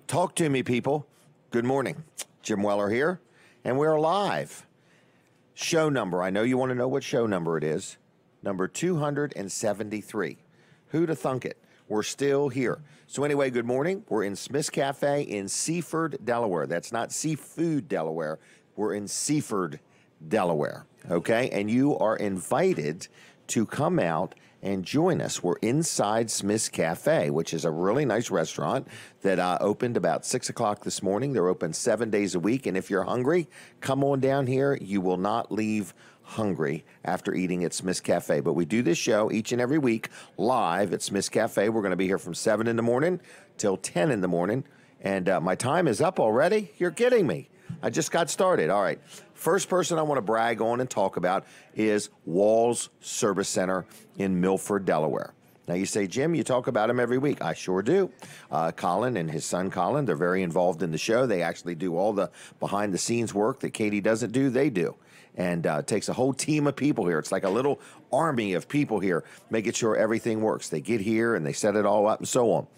Talk to me, people. Good morning. Jim Weller here, and we're live. Show number. I know you want to know what show number it is. Number 273. Who'd have thunk it? We're still here. So anyway, good morning. We're in Smith's Cafe in Seaford, Delaware. That's not Seafood, Delaware. We're in Seaford, Delaware. Okay? And you are invited to come out and join us. We're inside Smith's Cafe, which is a really nice restaurant that opened about 6 o'clock this morning. They're open 7 days a week. And if you're hungry, come on down here. You will not leave hungry after eating at Smith's Cafe. But we do this show each and every week live at Smith's Cafe. We're going to be here from 7 in the morning till 10 in the morning. And my time is up already? You're kidding me. I just got started. All right. First person I want to brag on and talk about is Walls Service Center in Milford, Delaware. Now you say, Jim, you talk about him every week. I sure do. Colin and his son Colin, they're very involved in the show. They actually do all the behind the scenes work that Katie doesn't do. They do. And it takes a whole team of people here. It's like a little army of people here making sure everything works. They get here and they set it all up and so on.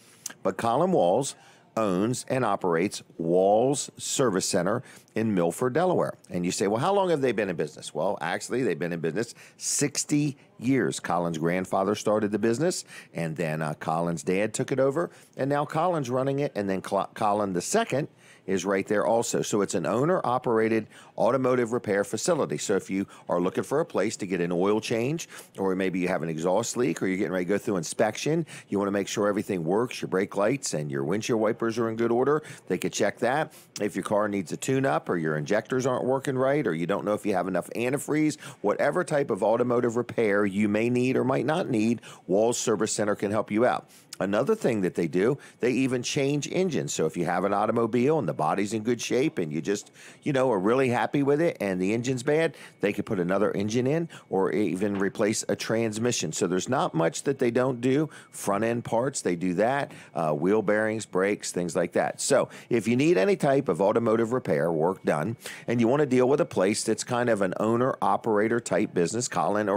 But Colin Walls owns and operates Walls Service Center in Milford, Delaware. And you say, well, how long have they been in business? Well, actually, they've been in business 60 years. Colin's grandfather started the business, and then Colin's dad took it over, and now Colin's running it, and then Colin the second is right there also. So it's an owner-operated automotive repair facility. So if you are looking for a place to get an oil change, or maybe you have an exhaust leak, or you're getting ready to go through inspection, you want to make sure everything works, your brake lights and your windshield wipers are in good order, they could check that. If your car needs a tune-up, or your injectors aren't working right, or you don't know if you have enough antifreeze, whatever type of automotive repair you may need or might not need, Walls Service Center can help you out. Another thing that they do, they even change engines. So if you have an automobile and the body's in good shape and you just, are really happy with it and the engine's bad, they could put another engine in or even replace a transmission. So there's not much that they don't do. Front end parts, they do that. Wheel bearings, brakes, things like that. So if you need any type of automotive repair work done and you want to deal with a place that's kind of an owner-operator type business, Colin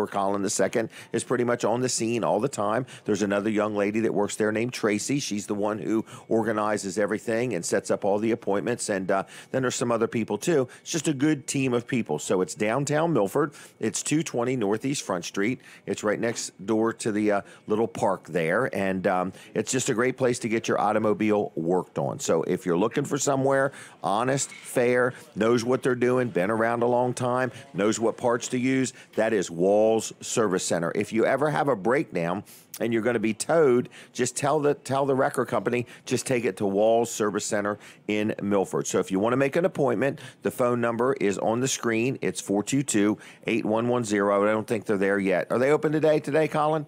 the second is pretty much on the scene all the time. There's another young lady that works there named Tracy. She's the one who organizes everything and sets up all the appointments. And then there's some other people too. It's just a good team of people. So it's downtown Milford. It's 220 Northeast Front Street. It's right next door to the little park there. And it's just a great place to get your automobile worked on. So if you're looking for somewhere honest, fair, knows what they're doing, been around a long time, knows what parts to use, that is Walls Service Center. If you ever have a breakdown and you're going to be towed, just tell the wrecker company, just take it to Walls Service Center in Milford. So if you want to make an appointment, the phone number is on the screen. It's 422-8110. I don't think they're there yet. Are they open today, Colin?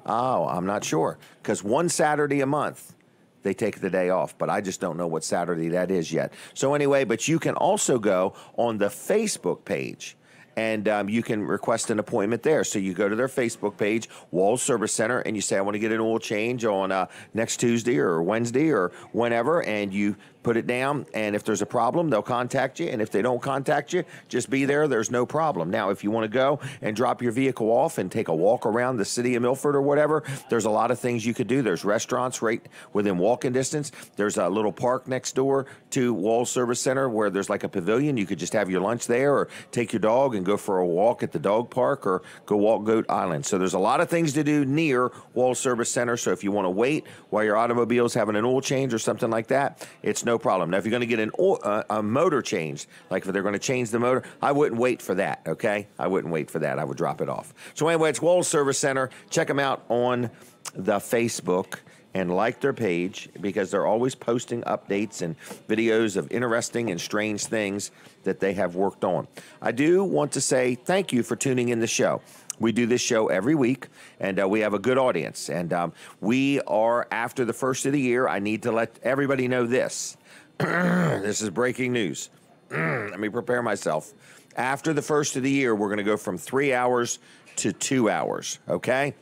Oh, I'm not sure. Because one Saturday a month, they take the day off, but I just don't know what Saturday that is yet. So anyway, but you can also go on the Facebook page, and you can request an appointment there. So you go to their Facebook page, Walls Service Center, and you say, I want to get an oil change on next Tuesday or Wednesday or whenever, and you put it down, and if there's a problem, they'll contact you, and if they don't contact you, just be there. There's no problem. Now, if you want to go and drop your vehicle off and take a walk around the city of Milford or whatever, there's a lot of things you could do. There's restaurants right within walking distance. There's a little park next door to Walls Service Center where there's like a pavilion. You could just have your lunch there or take your dog and go for a walk at the dog park or go walk Goat Island. So there's a lot of things to do near Walls Service Center. So if you want to wait while your automobile's having an oil change or something like that, it's no problem. Now, if you're going to get a motor changed, like if they're going to change the motor, I wouldn't wait for that, okay? I wouldn't wait for that. I would drop it off. So anyway, it's Walls Service Center. Check them out on the Facebook and like their page because they're always posting updates and videos of interesting and strange things that they have worked on. I do want to say thank you for tuning in the show. We do this show every week, and we have a good audience. And we are, after the first of the year, I need to let everybody know this. This is breaking news. Let me prepare myself. After the first of the year, we're going to go from 3 hours to 2 hours, okay?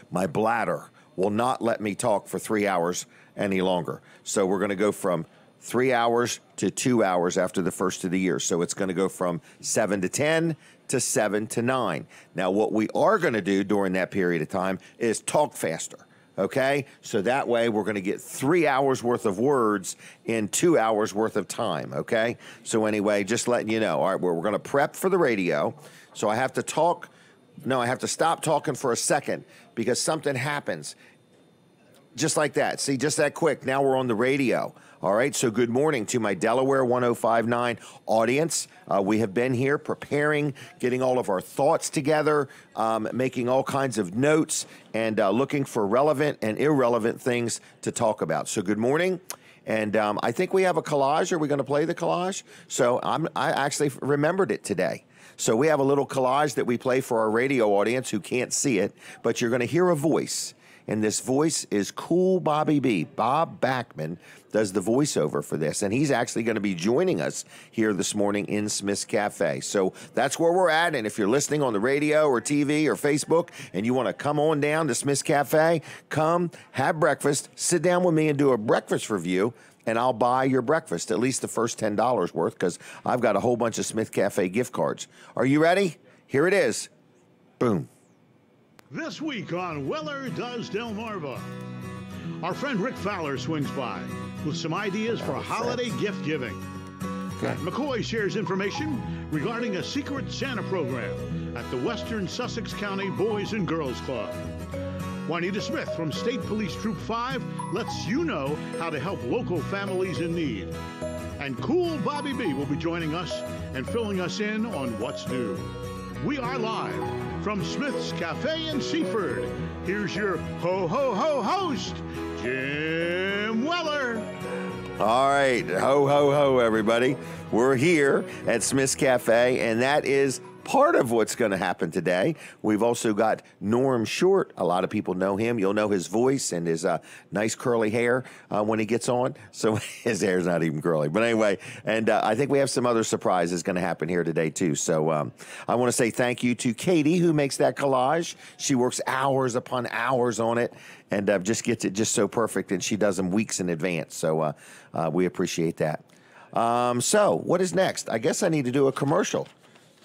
My bladder will not let me talk for 3 hours any longer. So we're going to go from 3 hours to 2 hours after the first of the year. So it's going to go from 7 to 10 to 7 to 9. Now, what we are going to do during that period of time is talk faster. Okay, so that way we're going to get 3 hours worth of words in 2 hours worth of time. Okay, so anyway, just letting you know. All right, we're going to prep for the radio. So I have to talk. No, I have to stop talking for a second because something happens. Just like that. See, just that quick. Now we're on the radio. All right, so good morning to my Delaware 105.9 audience. We have been here preparing, getting all of our thoughts together, making all kinds of notes, and looking for relevant and irrelevant things to talk about. So good morning. And I think we have a collage. Are we going to play the collage? So I actually remembered it today. So we have a little collage that we play for our radio audience who can't see it, but you're going to hear a voice. And this voice is Cool Bobby B. Bob Backman does the voiceover for this, and he's actually going to be joining us here this morning in Smith's Cafe. So that's where we're at, and if you're listening on the radio or TV or Facebook and you want to come on down to Smith's Cafe, come, have breakfast, sit down with me and do a breakfast review, and I'll buy your breakfast, at least the first $10 worth, because I've got a whole bunch of Smith Cafe gift cards. Are you ready? Here it is. Boom. This week on Weller Does Delmarva, our friend Rick Fowler swings by with some ideas for holiday gift giving. Okay. McCoy shares information regarding a secret Santa program at the Western Sussex County Boys and Girls Club. Juanita Smith from State Police Troop 5 lets you know how to help local families in need. And Cool Bobby B will be joining us and filling us in on what's new. We are live from Smith's Cafe in Seaford. Here's your ho-ho-ho host, Jim Weller. All right, ho-ho-ho, everybody. We're here at Smith's Cafe, and that is part of what's going to happen today. We've also got Norm Short. A lot of people know him. You'll know his voice and his nice curly hair when he gets on. So his hair's not even curly. But anyway, and I think we have some other surprises going to happen here today, too. So I want to say thank you to Katie, who makes that collage. She works hours upon hours on it and just gets it just so perfect, and she does them weeks in advance. So we appreciate that. So what is next? I guess I need to do a commercial.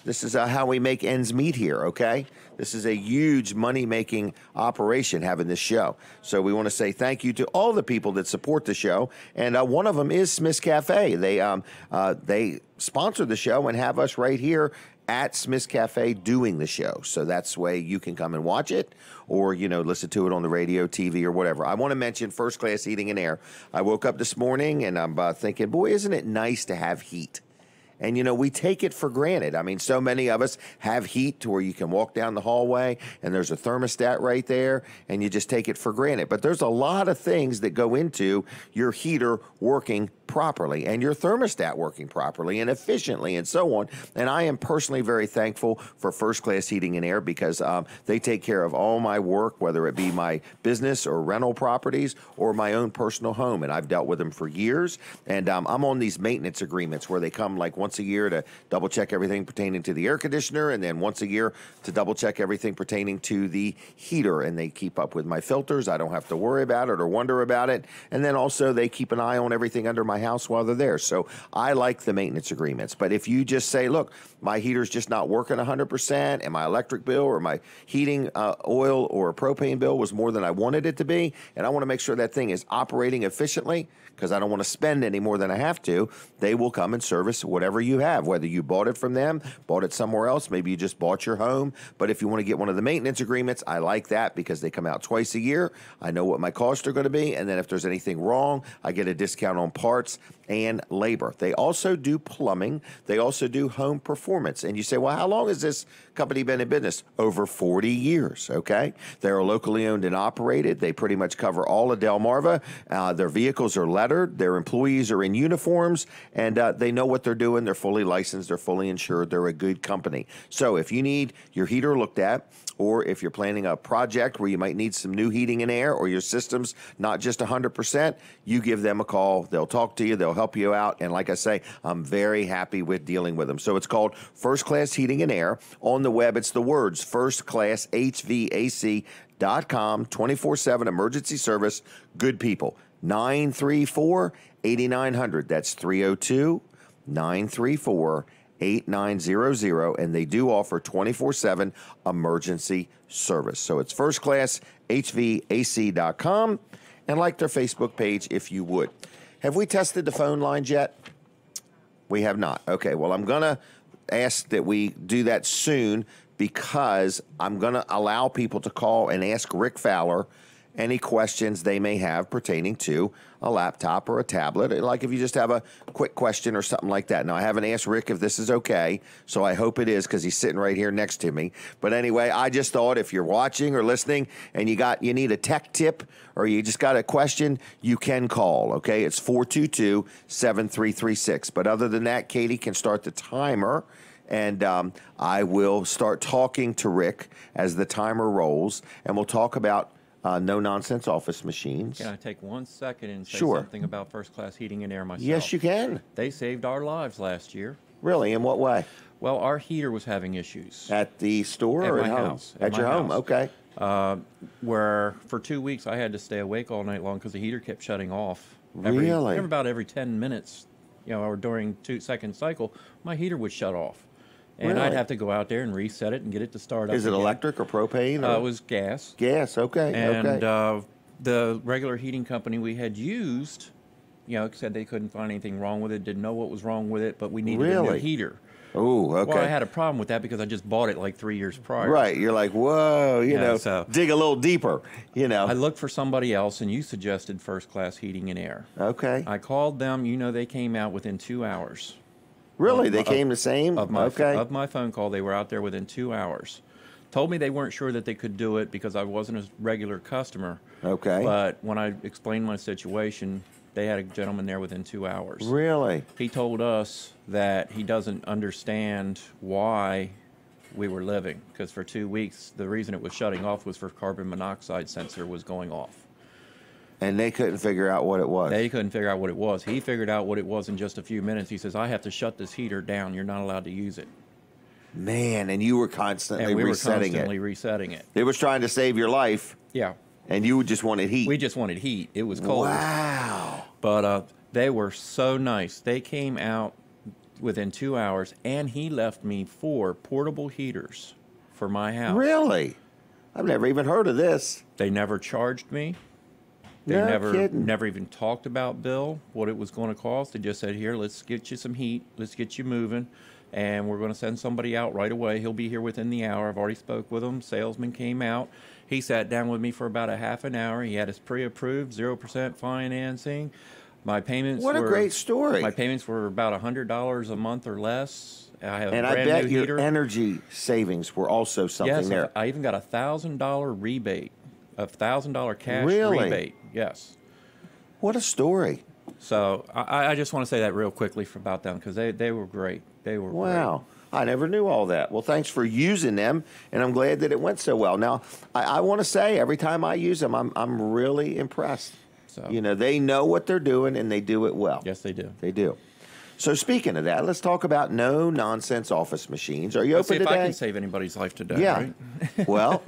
This is how we make ends meet here, okay? This is a huge money-making operation having this show. So we want to say thank you to all the people that support the show, and one of them is Smith's Cafe. They sponsor the show and have us right here at Smith's Cafe doing the show. So that's the way you can come and watch it or, you know, listen to it on the radio, TV, or whatever. I want to mention First Class Heating and Air. I woke up this morning and I'm thinking, boy, isn't it nice to have heat? And, you know, we take it for granted. I mean, so many of us have heat to where you can walk down the hallway and there's a thermostat right there and you just take it for granted. But there's a lot of things that go into your heater working properly and your thermostat working properly and efficiently and so on. And I am personally very thankful for First Class Heating and Air because they take care of all my work, whether it be my business or rental properties or my own personal home. And I've dealt with them for years. And I'm on these maintenance agreements where they come like once a year to double check everything pertaining to the air conditioner and then once a year to double check everything pertaining to the heater. And they keep up with my filters. I don't have to worry about it or wonder about it. And then also they keep an eye on everything under my house while they're there. So I like the maintenance agreements. But if you just say, look, my heater's just not working 100% and my electric bill or my heating oil or propane bill was more than I wanted it to be, and I want to make sure that thing is operating efficiently because I don't want to spend any more than I have to, they will come and service whatever you have, whether you bought it from them, bought it somewhere else, maybe you just bought your home. But if you want to get one of the maintenance agreements, I like that because they come out twice a year. I know what my costs are going to be, and then if there's anything wrong, I get a discount on parts and labor. They also do plumbing. They also do home performance. And you say, well, how long has this company been in business? Over 40 years, okay? They're locally owned and operated. They pretty much cover all of Delmarva. Their vehicles are lettered. Their employees are in uniforms, and they know what they're doing. They're fully licensed. They're fully insured. They're a good company. So if you need your heater looked at, or if you're planning a project where you might need some new heating and air or your system's not just 100%, you give them a call. They'll talk to you. They'll help you out. And like I say, I'm very happy with dealing with them. So it's called First Class Heating and Air. On the web, it's the words firstclasshvac.com, 24/7 emergency service, good people. 934-8900. That's 302-934-8900, and they do offer 24/7 emergency service. So it's First Class HVAC.com, and like their Facebook page if you would. Have we tested the phone lines yet? We have not. Okay, well, I'm going to ask that we do that soon because I'm going to allow people to call and ask Rick Fowler any questions they may have pertaining to a laptop or a tablet, like if you just have a quick question or something like that. Now, I haven't asked Rick if this is okay, so I hope it is because he's sitting right here next to me. But anyway, I just thought if you're watching or listening and you need a tech tip or you just got a question, you can call, okay? It's 422-7336. But other than that, Katie can start the timer, and I will start talking to Rick as the timer rolls, and we'll talk about no-nonsense office machines. Can I take 1 second and say Sure. something about first-class heating and air myself? Yes, you can. They saved our lives last year. Really? In what way? Well, our heater was having issues. At the store At or my at home? house. At your my home, house. okay. Where for 2 weeks I had to stay awake all night long because the heater kept shutting off. Really? About every 10 minutes, or during 2-second cycle, my heater would shut off. And Really? I'd have to go out there and reset it and get it to start up. Is it again. electric or propane? Or? It was gas. Gas, okay, And okay. the regular heating company we had used, said they couldn't find anything wrong with it, didn't know what was wrong with it, but we needed a new Really? heater. Oh, okay. Well, I had a problem with that because I just bought it like 3 years prior. Right, you're like, whoa, So dig a little deeper, I looked for somebody else, and you suggested first-class heating and air. Okay. I called them. They came out within 2 hours. Really? They came the same? Of my Okay. phone call, they were out there within 2 hours. Told me they weren't sure that they could do it because I wasn't a regular customer. Okay. But when I explained my situation, they had a gentleman there within 2 hours. Really? He told us that he doesn't understand why we were living, because for 2 weeks, the reason it was shutting off was for carbon monoxide sensor was going off. And they couldn't figure out what it was? They couldn't figure out what it was. He figured out what it was in just a few minutes. He says, I have to shut this heater down. You're not allowed to use it. Man, and you were constantly And we were resetting constantly resetting it. It was trying to save your life, Yeah. and you just wanted heat. We just wanted heat. It was cold. Wow. But they were so nice. They came out within 2 hours, and he left me 4 portable heaters for my house. Really? I've never even heard of this. They never charged me. They No never kidding. never even talked about bill, what it was going to cost. They just said, here, let's get you some heat. Let's get you moving. And we're going to send somebody out right away. He'll be here within the hour. I've already spoke with him. Salesman came out. He sat down with me for about a half an hour. He had us pre-approved, 0% financing. My payments What a great story. My payments were about $100 a month or less. I have And a I brand bet new your heater. energy savings were also something Yes, there. I even got a $1,000 rebate, a $1,000 cash Really? rebate. Yes. What a story. So I just want to say that real quickly about them because they were great. They were Wow. I never knew all that. Well, thanks for using them, and I'm glad that it went so well. Now, I want to say every time I use them, I'm really impressed. So, They know what they're doing, and they do it well. Yes, they do. They do. So speaking of that, let's talk about no-nonsense office machines. Are you Let's see open if today? I can save anybody's life today. Yeah. Right? Well,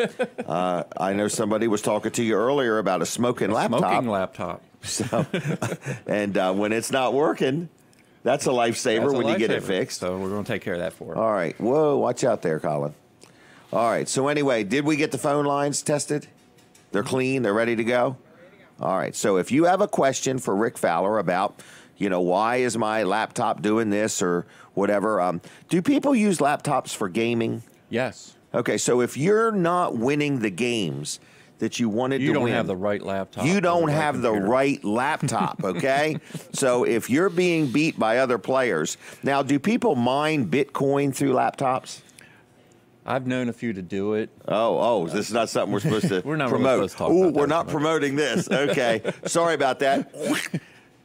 I know somebody was talking to you earlier about a smoking laptop. Smoking laptop. So, and when it's not working, that's a lifesaver That's a when you get it lifesaver. fixed. So we're going to take care of that for them. All right. Whoa, watch out there, Colin. All right. So anyway, did we get the phone lines tested? They're clean. They're ready to go? All right. So if you have a question for Rick Fowler about, why is my laptop doing this or whatever, do people use laptops for gaming? Yes. Okay. So if you're not winning the games that you wanted to win. You don't have the right laptop. You don't have the computer. right laptop, okay? So if you're being beat by other players, now do people mine Bitcoin through laptops? I've known a few to do it. Oh, this is not something we're supposed to We're not really promote. supposed to talk about We're that not much. promoting this. Okay. Sorry about that.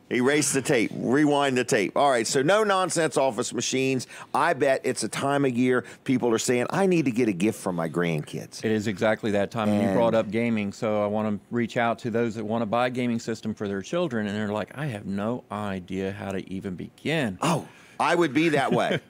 Erase the tape. Rewind the tape. All right, so no nonsense office machines. I bet it's a time of year people are saying, I need to get a gift from my grandkids. It is exactly that time. And you And- brought up gaming, so I want to reach out to those that want to buy a gaming system for their children, and they're like, I have no idea how to even begin. Oh, I would be that way.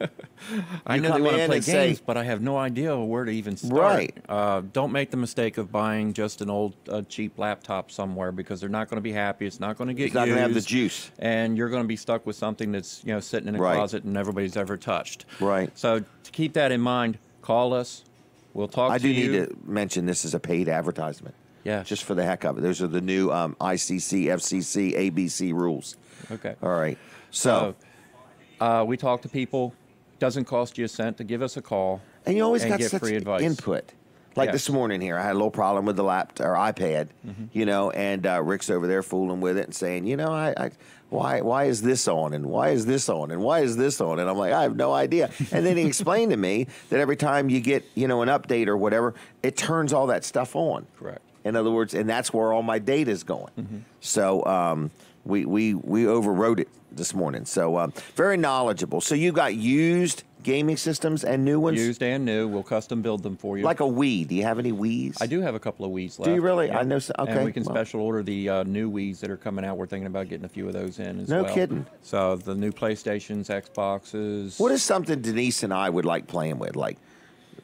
I know come they want in to play and games, say- but I have no idea where to even start. Right. Don't make the mistake of buying just an old cheap laptop somewhere because they're not going to be happy. It's not going to get It's not going to have the used, juice. and you're going to be stuck with something that's sitting in a Right. closet and everybody's ever touched. Right. So to keep that in mind, call us. We'll talk I to do you. need to mention this is a paid advertisement. Yes. Just for the heck of it. Those are the new ICC, FCC, ABC rules. Okay. All right. So we talk to people. Doesn't cost you a cent to give us a call. and you always and got get such free advice. input. Like Yes. this morning here, I had a little problem with the laptop or iPad, and Rick's over there fooling with it and saying, why is this on and why is this on and why is this on? And I'm like, I have no idea. And then he explained to me that every time you get, an update or whatever, it turns all that stuff on. Correct. In other words, and that's where all my data is going. So we overrode it this morning. So very knowledgeable. So you got used gaming systems and new ones? Used and new. We'll custom build them for you. Like a Wii. Do you have any Wiis? I do have a couple of Wiis left. Do you really? Yeah. I know. Okay. And we can special order the new Wiis that are coming out. We're thinking about getting a few of those in as well. No kidding. So the new PlayStations, Xboxes. What is something Denise and I would like playing with? Like,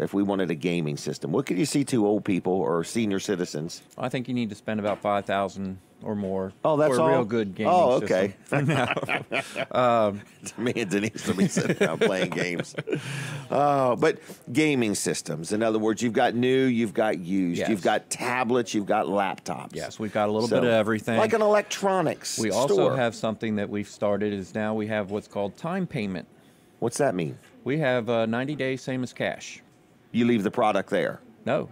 if we wanted a gaming system, what could you see to old people or senior citizens? I think you need to spend about $5,000 or more Oh, that's for a all? real good gaming Oh, okay. system. Me and Denise will be sitting around playing games. But gaming systems. In other words, you've got new, you've got used, Yes. you've got tablets, you've got laptops. Yes, we've got a little So, bit of everything. Like an electronics We also store. have something that we've started is now we have what's called time payment. What's that mean? We have 90 days, same as cash. You leave the product there. No,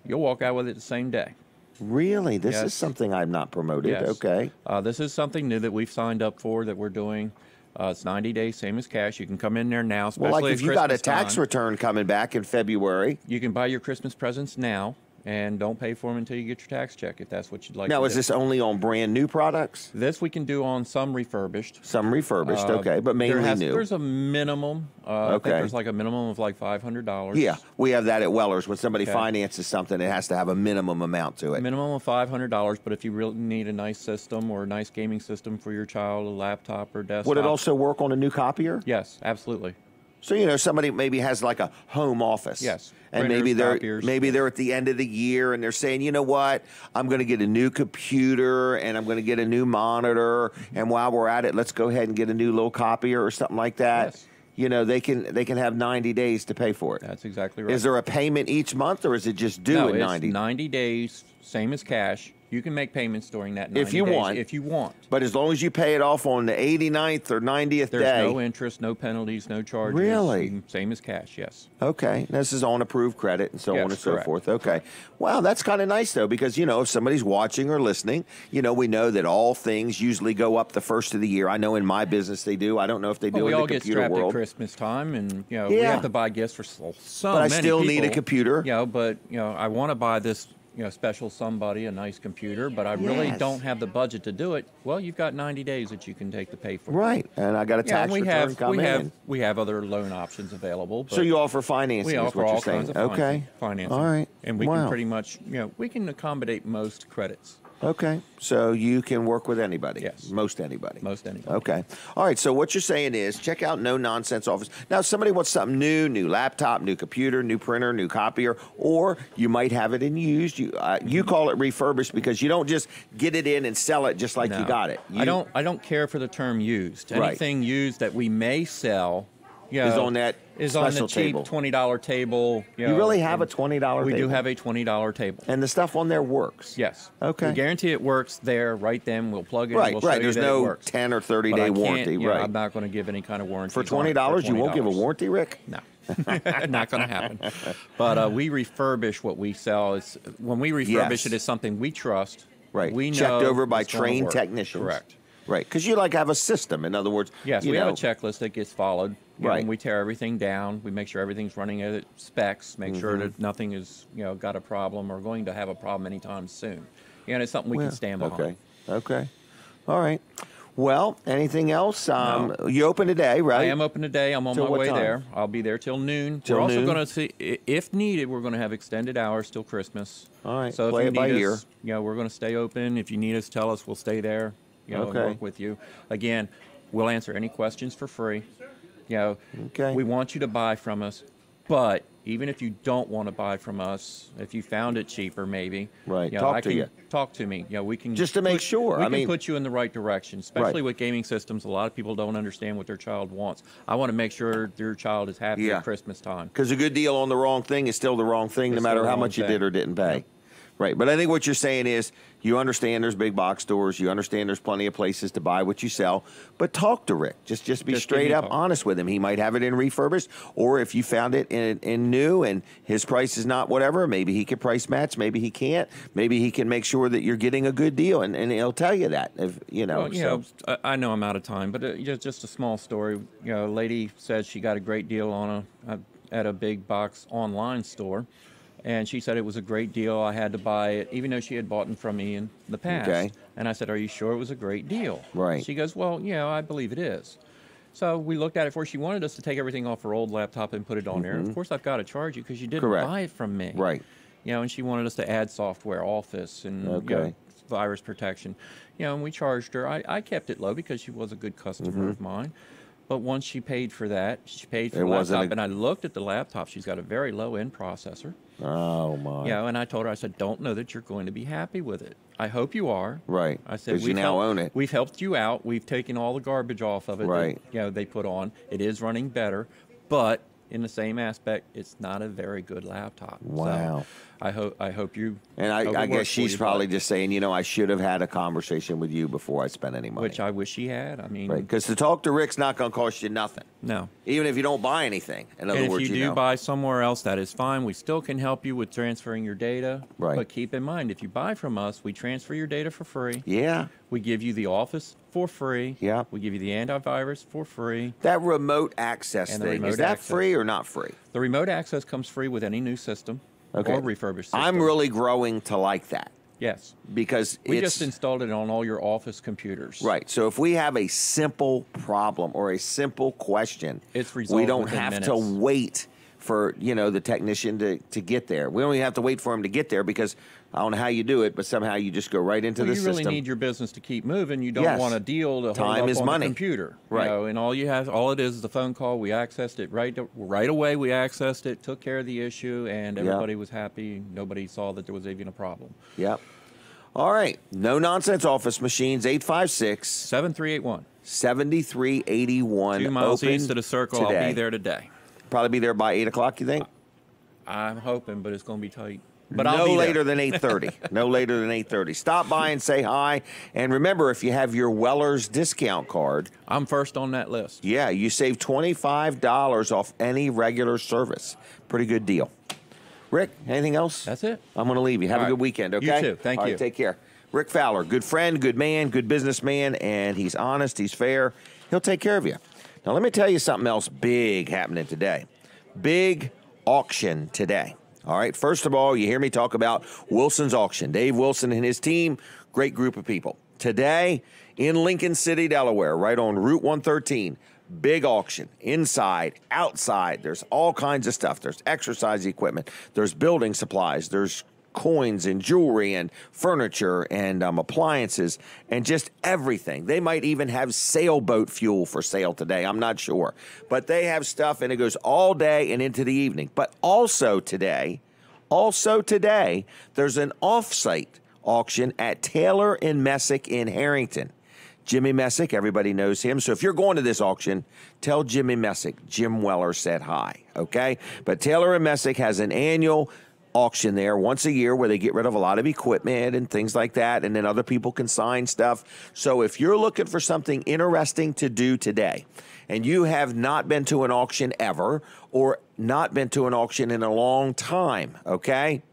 you'll walk out with it the same day. Really? This Yes. is something I've not promoted. Yes. Okay. This is something new that we've signed up for that we're doing. It's 90 days, same as cash. You can come in there now, especially Well, like if at you got a Christmas tax time. return coming back in February. You can buy your Christmas presents now and don't pay for them until you get your tax check if that's what you'd like Now, to is do. this only on brand new products? This we can do on some refurbished. Some refurbished, okay, but mainly new. There's a minimum. I think Okay. there's like a minimum of like $500. Yeah, we have that at Weller's. When somebody Okay. finances something, it has to have a minimum amount to it. Minimum of $500, but if you really need a nice system or a nice gaming system for your child, a laptop or desktop. Would it also work on a new copier? Yes, absolutely. So somebody maybe has like a home office. Yes. And Printers, copiers. maybe they're at the end of the year and they're saying, you know what, I'm going to get a new computer and I'm going to get a new monitor, and while we're at it, let's go ahead and get a new little copier or something like that. Yes. They can have 90 days to pay for it. That's exactly right. Is there a payment each month, or is it just due no, in it's 90? 90 days, same as cash. You can make payments during that 90 If you days want. if you want. But as long as you pay it off on the 89th or 90th There's day. no interest, no penalties, no charges. Really? Same as cash, yes. Okay. This is on approved credit and so Yes, on and so correct. forth. Okay. Wow, that's kind of nice, though, because, if somebody's watching or listening, we know that all things usually go up the first of the year. I know in my business they do. I don't know if they do We in all the get computer strapped world. at Christmas time, and we Yeah. have to buy gifts for so But I many still need a people. computer. But I want to buy this special somebody a nice computer, but I really Yes. don't have the budget to do it. Well, you've got 90 days that you can take to pay for. Right. And I got a Yeah, tax we return have coming in. we have other loan options available. But So you offer financing, we is offer what you're all saying. kinds of Okay. financing. All right. And we Wow. can pretty much we can accommodate most credits. Okay. So you can work with anybody. Yes. Most anybody. Most anybody. Okay. All right. So what you're saying is check out No Nonsense Office. Now, if somebody wants something new laptop, new computer, new printer, new copier, or you might have it in used. You call it refurbished because you don't just get it in and sell it just like you No. got it. I don't care for the term used. Right. Anything used that we may sell Is on that is on the special cheap table. $20 table. You really have a $20 We table? do have a $20 table. And the stuff on there works? Yes. Okay. We guarantee it works there right then. We'll plug it in. Right, We'll show right. you There's that it no works. 10 or But 30-day I can't, warranty, right. I'm not going to give any kind of warranty. For $20, you won't give a warranty, Rick? No. Not going to happen. But we refurbish what we sell. When we refurbish Yes. it, it's something we trust. Right. We know Checked over by it's gonna trained work. technicians. Correct. Right. Because you have a system. In other words, Yes, we have a checklist that gets followed. Right. And we tear everything down. We make sure everything's running at its specs. Make sure Mm-hmm. that nothing is, got a problem or going to have a problem anytime soon. And it's something we can stand behind. Okay. All right. Well, anything else? You open today, right? I am open today. I'm on Till my what way time? there. I'll be there till noon. Till we're also noon? going to see, if needed, we're going to have extended hours till Christmas. All right, So play if it you by need ear. us, we're going to stay open. If you need us, tell us. We'll stay there. And Okay. work with you. Again, we'll answer any questions for free. Okay. We want you to buy from us, but even if you don't want to buy from us, if you found it cheaper, maybe. Right. Talk to you. Talk to me. We can Just to make sure. We I can mean- put you in the right direction, especially Right. with gaming systems. A lot of people don't understand what their child wants. I want to make sure your child is happy Yeah. at Christmas time. Because a good deal on the wrong thing is still the wrong thing, no It's matter still the how wrong much you thing. did or didn't pay. Right. But I think what you're saying is you understand there's big box stores. You understand there's plenty of places to buy what you sell. But talk to Rick. Just be straight up honest with him. He might have it in refurbished. Or if you found it in new and his price is not whatever, maybe he can price match. Maybe he can't. Maybe he can make sure that you're getting a good deal. And he'll tell you that. If, Well, I know I'm out of time, but just a small story. A lady said she got a great deal on at a big box online store. And she said it was a great deal. I had to buy it, even though she had bought it from me in the past. Okay. And I said, "Are you sure it was a great deal?" Right. She goes, "Well, I believe it is." So we looked at it for. She wanted us to take everything off her old laptop and put it on there. Of course, I've got to charge you because you didn't buy it from me. Right. And she wanted us to add software, Office, and virus protection. And we charged her. I kept it low because she was a good customer of mine. But once she paid for that, she paid for the laptop. And I looked at the laptop. She's got a very low-end processor. Oh, my. And I told her, I said, don't know that you're going to be happy with it. I hope you are. Right. I said, you now own it. We've helped you out. We've taken all the garbage off of it right. that, they put on. It is running better. But in the same aspect, it's not a very good laptop. Wow. So I hope you. And I guess she's probably just saying, I should have had a conversation with you before I spent any money. Which I wish she had. I mean, because to talk to Rick's not going to cost you nothing. No. Even if you don't buy anything. In other words, if you do buy somewhere else, that is fine. We still can help you with transferring your data. Right. But keep in mind, if you buy from us, we transfer your data for free. Yeah. We give you the Office for free. Yeah. We give you the antivirus for free. That remote access thing, is that free or not free? The remote access comes free with any new system or refurbished system. I'm really growing to like that. Yes. Because we just installed it on all your Office computers. Right. So if we have a simple problem or a simple question, it's resolved we don't within have minutes. to wait for, the technician to get there. We don't even have to wait for him to get there because I don't know how you do it, but somehow you just go right into the system. You really need your business to keep moving. You don't want a deal to Time hold is up on money. the computer. Right. And all it is the phone call. We accessed it right away. We accessed it, took care of the issue, and everybody was happy. Nobody saw that there was even a problem. Yep. All right. No nonsense office machines, 856 7381. 7381. 2 miles east of the circle. Today. I'll be there today. Probably be there by 8 o'clock, you think? I'm hoping, but it's going to be tight. But no I'll be later there. than 8:30. No later than 8:30. Stop by and say hi. And remember, if you have your Weller's discount card, I'm first on that list. Yeah, you save $25 off any regular service. Pretty good deal. Rick, anything else? That's it. I'm going to leave you. Have a good weekend, okay? You too. Thank you. Take care. Rick Fowler, good friend, good man, good businessman, and he's honest, he's fair. He'll take care of you. Now, let me tell you something else big happening today. Big auction today. All right, first of all, you hear me talk about Wilson's Auction. Dave Wilson and his team, great group of people. Today in Lincoln City, Delaware, right on Route 113, big auction, inside, outside. There's all kinds of stuff. There's exercise equipment. There's building supplies. There's coins and jewelry and furniture and appliances and just everything. They might even have sailboat fuel for sale today. I'm not sure. But they have stuff and it goes all day and into the evening. But also today, there's an off-site auction at Taylor and Messick in Harrington. Jimmy Messick, everybody knows him. So if you're going to this auction, tell Jimmy Messick, Jim Weller said hi, okay? But Taylor and Messick has an annual auction there once a year where they get rid of a lot of equipment and things like that, and then other people can sign stuff. So if you're looking for something interesting to do today, and you have not been to an auction ever or not been to an auction in a long time, okay?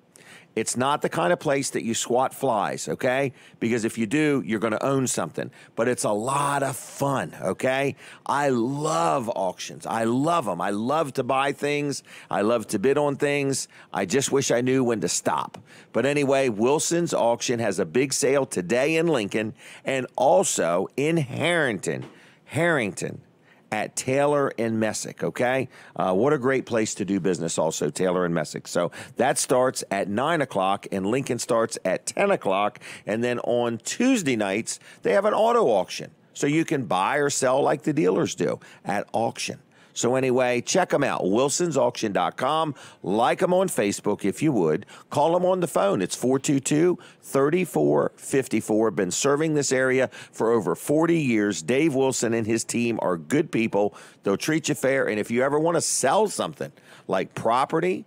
It's not the kind of place that you swat flies, okay? Because if you do, you're going to own something. But it's a lot of fun, okay? I love auctions. I love them. I love to buy things. I love to bid on things. I just wish I knew when to stop. But anyway, Wilson's Auction has a big sale today in Lincoln and also in Harrington at Taylor and Messick, okay? What a great place to do business also, Taylor and Messick. So that starts at 9 o'clock, and Lincoln starts at 10 o'clock. And then on Tuesday nights, they have an auto auction. So you can buy or sell like the dealers do at auction. So anyway, check them out, wilsonsauction.com. Like them on Facebook if you would. Call them on the phone. It's 422-3454. Been serving this area for over 40 years. Dave Wilson and his team are good people. They'll treat you fair. And if you ever want to sell something like property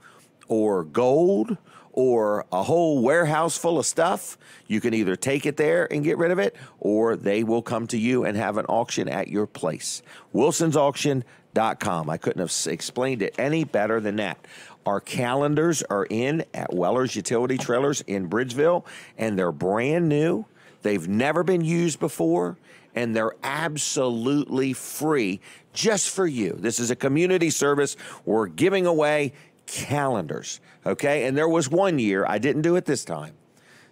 or gold or a whole warehouse full of stuff, you can either take it there and get rid of it, or they will come to you and have an auction at your place. WilsonsAuction.com. I couldn't have explained it any better than that. Our calendars are in at Weller's Utility Trailers in Bridgeville, and they're brand new. They've never been used before, and they're absolutely free just for you. This is a community service. We're giving away calendars, okay? And there was one year, I didn't do it this time,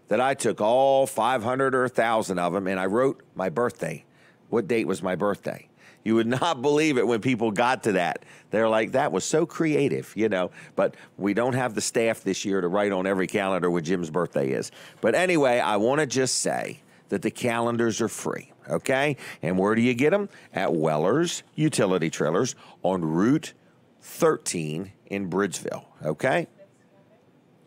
that I took all 500 or 1,000 of them, and I wrote my birthday. What date was my birthday? You would not believe it when people got to that. They're like, that was so creative, you know. But we don't have the staff this year to write on every calendar what Jim's birthday is. But anyway, I want to just say that the calendars are free, okay? And where do you get them? At Weller's Utility Trailers on Route 13 in Bridgeville, okay?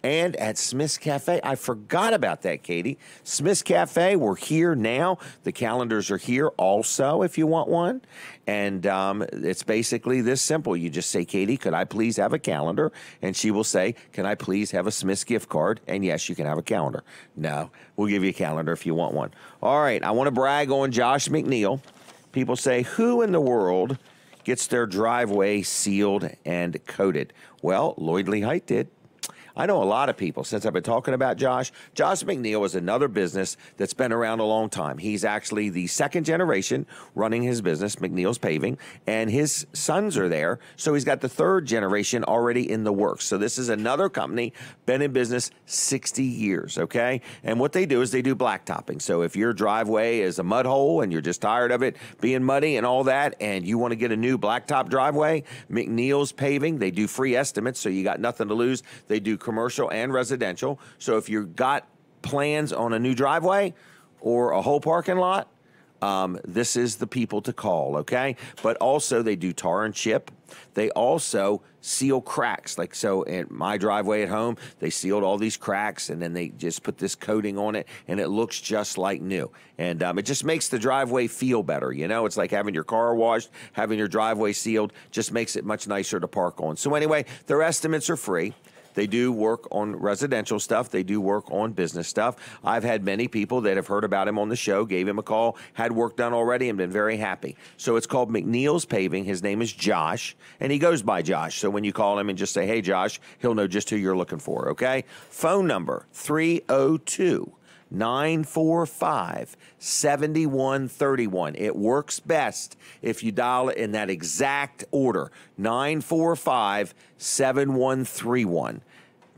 And at Smith's Cafe. I forgot about that, Katie. Smith's Cafe, we're here now. The calendars are here also if you want one. And it's basically this simple. You just say, Katie, could I please have a calendar? And she will say, can I please have a Smith's gift card? And yes, you can have a calendar. No, we'll give you a calendar if you want one. All right, I want to brag on Josh McNeil. People say, who in the world gets their driveway sealed and coated? Well, Lloyd Lee Height did. I know a lot of people, since I've been talking about Josh. Josh McNeil is another business that's been around a long time. He's actually the second generation running his business, McNeil's Paving, and his sons are there. So he's got the third generation already in the works. So this is another company, been in business 60 years, okay? And what they do is they do blacktopping. So if your driveway is a mud hole and you're just tired of it being muddy and all that, and you want to get a new blacktop driveway, McNeil's Paving, they do free estimates, so you got nothing to lose. They do commercial and residential. So if you've got plans on a new driveway or a whole parking lot, this is the people to call, okay? But also they do tar and chip. They also seal cracks. Like so at my driveway at home, they sealed all these cracks and then they just put this coating on it and it looks just like new. And it just makes the driveway feel better. You know, it's like having your car washed, having your driveway sealed, just makes it much nicer to park on. So anyway, their estimates are free. They do work on residential stuff. They do work on business stuff. I've had many people that have heard about him on the show, gave him a call, had work done already, and been very happy. So it's called McNeil's Paving. His name is Josh, and he goes by Josh. So when you call him and just say, hey, Josh, he'll know just who you're looking for, okay? Phone number, 302-945-7131. It works best if you dial it in that exact order, 945-7131.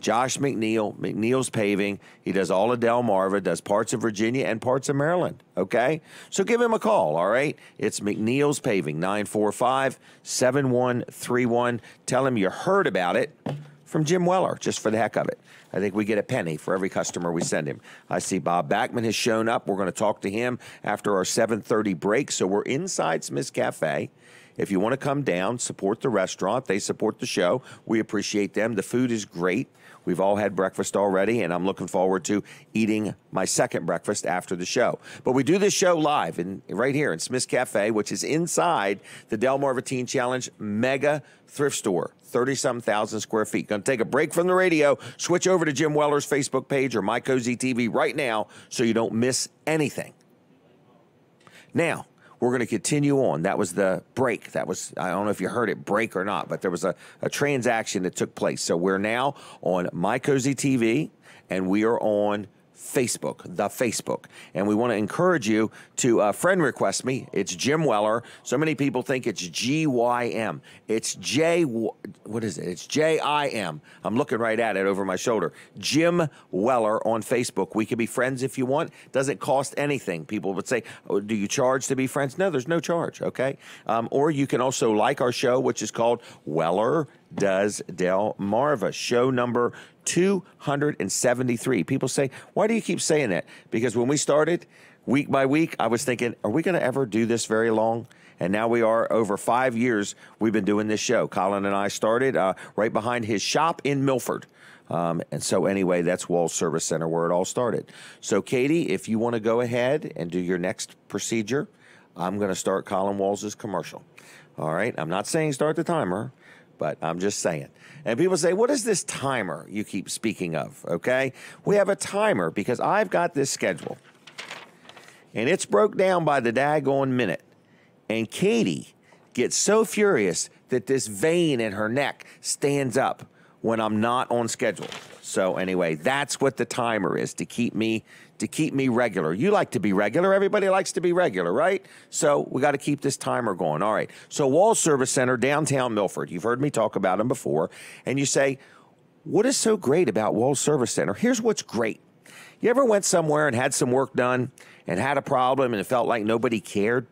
Josh McNeil, McNeil's Paving. He does all of Delmarva, does parts of Virginia and parts of Maryland, okay? So give him a call, all right? It's McNeil's Paving, 945-7131. Tell him you heard about it from Jim Weller, just for the heck of it. I think we get a penny for every customer we send him. I see Bob Backman has shown up. We're going to talk to him after our 7:30 break. So we're inside Smith's Cafe. If you want to come down, support the restaurant. They support the show. We appreciate them. The food is great. We've all had breakfast already, and I'm looking forward to eating my second breakfast after the show. But we do this show live right here in Smith's Cafe, which is inside the Delmarva Teen Challenge mega thrift store, 30-something thousand square feet. Going to take a break from the radio, switch over to Jim Weller's Facebook page or My Cozy TV right now so you don't miss anything. Now, we're going to continue on. That was the break. That was, I don't know if you heard it break or not, but there was a transaction that took place. So we're now on My Cozy TV, and we are on Facebook, the Facebook. And we want to encourage you to friend request me. It's Jim Weller. So many people think it's G-Y-M. It's what is it? It's J-I-M. I'm looking right at it over my shoulder. Jim Weller on Facebook. We can be friends if you want. Doesn't cost anything. People would say, oh, do you charge to be friends? No, there's no charge, okay? Or you can also like our show, which is called Weller Does Delmarva, show number 273. People say, why do you keep saying that? Because when we started, week by week, I was thinking, are we going to ever do this very long? And now we are. Over 5 years, we've been doing this show. Colin and I started right behind his shop in Milford. And so anyway, that's Walls Service Center where it all started. So Katie, if you want to go ahead and do your next procedure, I'm going to start Colin Walls' commercial. All right. I'm not saying start the timer, but I'm just saying. And people say, what is this timer you keep speaking of, okay? We have a timer because I've got this schedule, and it's broke down by the daggone minute. And Katie gets so furious that this vein in her neck stands up when I'm not on schedule. So anyway, that's what the timer is, to keep me regular. You like to be regular. Everybody likes to be regular, right? So we got to keep this timer going. All right. So Wall Service Center, downtown Milford. You've heard me talk about them before. And you say, what is so great about Wall Service Center? Here's what's great. You ever went somewhere and had some work done and had a problem and it felt like nobody cared?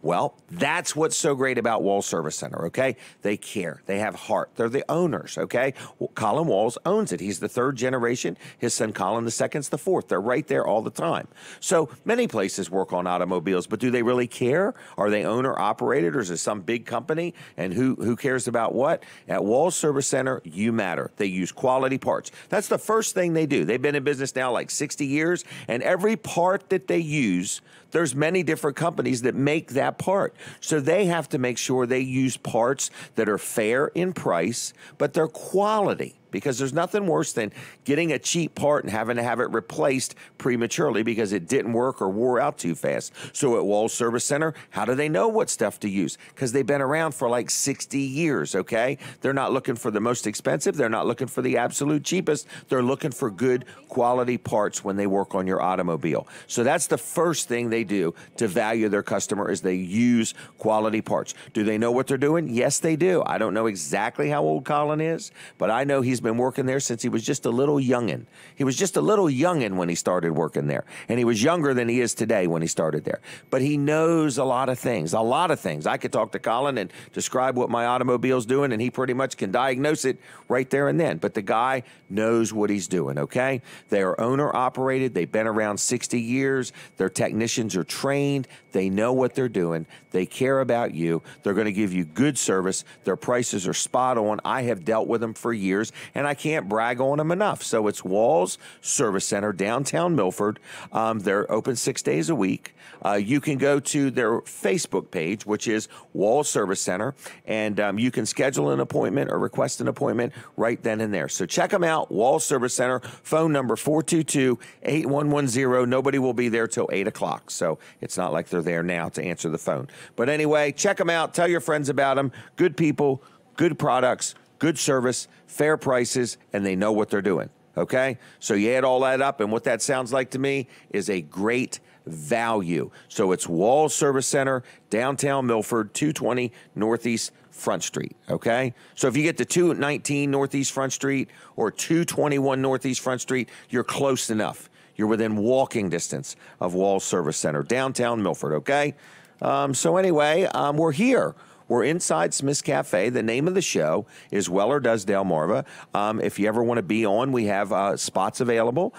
Well, that's what's so great about Wall Service Center, okay? They care. They have heart. They're the owners, okay? Well, Colin Walls owns it. He's the third generation. His son Colin the second's the fourth. They're right there all the time. So many places work on automobiles, but do they really care? Are they owner-operated, or is it some big company? And who cares about what? At Wall Service Center, you matter. They use quality parts. That's the first thing they do. They've been in business now like 60 years, and every part that they use, there's many different companies that make that part. So they have to make sure they use parts that are fair in price, but they're quality. Because there's nothing worse than getting a cheap part and having to have it replaced prematurely because it didn't work or wore out too fast. So at Wall Service Center, how do they know what stuff to use? Because they've been around for like 60 years, okay? They're not looking for the most expensive. They're not looking for the absolute cheapest. They're looking for good quality parts when they work on your automobile. So that's the first thing they do to value their customer, is they use quality parts. Do they know what they're doing? Yes, they do. I don't know exactly how old Colin is, but I know he's been working there since he was just a little youngin'. He was just a little youngin' when he started working there. And he was younger than he is today when he started there. But he knows a lot of things, a lot of things. I could talk to Colin and describe what my automobile's doing, and he pretty much can diagnose it right there and then. But the guy knows what he's doing, okay? They are owner-operated. They've been around 60 years. Their technicians are trained. They know what they're doing. They care about you. They're going to give you good service. Their prices are spot on. I have dealt with them for years, and I can't brag on them enough. So it's Walls Service Center, downtown Milford. They're open 6 days a week. You can go to their Facebook page, which is Wall Service Center, and you can schedule an appointment or request an appointment right then and there. So check them out, Wall Service Center. Phone number 422-8110. Nobody will be there till 8 o'clock, so it's not like they're there now to answer the phone. But anyway, check them out. Tell your friends about them. Good people, good products, good service, fair prices, and they know what they're doing, okay? So you add all that up, and what that sounds like to me is a great value. So it's Wall Service Center, downtown Milford, 220 Northeast Front Street, okay? So if you get to 219 Northeast Front Street or 221 Northeast Front Street, you're close enough. You're within walking distance of Wall Service Center, downtown Milford, okay? So anyway, we're here. We're inside Smith's Cafe. The name of the show is Weller Does Delmarva. If you ever want to be on, we have spots available.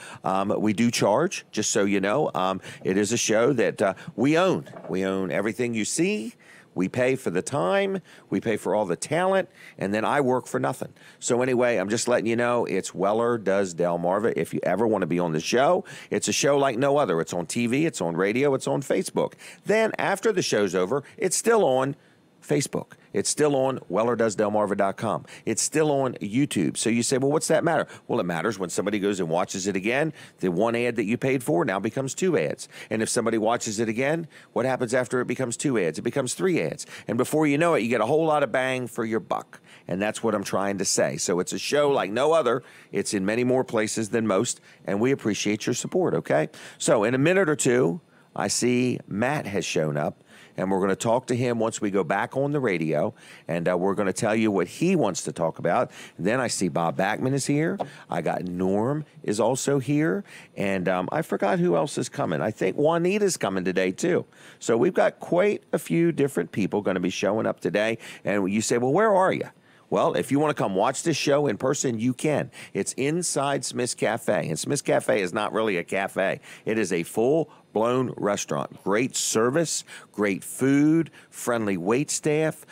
We do charge, just so you know. It is a show that we own. We own everything you see. We pay for the time, we pay for all the talent, and then I work for nothing. So anyway, I'm just letting you know, it's Weller Does Delmarva. If you ever want to be on the show, it's a show like no other. It's on TV, it's on radio, it's on Facebook. Then after the show's over, it's still on Facebook. It's still on WellerDoesDelmarva.com. It's still on YouTube. So you say, well, what's that matter? Well, it matters when somebody goes and watches it again. The one ad that you paid for now becomes 2 ads. And if somebody watches it again, what happens after it becomes 2 ads? It becomes 3 ads. And before you know it, you get a whole lot of bang for your buck. And that's what I'm trying to say. So it's a show like no other. It's in many more places than most. And we appreciate your support, okay? So in a minute or two, I see Matt has shown up. And we're going to talk to him once we go back on the radio, and we're going to tell you what he wants to talk about. Then I see Bob Backman is here. I got Norm is also here, and I forgot who else is coming. I think Juanita's coming today, too. So we've got quite a few different people going to be showing up today. And you say, well, where are you? Well, if you want to come watch this show in person, you can. It's inside Smith's Cafe. And Smith's Cafe is not really a cafe. It is a full-blown restaurant. Great service, great food, friendly wait staff,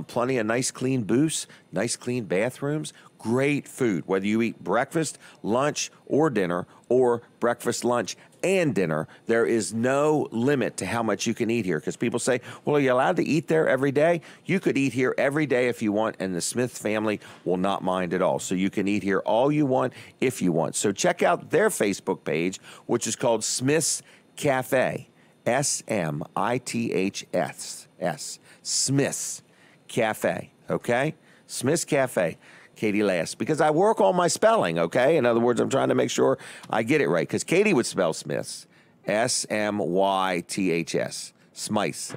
plenty of nice clean booths, nice clean bathrooms, great food. Whether you eat breakfast, lunch, or dinner, or breakfast, lunch, and dinner. There is no limit to how much you can eat here, because people say, well, are you allowed to eat there every day? You could eat here every day if you want, and the Smith family will not mind at all. So you can eat here all you want if you want. So check out their Facebook page, which is called Smith's Cafe, S-M-I-T-H-S, Smith's Cafe, okay? Smith's Cafe. Katie laughs because I work on my spelling, okay? In other words, I'm trying to make sure I get it right, because Katie would spell Smith's, S-M-Y-T-H-S, Smythe.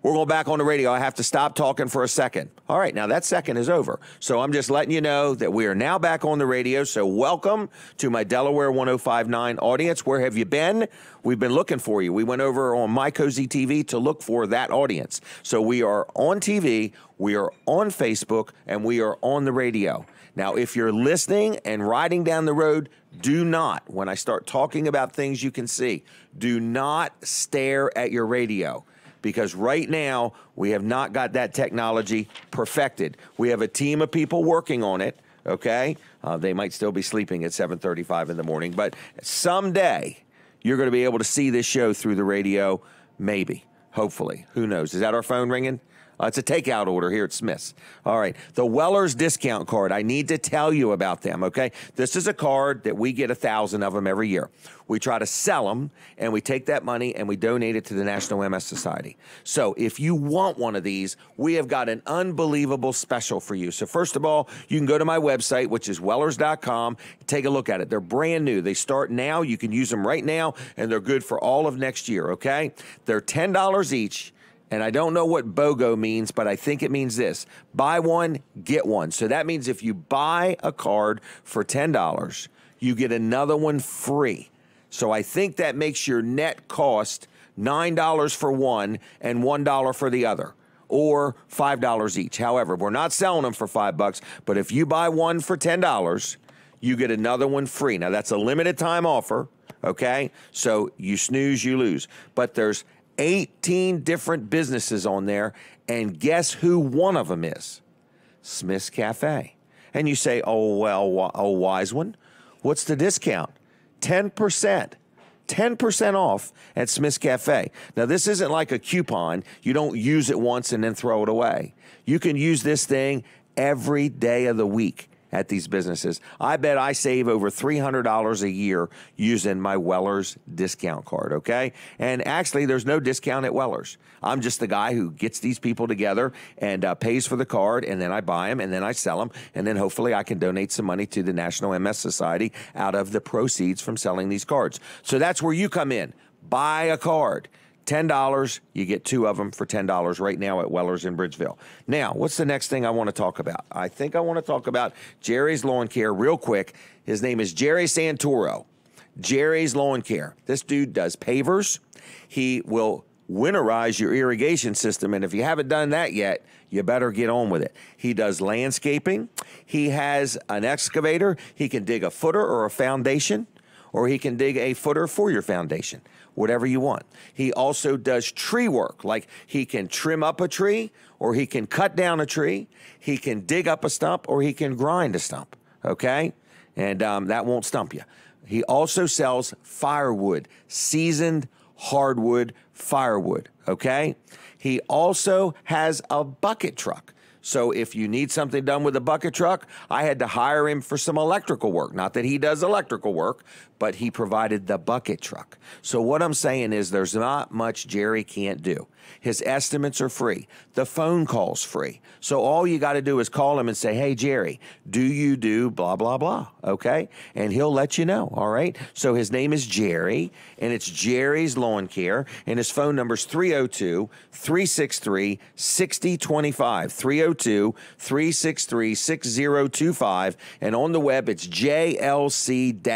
We're going back on the radio. I have to stop talking for a second. All right, now that second is over. So I'm just letting you know that we are now back on the radio. So welcome to my Delaware 105.9 audience. Where have you been? We've been looking for you. We went over on My Cozy TV to look for that audience. So we are on TV, we are on Facebook, and we are on the radio. Now, if you're listening and riding down the road, do not, when I start talking about things you can see, do not stare at your radio. Because right now, we have not got that technology perfected. We have a team of people working on it, okay? They might still be sleeping at 7:35 in the morning, but someday you're going to be able to see this show through the radio, maybe, hopefully. Who knows? Is that our phone ringing? It's a takeout order here at Smith's. All right. The Weller's discount card. I need to tell you about them, okay? This is a card that we get 1,000 of them every year. We try to sell them, and we take that money and we donate it to the National MS Society. So if you want one of these, we have got an unbelievable special for you. So first of all, you can go to my website, which is wellers.com. Take a look at it. They're brand new. They start now. You can use them right now, and they're good for all of next year, okay? They're $10 each. And I don't know what BOGO means, but I think it means this. Buy one, get one. So that means if you buy a card for $10, you get another one free. So I think that makes your net cost $9 for one and $1 for the other, or $5 each. However, we're not selling them for $5, but if you buy one for $10, you get another one free. Now, that's a limited time offer, okay? So you snooze, you lose. But there's 18 different businesses on there, and guess who one of them is? Smith's Cafe. And you say, oh, well, oh, wise one, what's the discount? 10%. 10% off at Smith's Cafe. Now, this isn't like a coupon. You don't use it once and then throw it away. You can use this thing every day of the week at these businesses. I bet I save over $300 a year using my Weller's discount card, okay? And actually, there's no discount at Weller's. I'm just the guy who gets these people together and pays for the card, and then I buy them, and then I sell them, and then hopefully I can donate some money to the National MS Society out of the proceeds from selling these cards. So that's where you come in. Buy a card. $10, you get two of them for $10 right now at Weller's in Bridgeville. Now, what's the next thing I want to talk about? I think I want to talk about Jerry's Lawn Care real quick. His name is Jerry Santoro. Jerry's Lawn Care. This dude does pavers. He will winterize your irrigation system, and if you haven't done that yet, you better get on with it. He does landscaping. He has an excavator. He can dig a footer or a foundation, or he can dig a footer for your foundation. Whatever you want. He also does tree work, like he can trim up a tree, or he can cut down a tree. He can dig up a stump, or he can grind a stump, okay? And that won't stump you. He also sells firewood, seasoned hardwood firewood, okay? He also has a bucket truck. So if you need something done with a bucket truck, I had to hire him for some electrical work. Not that he does electrical work, but he provided the bucket truck. So what I'm saying is there's not much Jerry can't do. His estimates are free. The phone call's free. So all you got to do is call him and say, hey, Jerry, do you do blah, blah, blah, okay? And he'll let you know, all right? So his name is Jerry, and it's Jerry's Lawn Care, and his phone number is 302-363-6025, 302-363-6025, and on the web, it's jlc-llc.com.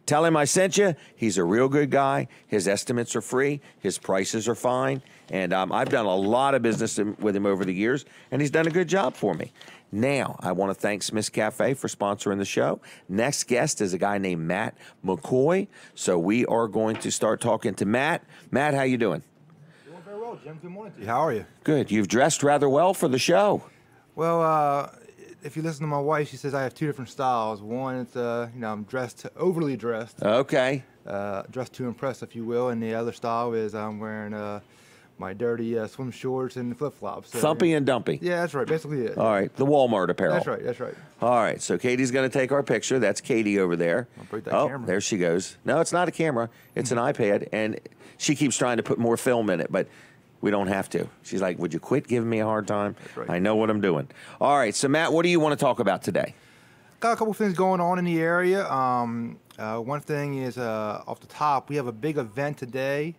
Tell him I sent you. He's a real good guy. His estimates are free. His prices are fine. And I've done a lot of business with him over the years, and he's done a good job for me. Now, I want to thank Smith's Cafe for sponsoring the show. Next guest is a guy named Matt McCoy. So we are going to start talking to Matt. Matt, how you doing? Doing very well, Jim. Good morning to you. How are you? Good. You've dressed rather well for the show. Well, if you listen to my wife, she says I have two different styles. One, it's I'm overly dressed. Okay. Dressed to impress, if you will. And the other style is I'm wearing my dirty swim shorts and flip-flops. So, Thumpy and dumpy. Yeah, that's right. Basically it. All right. The Walmart apparel. That's right. That's right. All right. So Katie's going to take our picture. That's Katie over there. I'll break that oh, camera. There she goes. No, it's not a camera. It's an iPad. And she keeps trying to put more film in it, but we don't have to. She's like, would you quit giving me a hard time? That's right. I know what I'm doing. All right. So, Matt, what do you want to talk about today? Got a couple things going on in the area. One thing is off the top, we have a big event today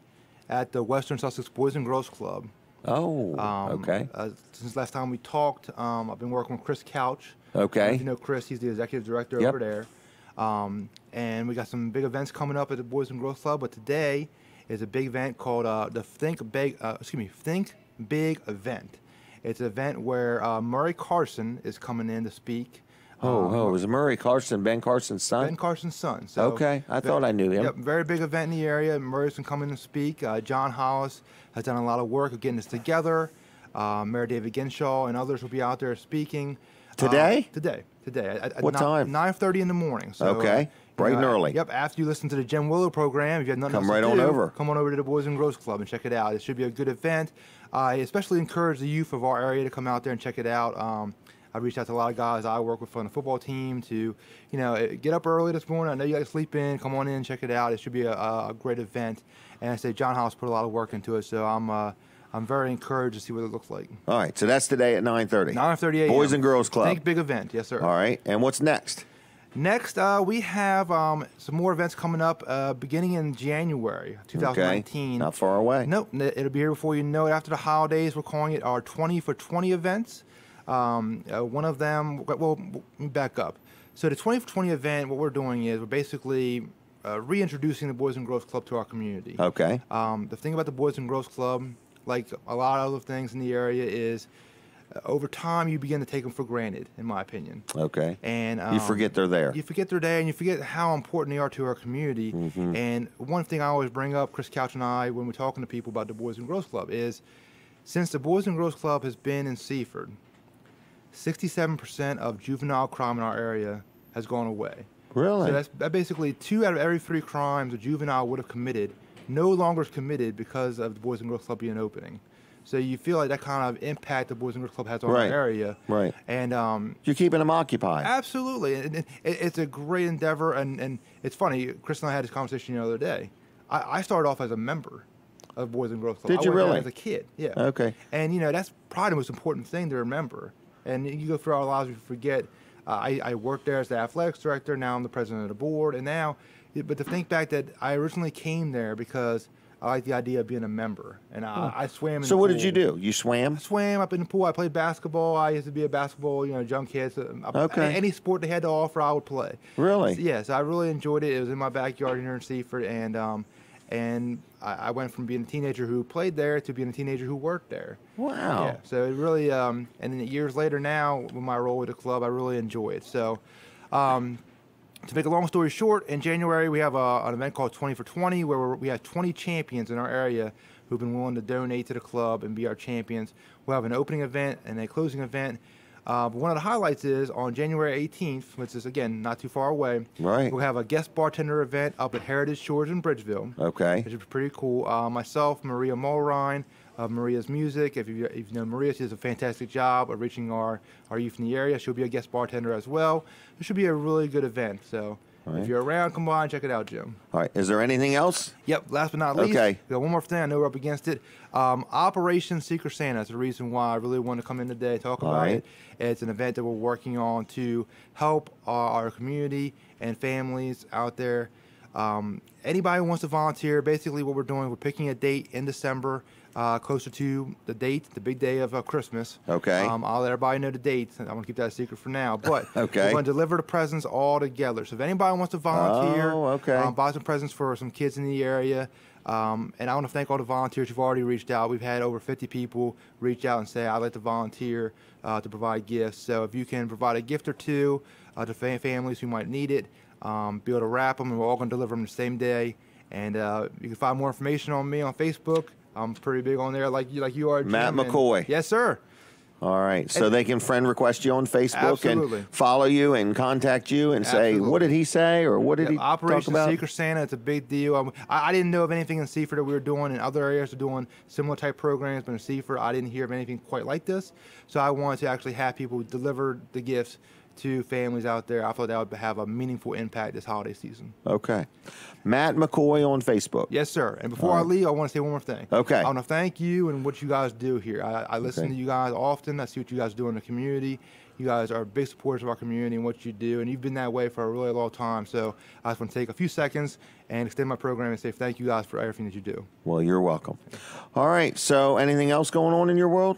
at the Western Sussex Boys and Girls Club. Oh, okay. Since last time we talked, I've been working with Chris Couch. Okay. If you know Chris, he's the executive director Yep. over there. And we got some big events coming up at the Boys and Girls Club. But today is a big event called the Think Big event. It's an event where Murray Carson is coming in to speak. Was Murray Carson Ben Carson's son? Ben Carson's son. So Okay, I thought I knew him. Yep, very big event in the area. Murray's can come in and speak. John Hollis has done a lot of work of getting this together. Mayor David Ginshaw and others will be out there speaking. Today? Today. At What time? 9:30 in the morning. So, Okay, bright and early. Yep, after you listen to the Jim Willow program, if you have nothing Come else right to on do, over. come on over to the Boys and Girls Club and check it out. It should be a good event. I especially encourage the youth of our area to come out there and check it out. I reached out to a lot of guys I work with on the football team to, get up early this morning. I know you got to sleep in. Come on in and check it out. It should be a great event. And I say John House put a lot of work into it, so I'm very encouraged to see what it looks like. All right, so that's today at 9:30. 9:30 a.m. Boys and Girls Club. Think big event, yes sir. All right, and what's next? Next, we have some more events coming up beginning in January 2019. Okay, not far away. Nope, it'll be here before you know it. After the holidays, we're calling it our 20 for 20 events. One of them, well, let me back up. So the 20 for 20 event, what we're doing is we're basically reintroducing the Boys and Girls Club to our community. Okay. The thing about the Boys and Girls Club, like a lot of other things in the area, is over time you begin to take them for granted, in my opinion. Okay. And you forget they're there. You forget they're there, and you forget how important they are to our community. Mm-hmm. And one thing I always bring up, Chris Couch and I, when we're talking to people about the Boys and Girls Club, is since the Boys and Girls Club has been in Seaford, 67% of juvenile crime in our area has gone away. Really? So that's basically 2 out of every 3 crimes a juvenile would have committed no longer is committed because of the Boys and Girls Club being opening. So you feel like that kind of impact the Boys and Girls Club has on Right. our area. Right. And You're keeping them occupied. absolutely. And it's a great endeavor. And it's funny, Chris and I had this conversation the other day. I started off as a member of Boys and Girls Club. Did you I went there really? as a kid, yeah. Okay. And, that's probably the most important thing to remember. And you go through our lives, we forget. I worked there as the athletics director. Now I'm the president of the board. And now, but to think back that I originally came there because I like the idea of being a member. And I swam in the So what pool. did you do? You swam? I swam up in the pool. I played basketball. I used to be a basketball, junk kid. So Okay. Any sport they had to offer, I would play. Really? So, yes, I really enjoyed it. It was in my backyard here in Seaford. And I went from being a teenager who played there to being a teenager who worked there. Wow. Yeah, so it really, and then years later now, with my role with the club, I really enjoy it. So, to make a long story short, in January we have an event called 20 for 20, where we have 20 champions in our area who've been willing to donate to the club and be our champions. We'll have an opening event and a closing event. But one of the highlights is on January 18th, which is, again, not too far away. Right. We'll have a guest bartender event up at Heritage Shores in Bridgeville. Okay. Which is pretty cool. Myself, Maria Mulrine, of Maria's Music. If you know Maria, she does a fantastic job of reaching our youth in the area. She'll be a guest bartender as well. It should be a really good event. So if you're around, come by and check it out, Jim. All right. Is there anything else? Yep. Last but not least, Okay. we got one more thing. I know we're up against it. Operation Secret Santa is the reason why I really want to come in today and talk All about right. it. It's an event that we're working on to help our community and families out there. Anybody who wants to volunteer, basically what we're doing, we're picking a date in December, closer to the date, the big day of Christmas. Okay. I'll let everybody know the date. I'm going to keep that a secret for now. But Okay. we're going to deliver the presents all together. So if anybody wants to volunteer, okay. buy some presents for some kids in the area. And I want to thank all the volunteers who've already reached out. We've had over 50 people reach out and say, I'd like to volunteer to provide gifts. So if you can provide a gift or two to families who might need it, be able to wrap them, and we're all going to deliver them the same day. And you can find more information on me on Facebook. I'm pretty big on there, like you are, Jim. Matt McCoy. Yes, sir. All right. So they can friend request you on Facebook Absolutely. and follow you and contact you and say, Absolutely. what did he say or what did he talk Operation about? Secret Santa, it's a big deal. I didn't know of anything in Seaford that we were doing. In other areas are doing similar type programs, but in Seaford, I didn't hear of anything quite like this. So I wanted to actually have people deliver the gifts to families out there. I thought that would have a meaningful impact this holiday season. Okay. Matt McCoy on Facebook. Yes, sir. And before I leave, I want to say one more thing. Okay. I want to thank you and what you guys do here. I listen to you guys often. I see what you guys do in the community. You guys are big supporters of our community and what you do, and you've been that way for a really long time. So I just want to take a few seconds and extend my program and say thank you guys for everything that you do. Well, you're welcome. All right. So anything else going on in your world?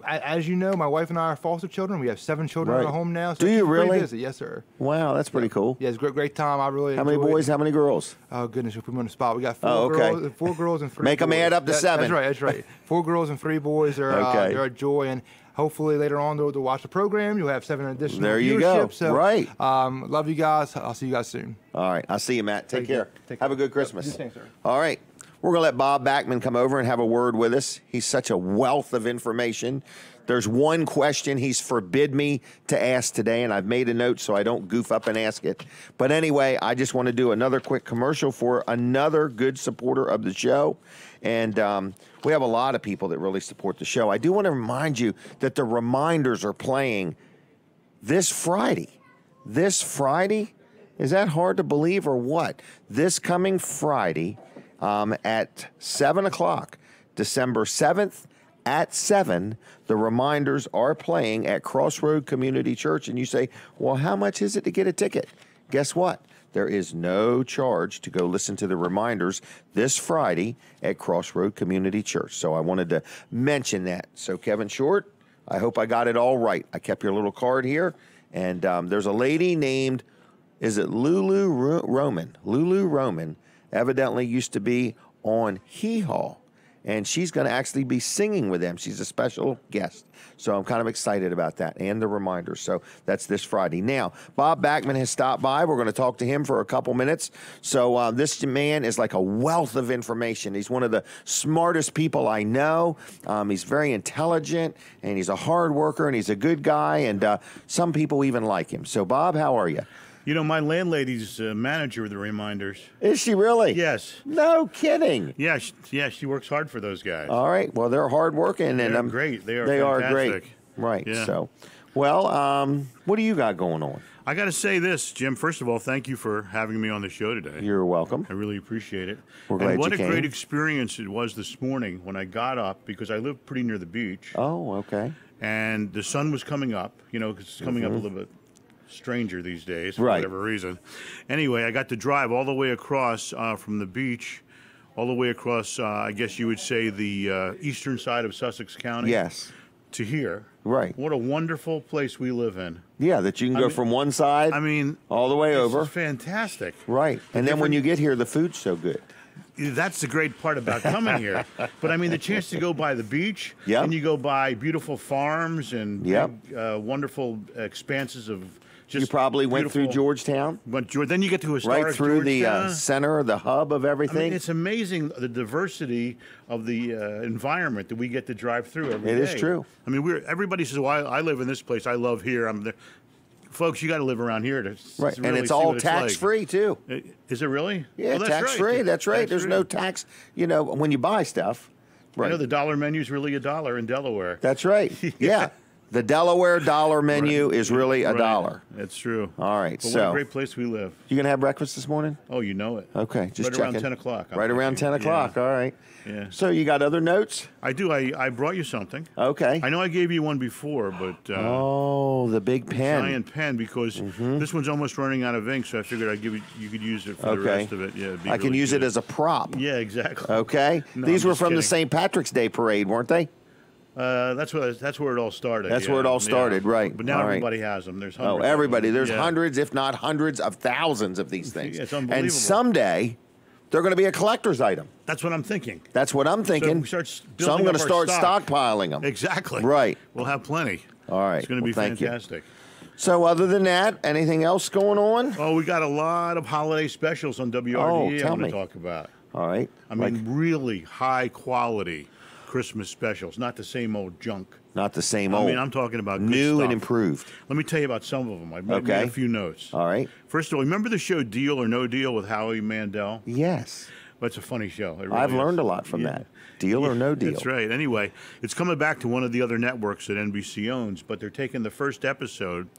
As you know, my wife and I are foster children. We have 7 children in our home now. So Do you it's pretty really? busy. Yes, sir. Wow, that's pretty cool. Yeah, it's a great time. I really How many enjoy boys? it. How many girls? Oh, goodness, you'll put me on the spot. We got 4 girls and 3 Make boys. them add up to 7. That's right. 4 girls and 3 boys are they're a joy, and hopefully later on they'll watch the program. You'll have 7 additional There you viewership. go. So, Right. Love you guys. I'll see you guys soon. All right. I'll see you, Matt. Take care. Take Have care. a good Christmas. You too, sir. All right. We're going to let Bob Backman come over and have a word with us. He's such a wealth of information. There's one question he's forbid me to ask today, and I've made a note so I don't goof up and ask it. But anyway, I just want to do another quick commercial for another good supporter of the show. And we have a lot of people that really support the show. I do want to remind you that the reminders are playing this Friday. This Friday? Is that hard to believe or what? This coming Friday at 7 o'clock, December 7th at 7, the reminders are playing at Crossroad Community Church. And you say, well, how much is it to get a ticket? Guess what? There is no charge to go listen to the reminders this Friday at Crossroad Community Church. So I wanted to mention that. So Kevin Short, I hope I got it all right. I kept your little card here. And there's a lady named, is it Lulu Roman? Lulu Roman evidently used to be on Hee Haw. And she's going to actually be singing with them. She's a special guest. So I'm kind of excited about that and the reminders. So that's this Friday. Now, Bob Backman has stopped by. We're going to talk to him for a couple minutes. So this man is like a wealth of information. He's one of the smartest people I know. He's very intelligent, and he's a hard worker, and he's a good guy, and some people even like him. So, Bob, how are you? You know, my landlady's manager of the reminders. Is she really? Yes. No kidding. Yeah, she works hard for those guys. All right. Well, they're hardworking, and They're great. They are great. fantastic. Right. Yeah. So, well, what do you got going on? I got to say this, Jim. First of all, thank you for having me on the show today. You're welcome. I really appreciate it. We're glad and what you a came. great experience it was this morning when I got up, because I live pretty near the beach. Oh, okay. And the sun was coming up, you know, 'cause it's coming up a little bit stranger these days for Right. whatever reason. Anyway, I got to drive all the way across from the beach, all the way across, I guess you would say, the eastern side of Sussex County. Yes. To here. Right. What a wonderful place we live in. Yeah, that you can go from one side I mean, all the way this over. is fantastic. Right. And then when different- you get here, the food's so good. That's the great part about coming here. But I mean, the chance to go by the beach, Yep. and you go by beautiful farms and Yep. big, wonderful expanses of just You probably went through beautiful- Georgetown, But then you get to historic right through the Georgetown. center, the hub of I everything. mean, it's amazing the diversity of the environment that we get to drive through every day. It is true. I mean, everybody says, "Well, I live in this place. I love here." I'm there. Folks, you got to live around here to Right. to And really it's see all what it's like. tax-free, too. Is it really? Yeah, Well, that's tax-free. right. That's right. There's Tax-free. no tax, when you buy stuff. I know Right. the dollar menu is really $1 in Delaware. That's right. Yeah. The Delaware dollar menu is really a Right. dollar. That's true. All right. But what So, a great place we live. you going to have breakfast this morning? Oh, you know it. Okay. Just right around checking. 10 o'clock. I'm Right around thinking. 10 o'clock. Yeah. All right. Yeah. So, you got other notes? I do. I brought you something. Okay. I know I gave you one before, but Oh, the big pen. giant pen, because this one's almost running out of ink, so I figured I'd give you could use it for the Okay. rest of it. Yeah, it'd be I can really use it good. as a prop. Yeah, exactly. Okay. No, These I'm were just from the kidding. St. Patrick's Day parade, weren't they? That's where it all started. That's yeah. where it all Yeah. started, right. But now All right. everybody has them. There's Oh, hundreds. of everybody. them. There's Yeah. hundreds, if not hundreds of thousands of these things. It's And unbelievable. someday, they're going to be a collector's item. That's what I'm thinking. That's what I'm thinking. we start So I'm building going to up our start stock. stockpiling them. Exactly. Right. We'll have plenty. All right. It's going to be Well, thank you. fantastic. So other than that, anything else going on? Oh, we got a lot of holiday specials on WRDE tell I'm going me. to talk about. All right. I mean, really high quality Christmas specials, not the same old junk. Not the same old. I mean, I'm talking about good new stuff. and improved. Let me tell you about some of them. I made a few notes. All right. First of all, remember the show Deal or No Deal with Howie Mandel? Yes. That's a funny show. It really I've is. learned a lot from that. Deal or no deal. That's right. Anyway, it's coming back to one of the other networks that NBC owns, but they're taking the first episode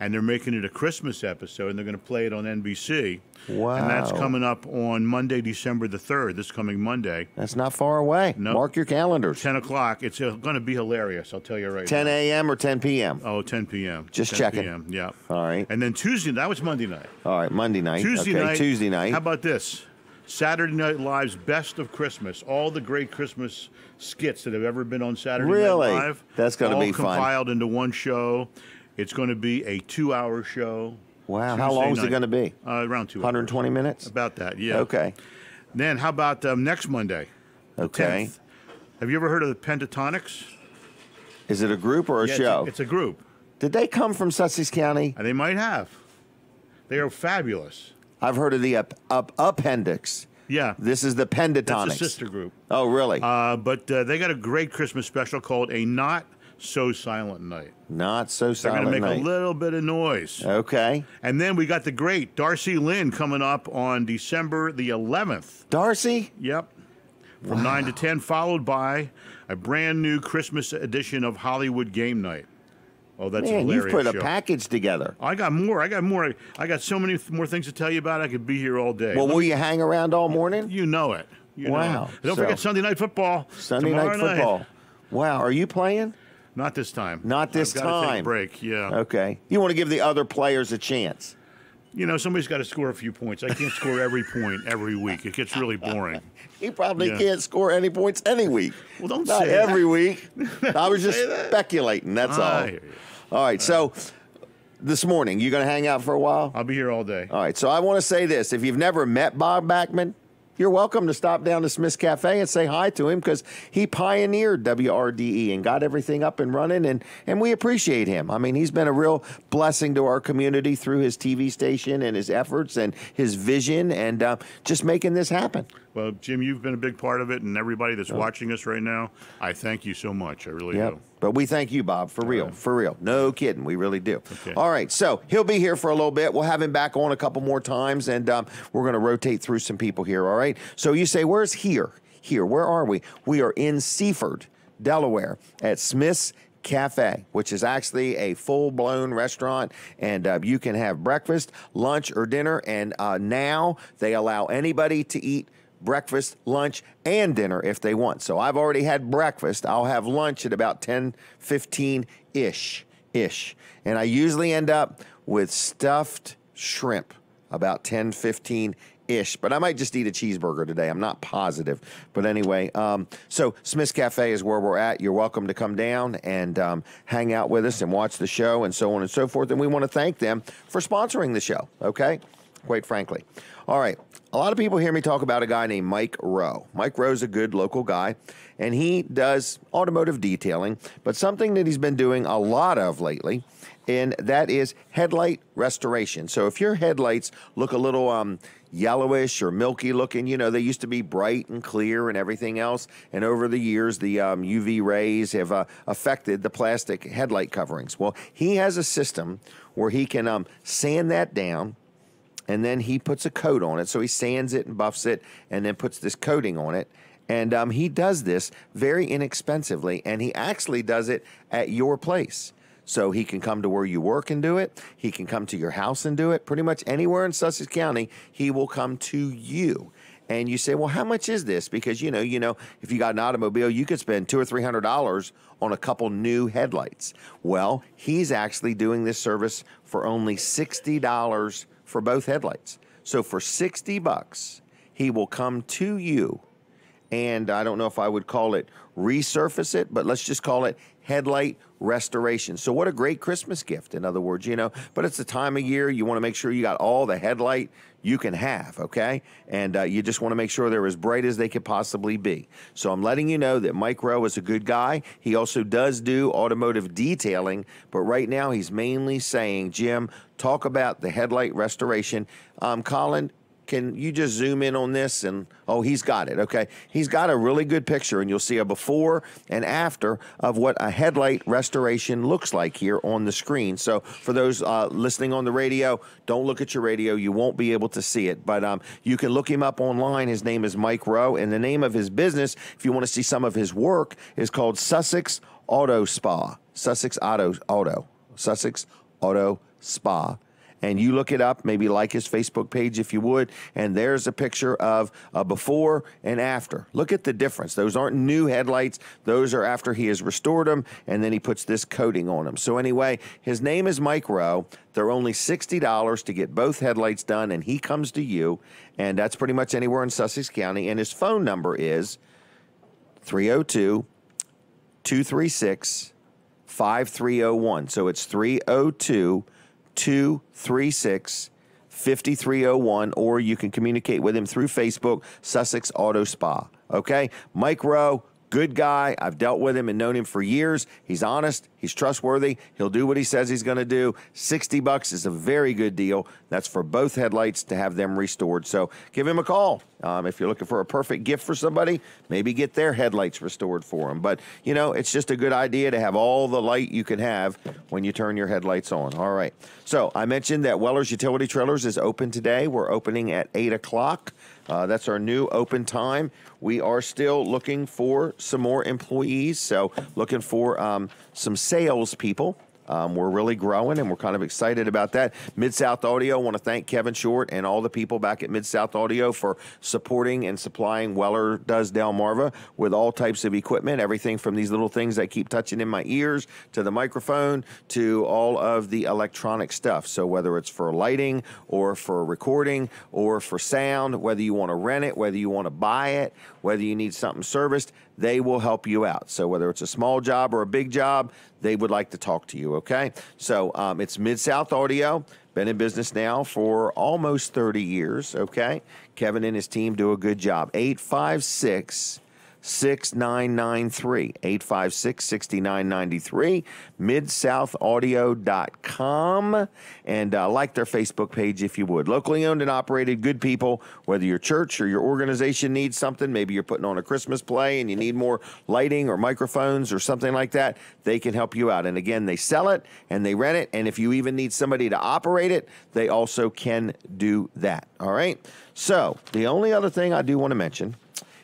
and they're making it a Christmas episode, and they're going to play it on NBC. Wow. And that's coming up on Monday, December the 3rd, this coming Monday. That's not far away. Nope. Mark your calendars. 10 o'clock. It's going to be hilarious, I'll tell you right 10 now. a.m. or 10 p.m.? Oh, 10 p.m. Just 10 checking. p.m. Yeah. All right. And then Tuesday, that was Monday night. All right, Monday night. Tuesday night. How about this? Saturday Night Live's Best of Christmas. All the great Christmas skits that have ever been on Saturday Night Live. That's going to be fun. All compiled into one show. It's going to be a 2-hour show. Wow. How long is it going to be? Around 2 hours. 120 minutes? About that, yeah. Okay. Then how about next Monday? Okay. 10th? Have you ever heard of the Pentatonics? Is it a group or a show? It's a group. Did they come from Sussex County? They might have. They are fabulous. I've heard of the appendix. Yeah. This is the Pentatonics. That's a sister group. Oh, really? But they got a great Christmas special called A Not So Silent Night. Not So Silent They're going to make Night. a little bit of noise. Okay. And then we got the great Darcy Lynn coming up on December the 11th. Darcy? Yep. From 9 to 10, followed by a brand new Christmas edition of Hollywood Game Night. Oh, that's a Man, hilarious you've put a show. package together. I got more. I got so many more things to tell you about. I could be here all day. Well, will you hang around all morning? You know it. You know Wow. it. Don't forget Sunday Night Football. Sunday Night tomorrow Football. Wow. Are you playing? Not this time. Not this I've gotta take time. a break, yeah. Okay. You want to give the other players a chance. You know, somebody's got to score a few points. I can't score every point every week. It gets really boring. He probably can't score any points any week. Well, don't Not say every that. week. I was just Say that. speculating. That's all. I hear you. All right. So this morning, you going to hang out for a while? I'll be here all day. All right. So I want to say this. If you've never met Bob Backman, you're welcome to stop down to Smith's Cafe and say hi to him because he pioneered WRDE and got everything up and running, and we appreciate him. I mean, he's been a real blessing to our community through his TV station and his efforts and his vision and just making this happen. Well, Jim, you've been a big part of it, and everybody that's watching us right now, I thank you so much. I really do. But we thank you, Bob, for real, for real. No kidding, we really do. Okay. All right, so he'll be here for a little bit. We'll have him back on a couple more times, and we're going to rotate through some people here, all right? So you say, where's here? Here, where are we? We are in Seaford, Delaware, at Smith's Cafe, which is actually a full-blown restaurant, and you can have breakfast, lunch, or dinner, and now they allow anybody to eat breakfast, lunch, and dinner if they want. So I've already had breakfast. I'll have lunch at about 10:15-ish. And I usually end up with stuffed shrimp about 10:15-ish. But I might just eat a cheeseburger today. I'm not positive. But anyway, so Smith's Cafe is where we're at. You're welcome to come down and hang out with us and watch the show and so on and so forth. And we want to thank them for sponsoring the show, okay? Quite frankly. All right. A lot of people hear me talk about a guy named Mike Rowe. Mike Rowe's a good local guy, and he does automotive detailing, but something that he's been doing a lot of lately, and that is headlight restoration. So if your headlights look a little yellowish or milky looking, you know, they used to be bright and clear and everything else, and over the years, the UV rays have affected the plastic headlight coverings. Well, he has a system where he can sand that down, and then he puts a coat on it. So he sands it and buffs it and then puts this coating on it. And he does this very inexpensively, and he actually does it at your place. So he can come to where you work and do it. He can come to your house and do it. Pretty much anywhere in Sussex County, he will come to you. And you say, well, how much is this? Because, you know, if you got an automobile, you could spend $200 or $300 on a couple new headlights. Well, he's actually doing this service for only $60 for both headlights. So for $60, he will come to you, and I don't know if I would call it resurface it, but let's just call it headlight restoration. So what a great Christmas gift, in other words, you know, but it's the time of year you want to make sure you got all the headlight you can have, okay? And you just want to make sure they're as bright as they could possibly be. So I'm letting you know that Mike Rowe is a good guy. He also does do automotive detailing, but right now he's mainly saying, Jim, talk about the headlight restoration. Colin, can you just zoom in on this? And, oh, he's got it. Okay. He's got a really good picture, and you'll see a before and after of what a headlight restoration looks like here on the screen. So for those listening on the radio, don't look at your radio. You won't be able to see it. But you can look him up online. His name is Mike Rowe, and the name of his business, if you want to see some of his work, is called Sussex Auto Spa. Sussex Auto Spa. And you look it up, maybe like his Facebook page if you would, and there's a picture of a before and after. Look at the difference. Those aren't new headlights. Those are after he has restored them, and then he puts this coating on them. So anyway, his name is Mike Rowe. They're only $60 to get both headlights done, and he comes to you, and that's pretty much anywhere in Sussex County. And his phone number is 302-236-5301. So it's 302-236-5301, or you can communicate with him through Facebook, Sussex Auto Spa. Okay? Mike Rowe, good guy. I've dealt with him and known him for years. He's honest. He's trustworthy. He'll do what he says he's going to do. $60 is a very good deal. That's for both headlights to have them restored. So give him a call. If you're looking for a perfect gift for somebody, maybe get their headlights restored for them. But, you know, it's just a good idea to have all the light you can have when you turn your headlights on. All right. So I mentioned that Weller's Utility Trailers is open today. We're opening at 8 o'clock. That's our new open time. We are still looking for some more employees, so looking for some sales people. We're really growing, and we're kind of excited about that. Mid-South Audio, I want to thank Kevin Short and all the people back at Mid-South Audio for supporting and supplying Weller Does Delmarva with all types of equipment, everything from these little things I keep touching in my ears to the microphone to all of the electronic stuff. So whether it's for lighting or for recording or for sound, whether you want to rent it, whether you want to buy it, whether you need something serviced, they will help you out. So whether it's a small job or a big job, they would like to talk to you, okay? So it's Mid-South Audio. Been in business now for almost 30 years, okay? Kevin and his team do a good job. 856-6993. 856-6993. MidSouthAudio.com. And like their Facebook page if you would. Locally owned and operated, good people. Whether your church or your organization needs something, maybe you're putting on a Christmas play and you need more lighting or microphones or something like that, they can help you out. And again, they sell it and they rent it. And if you even need somebody to operate it, they also can do that. All right? So the only other thing I do want to mention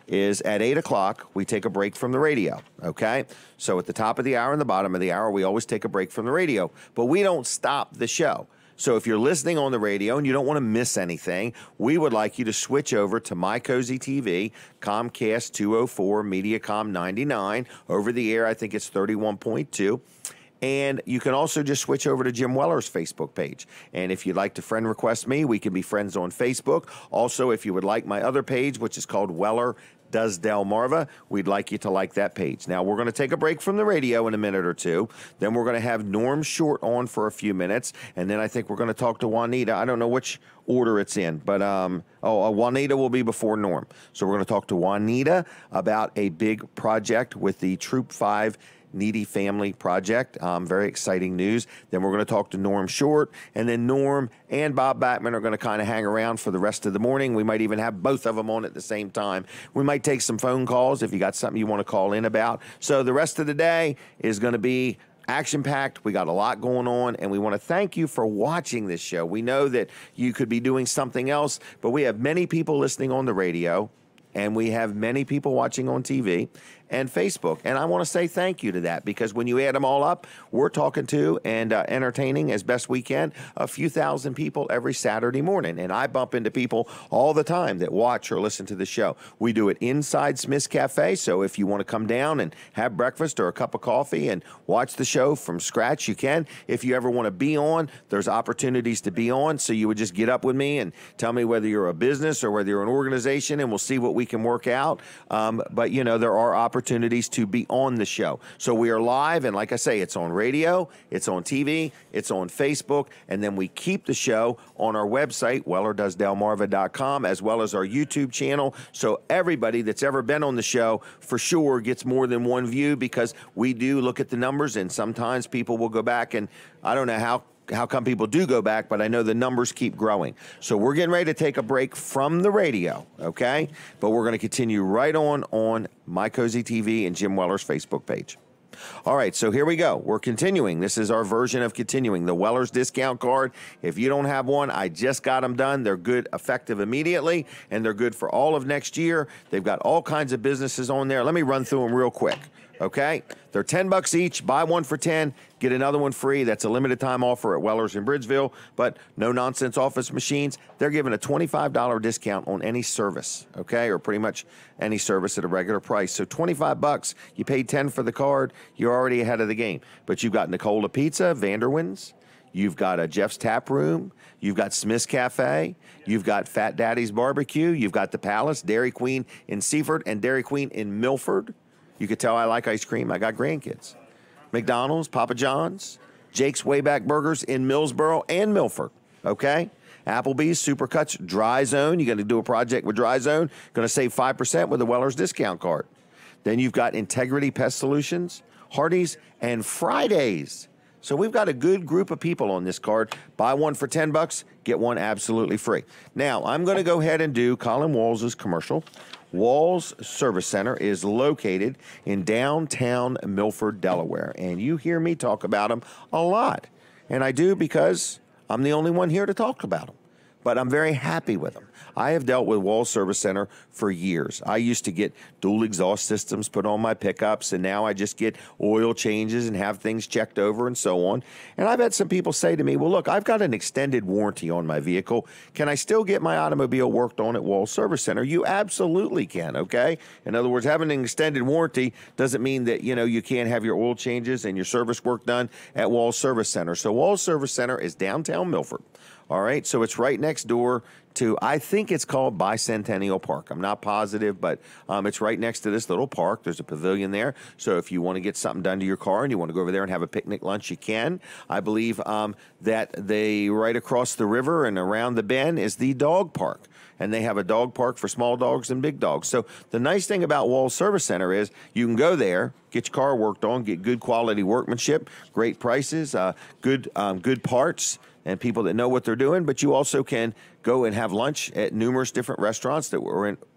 is at 8 o'clock, we take a break from the radio, okay? So at the top of the hour and the bottom of the hour, we always take a break from the radio, but we don't stop the show. So if you're listening on the radio and you don't want to miss anything, we would like you to switch over to My Cozy TV, Comcast 204, Mediacom 99. Over the air, I think it's 31.2. And you can also just switch over to Jim Weller's Facebook page. And if you'd like to friend request me, we can be friends on Facebook. Also, if you would like my other page, which is called Weller Does Delmarva, we'd like you to like that page. Now, we're going to take a break from the radio in a minute or two. Then we're going to have Norm Short on for a few minutes. And then I think we're going to talk to Juanita. I don't know which order it's in, but Juanita will be before Norm. So we're going to talk to Juanita about a big project with the Troop 5 Needy Family Project. Very exciting news. Then we're going to talk to Norm Short, and then Norm and Bob Batman are going to kind of hang around for the rest of the morning. We might even have both of them on at the same time. We might take some phone calls if you got something you want to call in about. So the rest of the day is going to be action-packed. We got a lot going on, and we want to thank you for watching this show. We know that you could be doing something else, but we have many people listening on the radio, and we have many people watching on TV and Facebook. And I want to say thank you to that, because when you add them all up, we're talking to and entertaining as best we can a few thousand people every Saturday morning. And I bump into people all the time that watch or listen to the show. We do it inside Smith's Cafe. So if you want to come down and have breakfast or a cup of coffee and watch the show from scratch, you can. If you ever want to be on, there's opportunities to be on. So you would just get up with me and tell me whether you're a business or whether you're an organization, and we'll see what we can work out. But, you know, there are opportunities to be on the show. So we are live, and like I say, it's on radio, it's on TV, it's on Facebook, and then we keep the show on our website, WellerDoesDelmarva.com, as well as our YouTube channel. So everybody that's ever been on the show for sure gets more than one view, because we do look at the numbers, and sometimes people will go back, and I don't know how how come people do go back, but I know the numbers keep growing. So we're getting ready to take a break from the radio, okay? But we're going to continue right on My Cozy TV and Jim Weller's Facebook page. All right, so here we go. We're continuing. This is our version of continuing. The Weller's discount card. If you don't have one, I just got them done. They're good, effective immediately, and they're good for all of next year. They've got all kinds of businesses on there. Let me run through them real quick. Okay, they're $10 each. Buy one for 10, get another one free. That's a limited time offer at Weller's in Bridgeville, but no nonsense office machines. They're giving a $25 discount on any service, okay, or pretty much any service at a regular price. So $25, you paid 10 for the card, you're already ahead of the game. But you've got Nicola Pizza, Vanderwin's, you've got a Jeff's Tap Room, you've got Smith's Cafe, you've got Fat Daddy's Barbecue, you've got the Palace, Dairy Queen in Seaford, and Dairy Queen in Milford. You could tell I like ice cream. I got grandkids. McDonald's, Papa John's, Jake's Wayback Burgers in Millsboro and Milford, okay? Applebee's, Supercuts, Dry Zone. You're going to do a project with Dry Zone. Going to save 5% with the Weller's discount card. Then you've got Integrity Pest Solutions, Hardee's, and Fridays. So we've got a good group of people on this card. Buy one for $10, get one absolutely free. Now, I'm going to go ahead and do Colin Walls' commercial. Walls Service Center is located in downtown Milford, Delaware. And you hear me talk about them a lot. And I do because I'm the only one here to talk about them. But I'm very happy with them. I have dealt with Walls Service Center for years. I used to get dual exhaust systems put on my pickups, and now I just get oil changes and have things checked over and so on. And I've had some people say to me, well, look, I've got an extended warranty on my vehicle. Can I still get my automobile worked on at Walls Service Center? You absolutely can, okay? In other words, having an extended warranty doesn't mean that, you know, you can't have your oil changes and your service work done at Walls Service Center. So Walls Service Center is downtown Milford. All right, so it's right next door to, I think it's called Bicentennial Park. I'm not positive, but it's right next to this little park. There's a pavilion there. So if you want to get something done to your car and you want to go over there and have a picnic lunch, you can. I believe that they right across the river and around the bend is the dog park. And they have a dog park for small dogs and big dogs. So the nice thing about Walls Service Center is you can go there, get your car worked on, get good quality workmanship, great prices, good parts, and people that know what they're doing. But you also can go and have lunch at numerous different restaurants that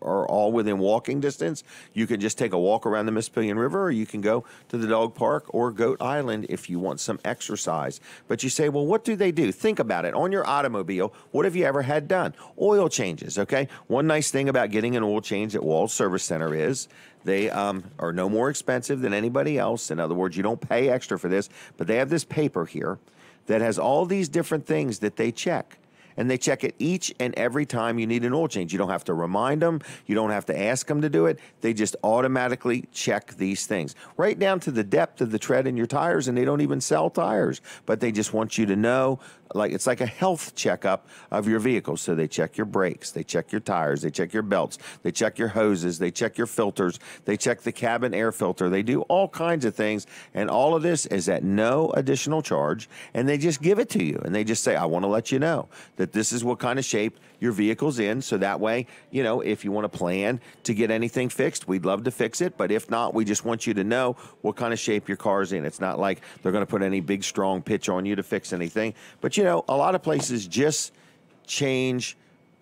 are all within walking distance. You can just take a walk around the Mississippi River, or you can go to the dog park or Goat Island if you want some exercise. But you say, well, what do they do? Think about it. On your automobile, what have you ever had done? Oil changes, okay? One nice thing about getting an oil change at Walls Service Center is they are no more expensive than anybody else. In other words, you don't pay extra for this, but they have this paper here that has all these different things that they check. And they check it each and every time you need an oil change. You don't have to remind them. You don't have to ask them to do it. They just automatically check these things. Right down to the depth of the tread in your tires, and they don't even sell tires. But they just want you to know, like it's like a health checkup of your vehicle. So they check your brakes, they check your tires, they check your belts, they check your hoses, they check your filters, they check the cabin air filter. They do all kinds of things, and all of this is at no additional charge, and they just give it to you. And they just say, I want to let you know that this is what kind of shape your vehicle's in, so that way, you know, if you want to plan to get anything fixed, we'd love to fix it. But if not, we just want you to know what kind of shape your car's in. It's not like they're going to put any big, strong pitch on you to fix anything. But, you know, a lot of places just change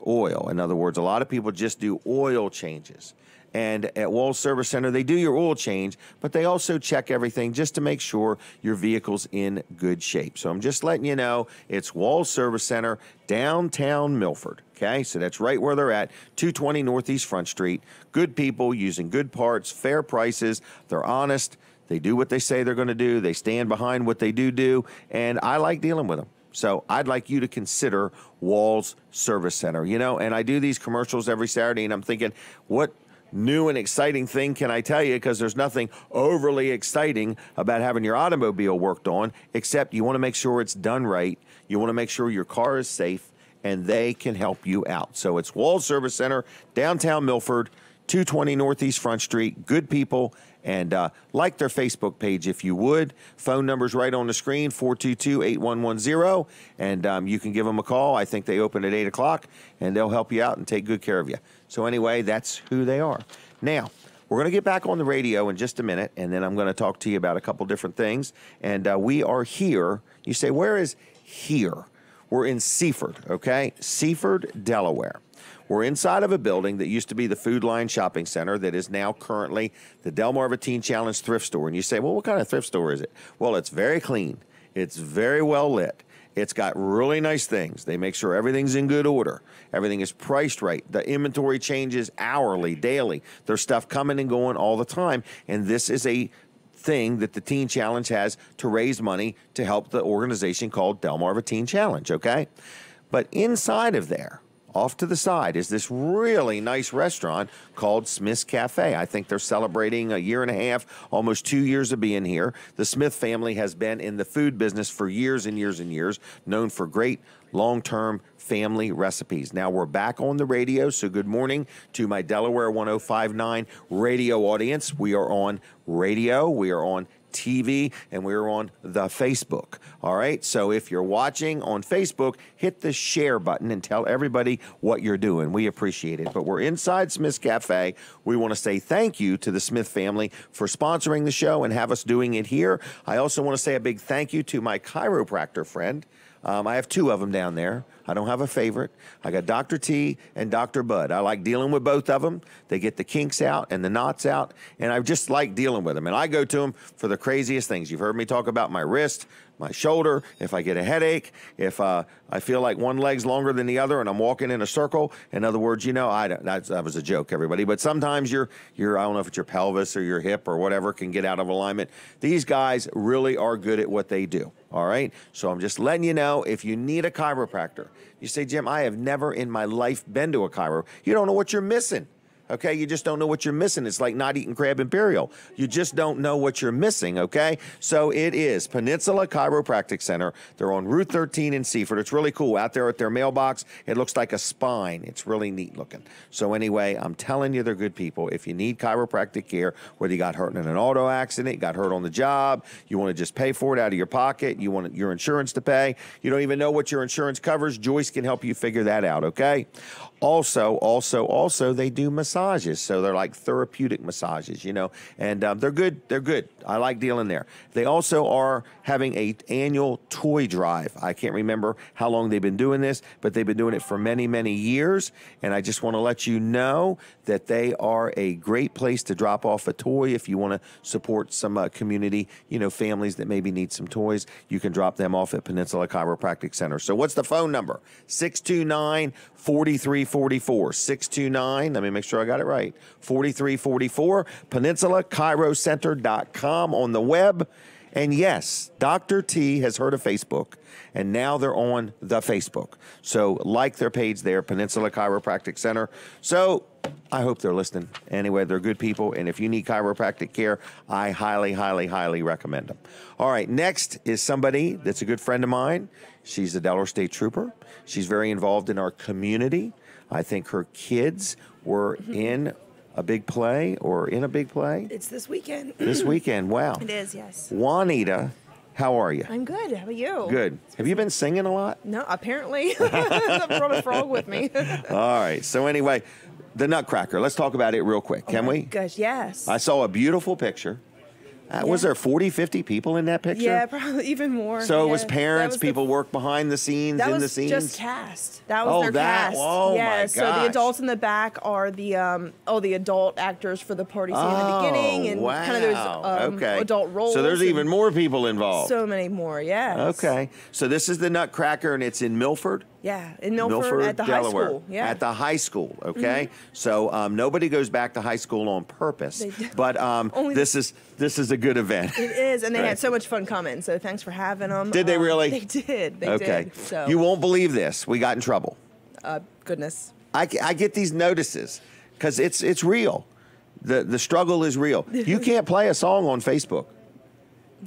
oil. In other words, a lot of people just do oil changes. And at Walls Service Center, they do your oil change, but they also check everything just to make sure your vehicle's in good shape. So I'm just letting you know it's Walls Service Center, downtown Milford. Okay, so that's right where they're at, 220 Northeast Front Street. Good people using good parts, fair prices. They're honest. They do what they say they're going to do. They stand behind what they do, and I like dealing with them. So I'd like you to consider Walls Service Center, you know, and I do these commercials every Saturday, and I'm thinking, what new and exciting thing can I tell you? Because there's nothing overly exciting about having your automobile worked on, except you want to make sure it's done right. You want to make sure your car is safe, and they can help you out. So it's Walls Service Center, downtown Milford, 220 Northeast Front Street. Good people. And like their Facebook page if you would. Phone number's right on the screen, 422-8110. And you can give them a call. I think they open at 8 o'clock, and they'll help you out and take good care of you. So anyway, that's who they are. Now, We're going to get back on the radio in just a minute, and then I'm going to talk to you about a couple different things. And we are here. You say, where is here? We're in Seaford, okay? Seaford, Delaware. We're inside of a building that used to be the Food Line Shopping Center that is now currently the Delmarva Teen Challenge thrift store. And you say, well, what kind of thrift store is it? Well, it's very clean. It's very well lit. It's got really nice things. They make sure everything's in good order. Everything is priced right. The inventory changes hourly, daily. There's stuff coming and going all the time. And this is a thing that the Teen Challenge has to raise money to help the organization called Delmarva Teen Challenge, okay? But inside of there, off to the side, is this really nice restaurant called Smith's Cafe. I think they're celebrating a year and a half, almost 2 years of being here. The Smith family has been in the food business for years and years and years, known for great long-term family recipes. Now we're back on the radio, so good morning to my Delaware 105.9 radio audience. We are on radio, we are on TV, and we're on the Facebook. All right, so if you're watching on Facebook, hit the share button and tell everybody what you're doing. We appreciate it. But we're inside Smith's Cafe. We want to say thank you to the Smith family for sponsoring the show and have us doing it here. I also want to say a big thank you to my chiropractor friend. I have two of them down there. I don't have a favorite. I got Dr. T and Dr. Bud. I like dealing with both of them. They get the kinks out and the knots out, and I just like dealing with them. And I go to them for the craziest things. You've heard me talk about my wrist, my shoulder, if I get a headache, if I feel like one leg's longer than the other and I'm walking in a circle. In other words, you know, that was a joke, everybody. But sometimes your I don't know if it's your pelvis or your hip or whatever can get out of alignment. These guys really are good at what they do. All right. So I'm just letting you know, if you need a chiropractor, you say, Jim, I have never in my life been to a chiro. You don't know what you're missing. Okay, you just don't know what you're missing. It's like not eating crab imperial. You just don't know what you're missing, okay? So it is Peninsula Chiropractic Center. They're on Route 13 in Seaford. It's really cool. Out there at their mailbox, it looks like a spine. It's really neat looking. So anyway, I'm telling you, they're good people. If you need chiropractic care, whether you got hurt in an auto accident, got hurt on the job, you want to just pay for it out of your pocket, you want your insurance to pay, you don't even know what your insurance covers, Joyce can help you figure that out, okay? Also, they do massages. So they're like therapeutic massages, you know, and they're good. They're good. I like dealing there. They also are having an annual toy drive. I can't remember how long they've been doing this, but they've been doing it for many, many years. And I just want to let you know that they are a great place to drop off a toy if you want to support some community, you know, families that maybe need some toys. You can drop them off at Peninsula Chiropractic Center. So what's the phone number? 629-4344. 629, let me make sure I got it right, 4344, PeninsulaChiroCenter.com on the web. And yes, Dr. T has heard of Facebook, and now they're on the Facebook. So like their page there, Peninsula Chiropractic Center. So I hope they're listening. Anyway, they're good people, and if you need chiropractic care, I highly, highly, highly recommend them. All right, next is somebody that's a good friend of mine. She's a Delaware State Trooper. She's very involved in our community. I think her kids were in a big play or in a big play. It's this weekend. This weekend, wow. It is, yes. Juanita, how are you? I'm good. How about you? Good. Have you been singing a lot? No, apparently. I brought a frog with me. All right. So anyway, the Nutcracker. Let's talk about it real quick. Can we? Gosh, yes. I saw a beautiful picture. Was there 40, 50 people in that picture? Yeah, probably even more. So it was parents, people work behind the scenes, in the scenes? That was just cast. That was their cast. Oh, yeah, my gosh. So the adults in the back are the adult actors for the party scene in the beginning and kind of those adult roles. So there's even more people involved. So many more, yes. Okay. So this is the Nutcracker, and it's in Milford? Yeah, in Milford at the Delaware. high school. Yeah. At the high school, okay? So nobody goes back to high school on purpose, but this is a good event. It is, and they had so much fun coming, so thanks for having them. Did they really? They did. They did. So. You won't believe this. We got in trouble. Goodness. I get these notices because it's real. The struggle is real. You can't play a song on Facebook.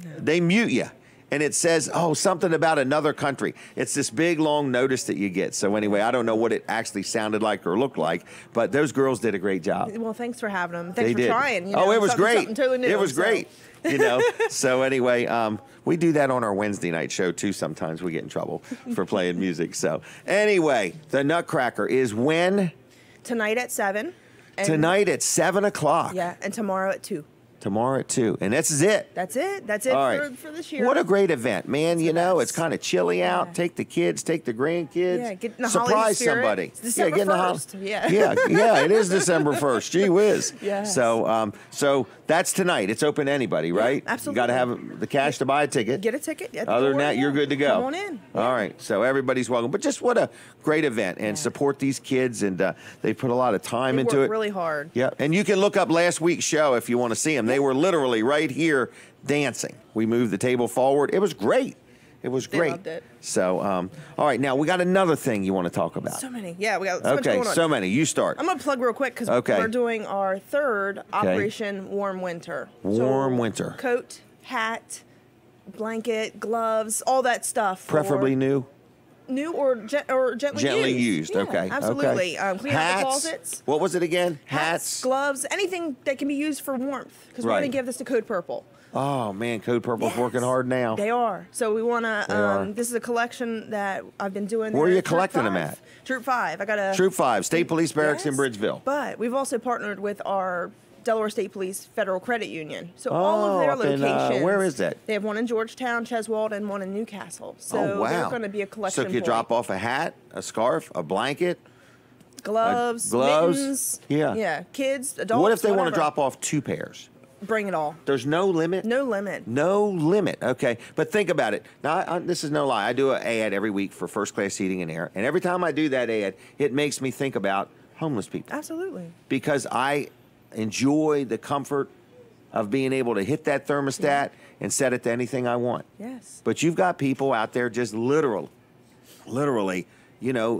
No. They mute you. And it says, something about another country. It's this big, long notice that you get. So anyway, I don't know what it actually sounded like or looked like, but those girls did a great job. Well, thanks for having them. Thanks for trying. You know, it was great. Something totally new, it was great. You know. So anyway, we do that on our Wednesday night show too. Sometimes we get in trouble for playing music. So anyway, the Nutcracker is when? Tonight at 7. Tonight at 7 o'clock. Yeah, and tomorrow at 2. Tomorrow at 2. And this is it. That's it. That's it for this year. What a great event, man. It's kind of chilly out. Yeah. Take the kids, take the grandkids. Yeah, get in the surprise holiday spirit. somebody. It's December get in 1st. Yeah, it is December 1st. Gee whiz. Yes. So that's tonight. It's open to anybody, right? Absolutely. You got to have the cash to buy a ticket. Get a ticket. Other than that, you're good to go. Come on in. All right. So everybody's welcome. But just what a great event. And support these kids. And they put a lot of time into work it. really hard. Yeah. And you can look up last week's show if you want to see them. They were literally right here dancing. We moved the table forward. It was great. It was great. They loved it. So, all right. Now, we got another thing you want to talk about. So many. Yeah, we got so much going on. So many. You start. I'm going to plug real quick because we're doing our third Operation Warm Winter. Warm Winter. Coat, hat, blanket, gloves, all that stuff. Preferably new? New or gently used. Yeah, okay. Absolutely. Okay. Clean out the closets. What was it again? Hats, gloves, anything that can be used for warmth. Because we're going to give this to Code Purple. Oh, man, Code Purple's working hard now. They are. So we want to, this is a collection that I've been doing. Where are you collecting them at? Troop 5. I got a Troop 5, State Police Barracks in Bridgeville. But we've also partnered with our Delaware State Police Federal Credit Union. So all of their locations. Where is that? They have one in Georgetown, Cheswold, and one in Newcastle. So they're going to be a collection So you drop off a hat, a scarf, a blanket, gloves, mittens. Yeah, kids, adults. What if they want to drop off 2 pairs? Bring it all. There's no limit? No limit. No limit. Okay. But think about it. Now, this is no lie. I do an ad every week for First Class Seating and Air. And every time I do that ad, it makes me think about homeless people. Absolutely. Because I enjoy the comfort of being able to hit that thermostat and set it to anything I want. Yes. But you've got people out there just literally,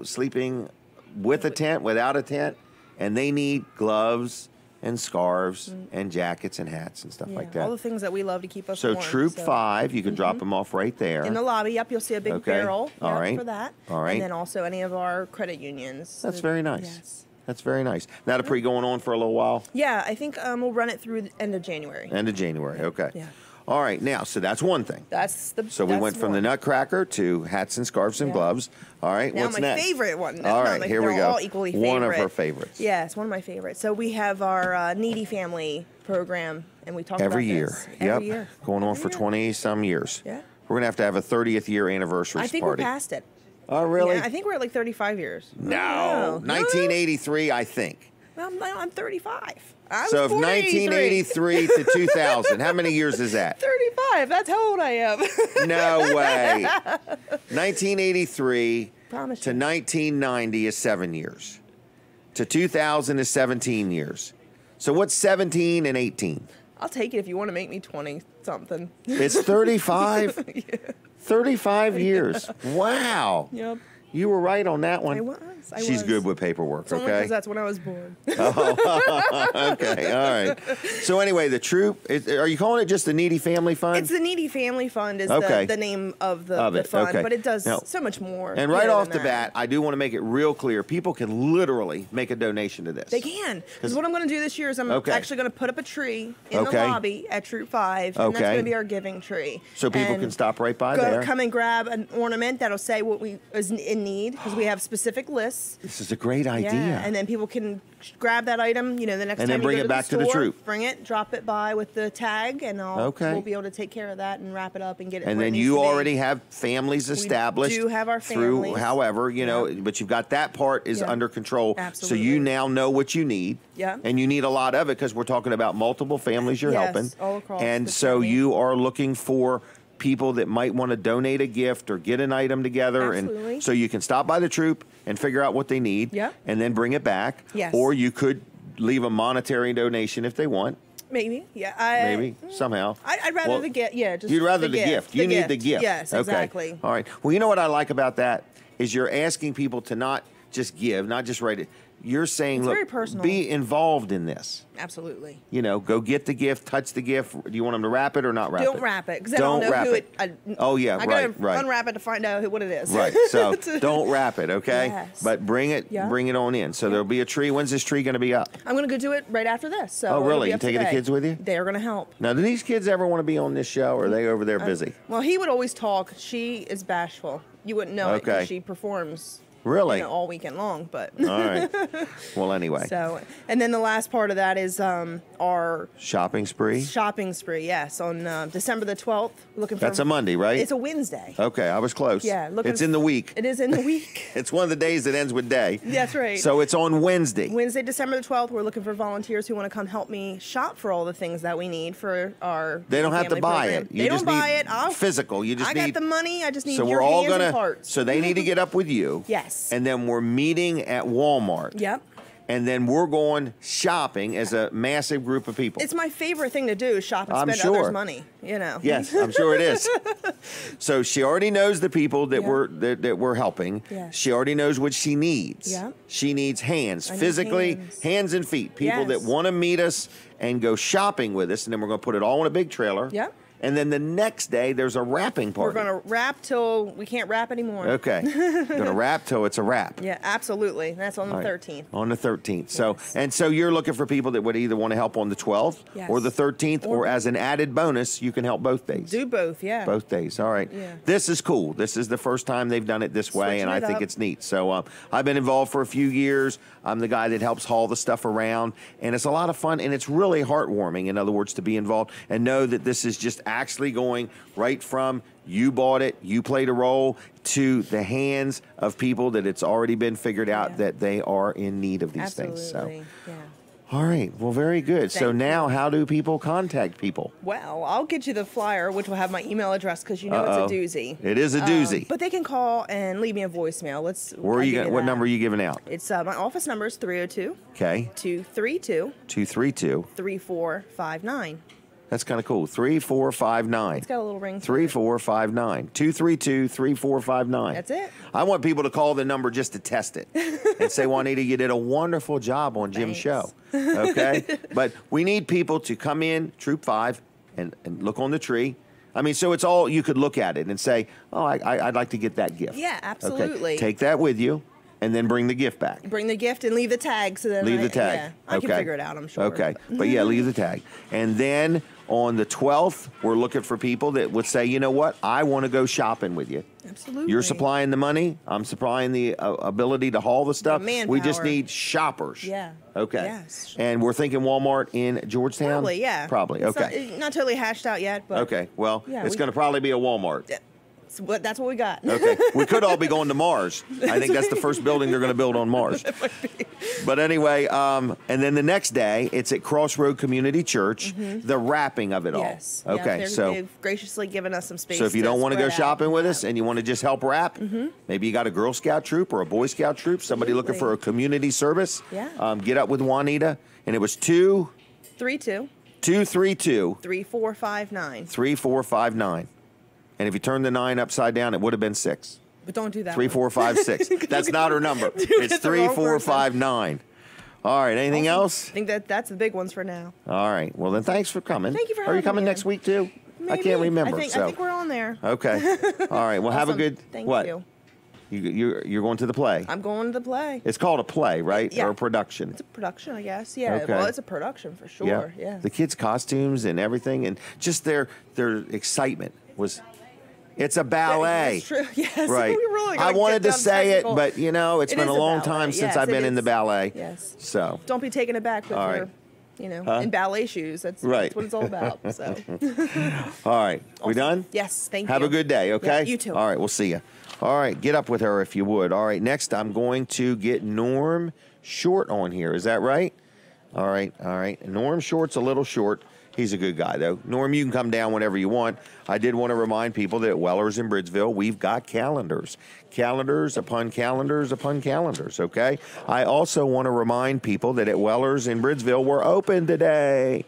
sleeping with a tent, without a tent, and they need gloves and scarves and jackets and hats and stuff like that. All the things that we love to keep us so warm. Troop 5, you can drop them off right there. In the lobby, you'll see a big barrel all right. for that. All right. And then also any of our credit unions. That's very nice. Yes. That's very nice. Now, the pre going on for a little while? Yeah, I think we'll run it through the end of January. End of January, okay. Yeah. All right, now, so that's one thing. So we went from the Nutcracker to hats and scarves and gloves. All right, now what's next? Favorite one. All right, here we go. All equally favorite. One of her favorites. Yes, one of my favorites. So we have our Needy Family program, and we talk every about year. this. Every year. Going on for 20-some years. Yeah. We're going to have a 30th year anniversary party. I think we're past it. Oh, really? Yeah, I think we're at like 35 years. No. 1983, I think. Well, I'm 35. So if 1983 to 2000, how many years is that? 35. That's how old I am. No way. 1983 to 1990 is 7 years. To 2000 is 17 years. So what's 17 and 18? I'll take it if you want to make me 20-something. It's 35? Yeah. 35 years. Wow. Yep. You were right on that one. I was. She's good with paperwork, it's only okay? because that's when I was born. Okay, all right. So anyway, the troop, are you calling it just the Needy Family Fund? It's the Needy Family Fund is the name of the fund, but it does so much more. And right off the bat, I do want to make it real clear. People can literally make a donation to this. They can. Because what I'm going to do this year is I'm actually going to put up a tree in the lobby at Troop 5, and that's going to be our giving tree. So people can stop right by there. Come and grab an ornament that'll say what is in need, because we have specific lists. This is a great idea. Yeah, and then people can grab that item, the next time and then bring it back to the troop. Bring it, drop it by with the tag, and we'll be able to take care of that and wrap it up and get it. And then you already have families established. We do have our families. Through, however, but you've got that part is under control. Absolutely. So you now know what you need. Yeah. And you need a lot of it because we're talking about multiple families you're helping. All across. And so you are looking for people that might want to donate a gift or get an item together. Absolutely. And so you can stop by the troop and figure out what they need and then bring it back. Yes. Or you could leave a monetary donation if they want. Maybe, yeah. Maybe, somehow. I'd rather the gift, just you'd rather the gift. You need the gift. Yes, exactly. All right. Well, you know what I like about that is you're asking people to not just give, not just write it. You're saying, very look, personal. be involved in this. Absolutely. Go get the gift, touch the gift. Do you want them to wrap it or not wrap it? Don't wrap it, because I don't know who it. I gotta unwrap it to find out what it is. Right. So don't wrap it, okay? Yes. But bring it on in. So there'll be a tree. When's this tree going to be up? I'm going to go do it right after this. So oh, really? You taking the kids with you? They're going to help. Now, do these kids ever want to be on this show, or are they over there busy? Well, he would always talk. She is bashful. You wouldn't know it because she performs Really? all weekend long, but. All right. Well, anyway. So, and then the last part of that is our shopping spree. Shopping spree, yes, on December the 12th. Looking for. That's a Monday, right? It's a Wednesday. Okay, I was close. Yeah, it's in the week. It is in the week. It's one of the days that ends with day. That's right. So it's on Wednesday. Wednesday, December the 12th. We're looking for volunteers who want to come help me shop for all the things that we need for our. They don't have to buy program. it. You they just don't buy need it. I'll, physical. You just I need. got the money. I just need So your we're all hands gonna. and parts. So they need to get up with you. Yes. And then we're meeting at Walmart. Yep. And then we're going shopping as a massive group of people. It's my favorite thing to do is shop and I'm spend sure. others' money, Yes, I'm sure it is. So she already knows the people that we're helping. Yes. She already knows what she needs. Yeah. She needs hands, I need physically, hands. hands and feet. People that Yes. want to meet us and go shopping with us, and then we're going to put it all in a big trailer. Yep. And then the next day, there's a wrapping party. We're going to wrap till we can't wrap anymore. Okay. Going to wrap till it's a wrap. Yeah, absolutely. That's on the All right. 13th. On the 13th. So, Yes. and so you're looking for people that would either want to help on the 12th Yes. or the 13th, or as an added bonus, you can help both days. Do both, yeah. Both days. All right. Yeah. This is cool. This is the first time they've done it this way, Switching and I it think up. it's neat. So I've been involved for a few years. I'm the guy that helps haul the stuff around, and it's a lot of fun, and it's really heartwarming, in other words, to be involved and know that this is just actually going right from you bought it, you played a role, to the hands of people that it's already been figured out Yeah. that they are in need of these Absolutely. things. So, Yeah. all right. Well, very good. So Thank now, how do people contact people? Well, I'll get you the flyer, which will have my email address because it's a doozy. It is a doozy. But they can call and leave me a voicemail. Where are you going? What number are you giving out? It's my office number is 302 Okay. 232 232. 3459. That's kind of cool. 3459. It's got a little ring. to it. 3459. 232 3459. That's it. I want people to call the number just to test it and say, Juanita, you did a wonderful job on Jim's show. Okay? But we need people to come in, Troop 5, and look on the tree. I mean, so it's all, you could look at it and say, oh, I'd like to get that gift. Yeah, absolutely. Okay. Take that with you and then bring the gift back. Bring the gift and leave the tag. So then Leave the tag. Yeah, I can figure it out, I'm sure. Okay. But yeah, leave the tag. And then on the 12th, we're looking for people that would say, you know what, I want to go shopping with you. Absolutely. You're supplying the money. I'm supplying the ability to haul the stuff. We just manpower. need shoppers. Yeah. Okay. Yes. And we're thinking Walmart in Georgetown? Probably, yeah. Probably. It's Okay. not totally hashed out yet, but. Okay. Well, Yeah, it's we- going to probably be a Walmart. That's what we got. Okay. We could all be going to Mars. I think that's the first building they're going to build on Mars. But anyway, and then the next day, it's at Crossroad Community Church, the wrapping of it Yes. all. Yeah, Okay. they've graciously given us some space. So if you don't want to go spread out. shopping with us and you want to just help wrap, maybe you got a Girl Scout troop or a Boy Scout troop, somebody looking for a community service, Yeah. get up with Juanita. And it was 232 3459. 3459. And if you turn the 9 upside down, it would have been 6. But don't do that. 3456. That's not her number. It's get the wrong person. 3459. All right. Anything else? I think that's the big ones for now. All right. Well, then thanks for coming. Thank you for Are you having coming me. next week too? I Maybe. can't remember. I think we're on there. Okay. All right. Well, have a Awesome. good. Thank what? you. You're going to the play. I'm going to the play. It's called a play, right? Yeah. Or a production. It's a production, I guess. Yeah. Okay. Well, it's a production for sure. Yeah. The kids' costumes and everything, and just their excitement was. It's a ballet. That's true. Yes. Right. We really I gotta wanted get to down say technical. it, but it's It been is a a long ballet. time since Yes, I've it been in the is. ballet. Yes. So. Don't be taken aback with All your, right. in ballet shoes. That's what it's all about. So. All right. We done? Yes. Thank you. Have a good day, okay? Yeah, you too. All right, we'll see you. All right, get up with her if you would. All right, next I'm going to get Norm Short on here. Is that right? All right. Norm Short's a little short. He's a good guy, though. Norm, you can come down whenever you want. I did want to remind people that at Weller's in Bridgeville, we've got calendars. Calendars upon calendars upon calendars, okay? I also want to remind people that at Weller's in Bridgeville, we're open today.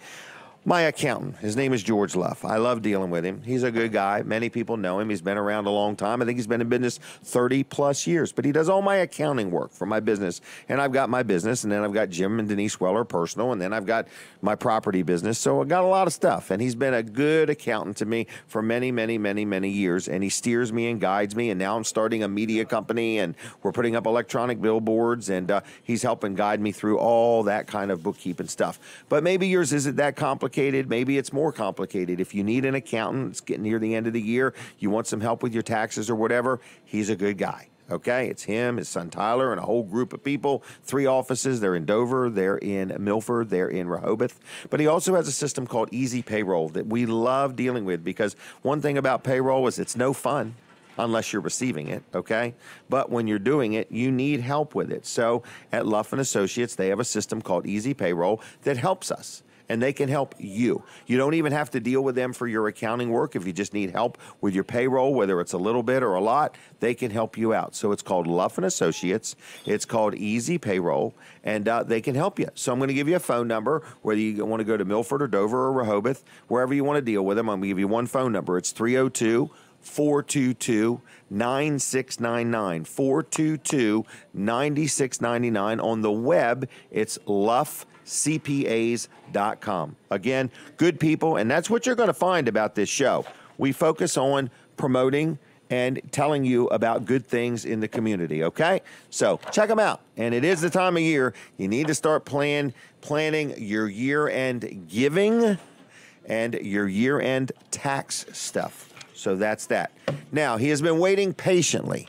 My accountant, his name is George Luff. I love dealing with him. He's a good guy. Many people know him. He's been around a long time. I think he's been in business 30-plus years. But he does all my accounting work for my business. And I've got my business, and then I've got Jim and Denise Weller personal, and then I've got my property business. So I've got a lot of stuff. And he's been a good accountant to me for many, many, many, many years. And he steers me and guides me. And now I'm starting a media company, and we're putting up electronic billboards, and he's helping guide me through all that kind of bookkeeping stuff. But maybe yours isn't that complicated. Maybe it's more complicated. If you need an accountant, it's getting near the end of the year, you want some help with your taxes or whatever, he's a good guy. Okay, it's him, his son Tyler, and a whole group of people. 3 offices. They're in Dover, they're in Milford, they're in Rehoboth. But he also has a system called Easy Payroll that we love dealing with, because one thing about payroll is it's no fun unless you're receiving it, okay? But when you're doing it, you need help with it. So at Luff & Associates, they have a system called Easy Payroll that helps us. And they can help you. You don't even have to deal with them for your accounting work. If you just need help with your payroll, whether it's a little bit or a lot, they can help you out. So it's called Luff & Associates. It's called Easy Payroll, and they can help you. So I'm going to give you a phone number, whether you want to go to Milford or Dover or Rehoboth, wherever you want to deal with them. I'm going to give you one phone number. It's 302-422-9699. 422-9699. On the web, it's luffcpas.com. Again, good people, and that's what you're going to find about this show. We focus on promoting and telling you about good things in the community, okay? So check them out. And it is the time of year you need to start planning your year-end giving and your year-end tax stuff. So that's that. Now, he has been waiting patiently.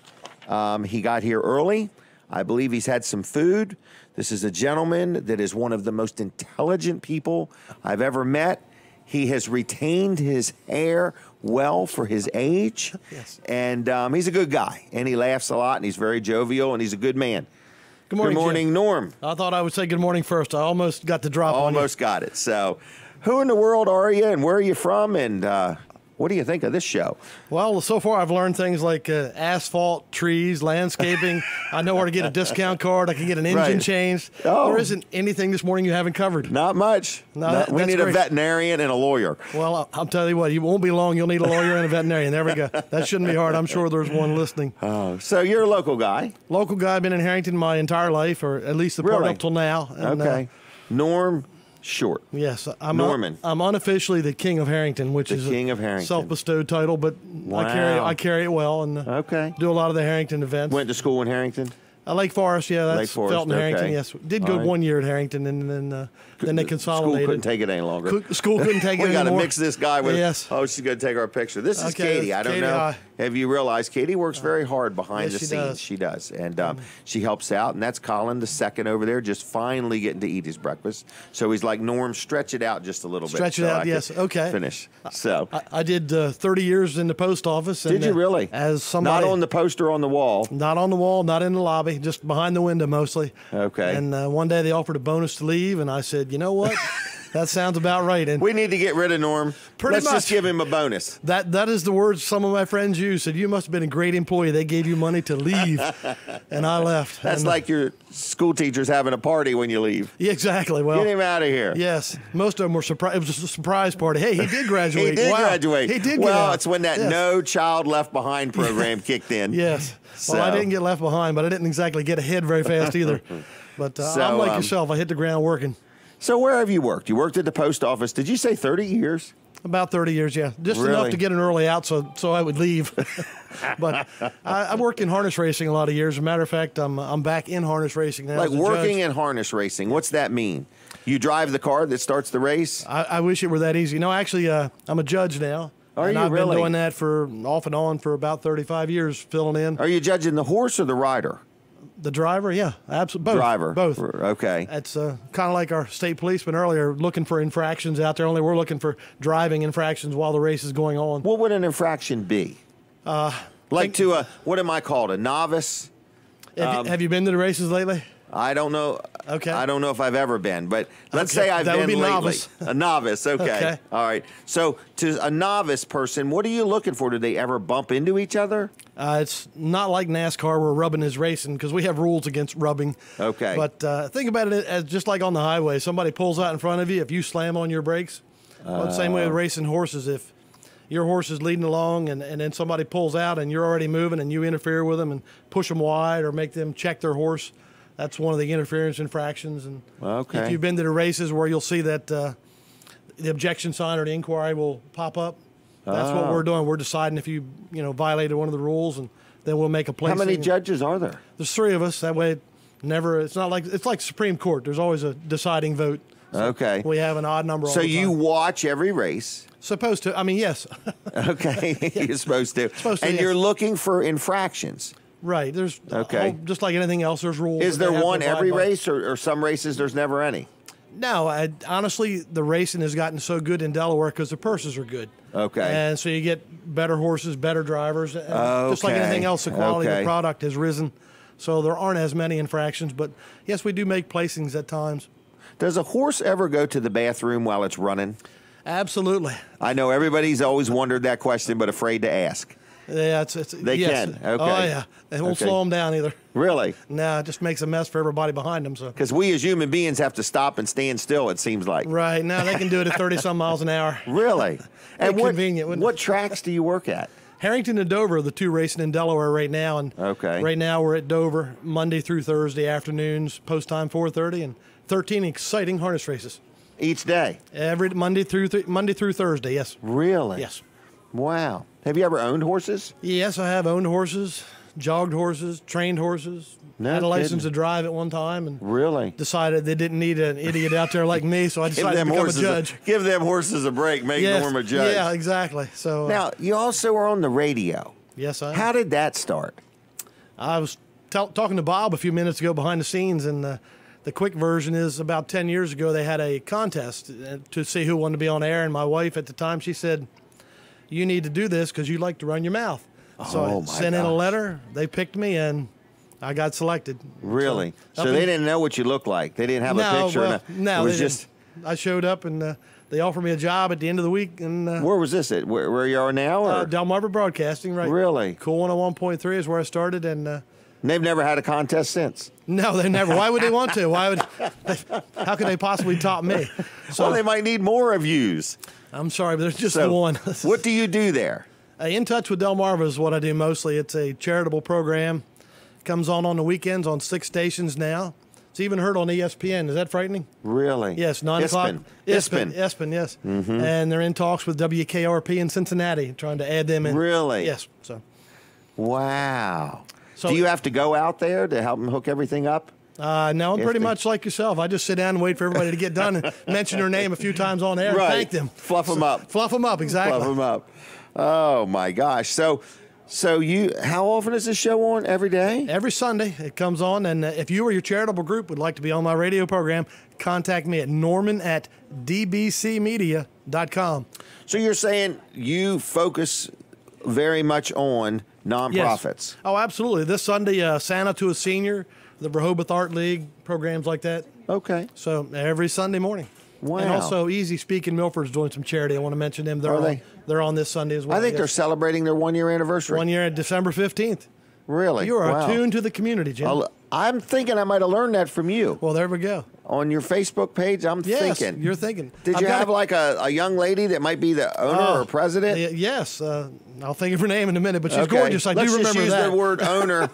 He got here early. I believe he's had some food. This is a gentleman that is one of the most intelligent people I've ever met. He has retained his hair well for his age. Yes. And he's a good guy. And he laughs a lot, and he's very jovial, and he's a good man. Good morning, Good morning, Jim. Norm. I thought I would say good morning first. I almost got the drop on you. Almost got it. So who in the world are you, and where are you from, and what do you think of this show? Well, so far I've learned things like asphalt, trees, landscaping. I know where to get a discount card. I can get an engine Right. changed. Oh. There isn't anything this morning you haven't covered. Not much. No, We that's need a great. veterinarian and a lawyer. Well, I'll tell you what, you won't be long. You'll need a lawyer and a veterinarian. There we go. That shouldn't be hard. I'm sure there's one listening. Oh, so you're a local guy. Local guy, been in Harrington my entire life, or at least the part Really? up till now. And, Okay. Norm Short. Yes, I'm Norman. I'm unofficially the King of Harrington, which The is King a of Harrington. self-bestowed title, but Wow. I carry it well and Okay. do a lot of the Harrington events. Went to school in Harrington? Lake Forest, yeah, that's Lake Forest, Felton okay. Harrington. Yes, did go All right. 1 year at Harrington, and then they School consolidated. couldn't take it any longer. School couldn't take it We got to anymore. mix this guy with. Yes. Oh, she's going to take our picture. This is Okay, Katie. I don't Katie, know. hi. Have you realized Katie works very hard behind Yes, the she scenes? does. She does, and she helps out. And that's Colin, the second over there, just finally getting to eat his breakfast. So he's like, Norm, stretch it out just a little bit. Stretch it so out, I yes, could okay. Finish. So. I did 30 years in the post office. And, Did you really? As somebody, Not on the poster on the wall. not on the wall, not in the lobby, just behind the window mostly. Okay. And one day they offered a bonus to leave, and I said, you know what? That sounds about right. And We need to get rid of Norm. Pretty Let's just much. give him a bonus. that is the words some of my friends use. Said, you must have been a great employee. They gave you money to leave, and I left. That's And, like your school teachers having a party when you leave. yeah, exactly. Well, Get him out of here. yes, most of them were surprised. It was a surprise party. Hey, he did graduate. He did Wow. graduate. He did. Well, get out. it's when that Yes. No Child Left Behind program kicked in. Yes. Well, I So- didn't get left behind, but I didn't exactly get ahead very fast either. But So, I'm like yourself. I hit the ground working. So where have you worked? You worked at the post office. Did you say 30 years? About 30 years, yeah. Just Really? enough to get an early out so I would leave. But I worked in harness racing a lot of years. As a matter of fact, I'm back in harness racing now. Like as a working judge. in harness racing. What's that mean? You drive the car that starts the race? I wish it were that easy. No, actually, I'm a judge now. Are and you I've really? been doing that for off and on for about 35 years, filling in. Are you judging the horse or the rider? The driver, yeah, absolutely. Both. Driver. Both. Okay. It's kind of like our state policeman earlier, looking for infractions out there. Only we're looking for driving infractions while the race is going on. What would an infraction be? Like to a, what am I called? A novice? Have you been to the races lately? I don't know. Okay. I don't know if I've ever been, but let's Okay, say I've that would been be lately. novice. A novice. Okay. Okay. All right. So to a novice person, what are you looking for? Do they ever bump into each other? It's not like NASCAR where rubbing is racing because we have rules against rubbing. Okay. But think about it as just like on the highway. Somebody pulls out in front of you. If you slam on your brakes, well, the same way with racing horses. If your horse is leading along and then somebody pulls out and you're already moving and you interfere with them and push them wide or make them check their horse, that's one of the interference infractions. And Okay. if you've been to the races where you'll see that the objection sign or the inquiry will pop up, that's what we're doing. We're deciding if you violated one of the rules, and then we'll make a How placing. many judges are there? There's three of us. That way, it's not like it's like Supreme Court. There's always a deciding vote. So Okay. we have an odd number. So all the you time. watch every race. Supposed to? I mean, yes. Okay. You're supposed to. Supposed to, And yes. you're looking for infractions. Right. There's okay. Just like anything else, there's rules. Is there one every race, or some races there's never any? No, honestly, the racing has gotten so good in Delaware because the purses are good. Okay. And so you get better horses, better drivers. And just like anything else, the quality of the product has risen. So there aren't as many infractions. But, yes, we do make placings at times. Does a horse ever go to the bathroom while it's running? Absolutely. I know everybody's always wondered that question but afraid to ask. Yeah, they can. Okay. Oh, yeah. It won't slow them down either. Really? No, it just makes a mess for everybody behind them. So. Because we as human beings have to stop and stand still, it seems like. Right. Now they can do it at 30-some miles an hour. Really? And convenient. What tracks do you work at? Harrington and Dover are the two racing in Delaware right now. And right now we're at Dover Monday through Thursday afternoons, post time 4:30, and 13 exciting harness races. Each day? Every Monday through Thursday, yes. Really? Yes. Wow. Have you ever owned horses? Yes, I have owned horses, jogged horses, trained horses. Had a license to drive at one time, and really decided they didn't need an idiot out there like me, so I decided to become a judge. Give them horses a break, make them a judge. Yeah, exactly. So now you also are on the radio. Yes, I am. How did that start? I was talking to Bob a few minutes ago behind the scenes, and the quick version is about 10 years ago they had a contest to see who wanted to be on air, and my wife at the time, she said, "You need to do this because you like to run your mouth." So I sent in a letter. They picked me, and I got selected. Really? So they didn't know what you looked like? They didn't have a picture? Well, no, it was just... I showed up, and they offered me a job at the end of the week. And where was this at? Where you are now? Or? Delmarva Broadcasting, right? Really? Cool 101.3 is where I started. And they've never had a contest since? No, they never. Why would they want to? How could they possibly top me? So, well, they might need more of yous. I'm sorry, but there's just the one. What do you do there? In Touch with Delmarva is what I do mostly. It's a charitable program. Comes on the weekends on 6 stations now. It's even heard on ESPN. Is that frightening? Really? Yes, 9 o'clock. ESPN, yes. Mm-hmm. And they're in talks with WKRP in Cincinnati, trying to add them in. Really? Yes. So. Wow. So, do you have to go out there to help them hook everything up? No, I'm pretty much like yourself. I just sit down and wait for everybody to get done and mention their name a few times on air and thank them. Fluff them up. Fluff them up, exactly. Fluff them up. Oh, my gosh. So how often is this show on? Every day? Every Sunday it comes on, and if you or your charitable group would like to be on my radio program, contact me at norman@dbcmedia.com. So you're saying you focus very much on nonprofits? Yes. Oh, absolutely. This Sunday, Santa to a Senior, the Rehoboth Art League, programs like that. Okay. So every Sunday morning. Wow. And also Easy Speak in Milford's doing some charity. I want to mention them. They're on this Sunday as well. I think they're celebrating their 1-year anniversary. 1 year, December 15th. Really? You are attuned to the community, Jim. I'm thinking I might have learned that from you. Well, there we go. On your Facebook page, I'm thinking. You're thinking. Did you have like a young lady that might be the owner or president? Yes. I'll think of her name in a minute, but she's gorgeous. I do remember that. Let's just use the word owner.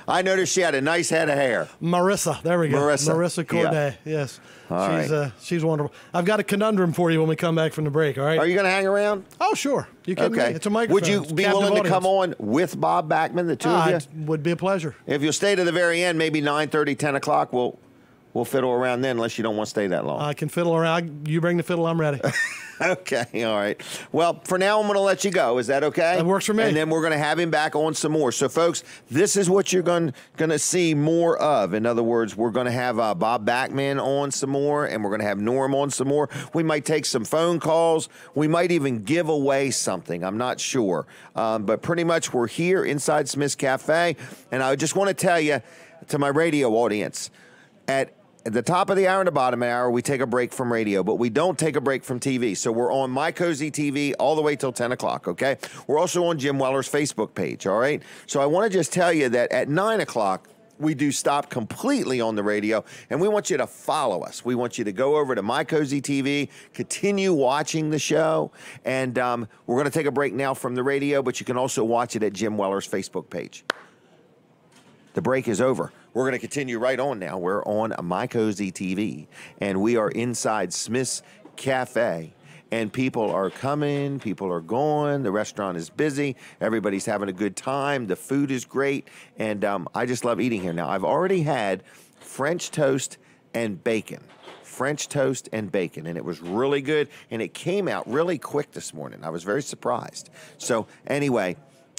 I noticed she had a nice head of hair. Marissa. There we go. Marissa Corday. Yeah. Yes. She's wonderful. I've got a conundrum for you when we come back from the break, all right? Are you going to hang around? Oh, sure. You can. Okay. It's a microphone. Would you be willing to come on with Bob Bachman, the two of you? It would be a pleasure. If you'll stay to the very end, maybe 9:30, 10 o'clock, we'll fiddle around then, unless you don't want to stay that long. I can fiddle around. You bring the fiddle, I'm ready. Okay, all right. Well, for now, I'm going to let you go. Is that okay? That works for me. And then we're going to have him back on some more. So, folks, this is what you're going to see more of. In other words, we're going to have Bob Bachman on some more, and we're going to have Norm on some more. We might take some phone calls. We might even give away something. I'm not sure. But pretty much we're here inside Smith's Cafe. And I just want to tell you, to my radio audience, at the top of the hour and the bottom of the hour, we take a break from radio, but we don't take a break from TV. So we're on My Cozy TV all the way till 10 o'clock, okay? We're also on Jim Weller's Facebook page, all right? So I want to just tell you that at 9 o'clock, we do stop completely on the radio, and we want you to follow us. We want you to go over to My Cozy TV, continue watching the show, and we're going to take a break now from the radio, but you can also watch it at Jim Weller's Facebook page. The break is over. We're going to continue right on now. We're on My Cozy TV, and we are inside Smith's Cafe. And people are coming, people are going, the restaurant is busy, everybody's having a good time, the food is great, and I just love eating here. Now, I've already had French toast and bacon. French toast and bacon, and it was really good, and it came out really quick this morning. I was very surprised. So anyway,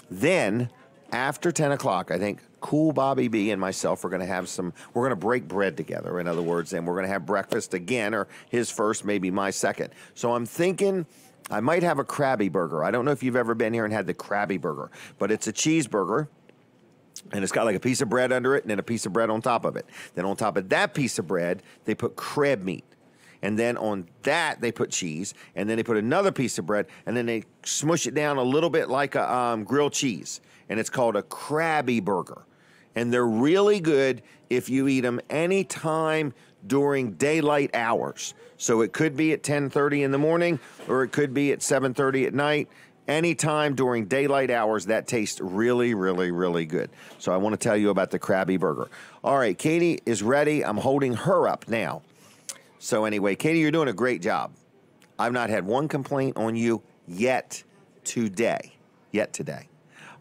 then after 10 o'clock, I think Cool Bobby B and myself are going to have we're going to break bread together, in other words, and we're going to have breakfast again, or his first, maybe my second. So I'm thinking I might have a Krabby Burger. I don't know if you've ever been here and had the Krabby Burger, but it's a cheeseburger. And it's got like a piece of bread under it and then a piece of bread on top of it. Then on top of that piece of bread, they put crab meat. And then on that, they put cheese. And then they put another piece of bread. And then they smush it down a little bit like a grilled cheese. And it's called a Krabby Burger. And they're really good if you eat them anytime during daylight hours. So it could be at 10:30 in the morning, or it could be at 7:30 at night. Anytime during daylight hours, that tastes really, really, really good. So I want to tell you about the Krabby Burger. All right, Katie is ready. I'm holding her up now. So anyway, Katie, you're doing a great job. I've not had one complaint on you yet today.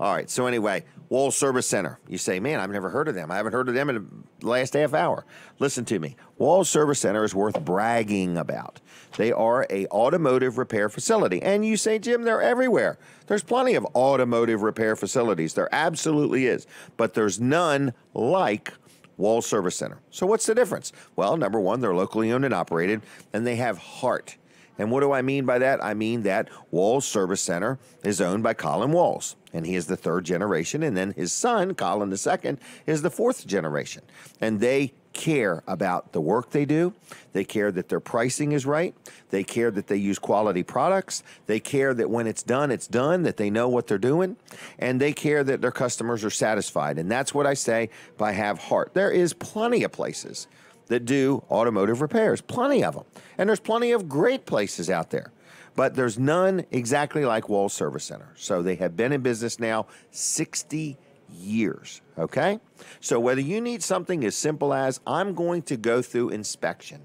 All right, so anyway, Wall Service Center. You say, man, I've never heard of them. I haven't heard of them in the last half hour. Listen to me. Wall Service Center is worth bragging about. They are a automotive repair facility. And you say, Jim, they're everywhere. There's plenty of automotive repair facilities. There absolutely is. But there's none like Wall Service Center. So what's the difference? Well, number one, they're locally owned and operated, and they have heart. And what do I mean by that? I mean that Walls Service Center is owned by Colin Walls, and he is the third generation, and then his son, Colin II, is the fourth generation. And they care about the work they do. They care that their pricing is right. They care that they use quality products. They care that when it's done, that they know what they're doing. And they care that their customers are satisfied. And that's what I say by have heart. There is plenty of places that do automotive repairs, plenty of them. And there's plenty of great places out there. But there's none exactly like Wall Service Center. So they have been in business now 60 years, okay? So whether you need something as simple as I'm going to go through inspection,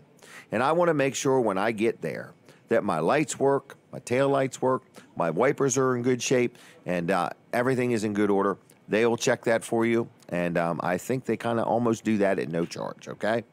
and I want to make sure when I get there that my lights work, my tail lights work, my wipers are in good shape, and everything is in good order, they will check that for you. And I think they kind of almost do that at no charge, okay?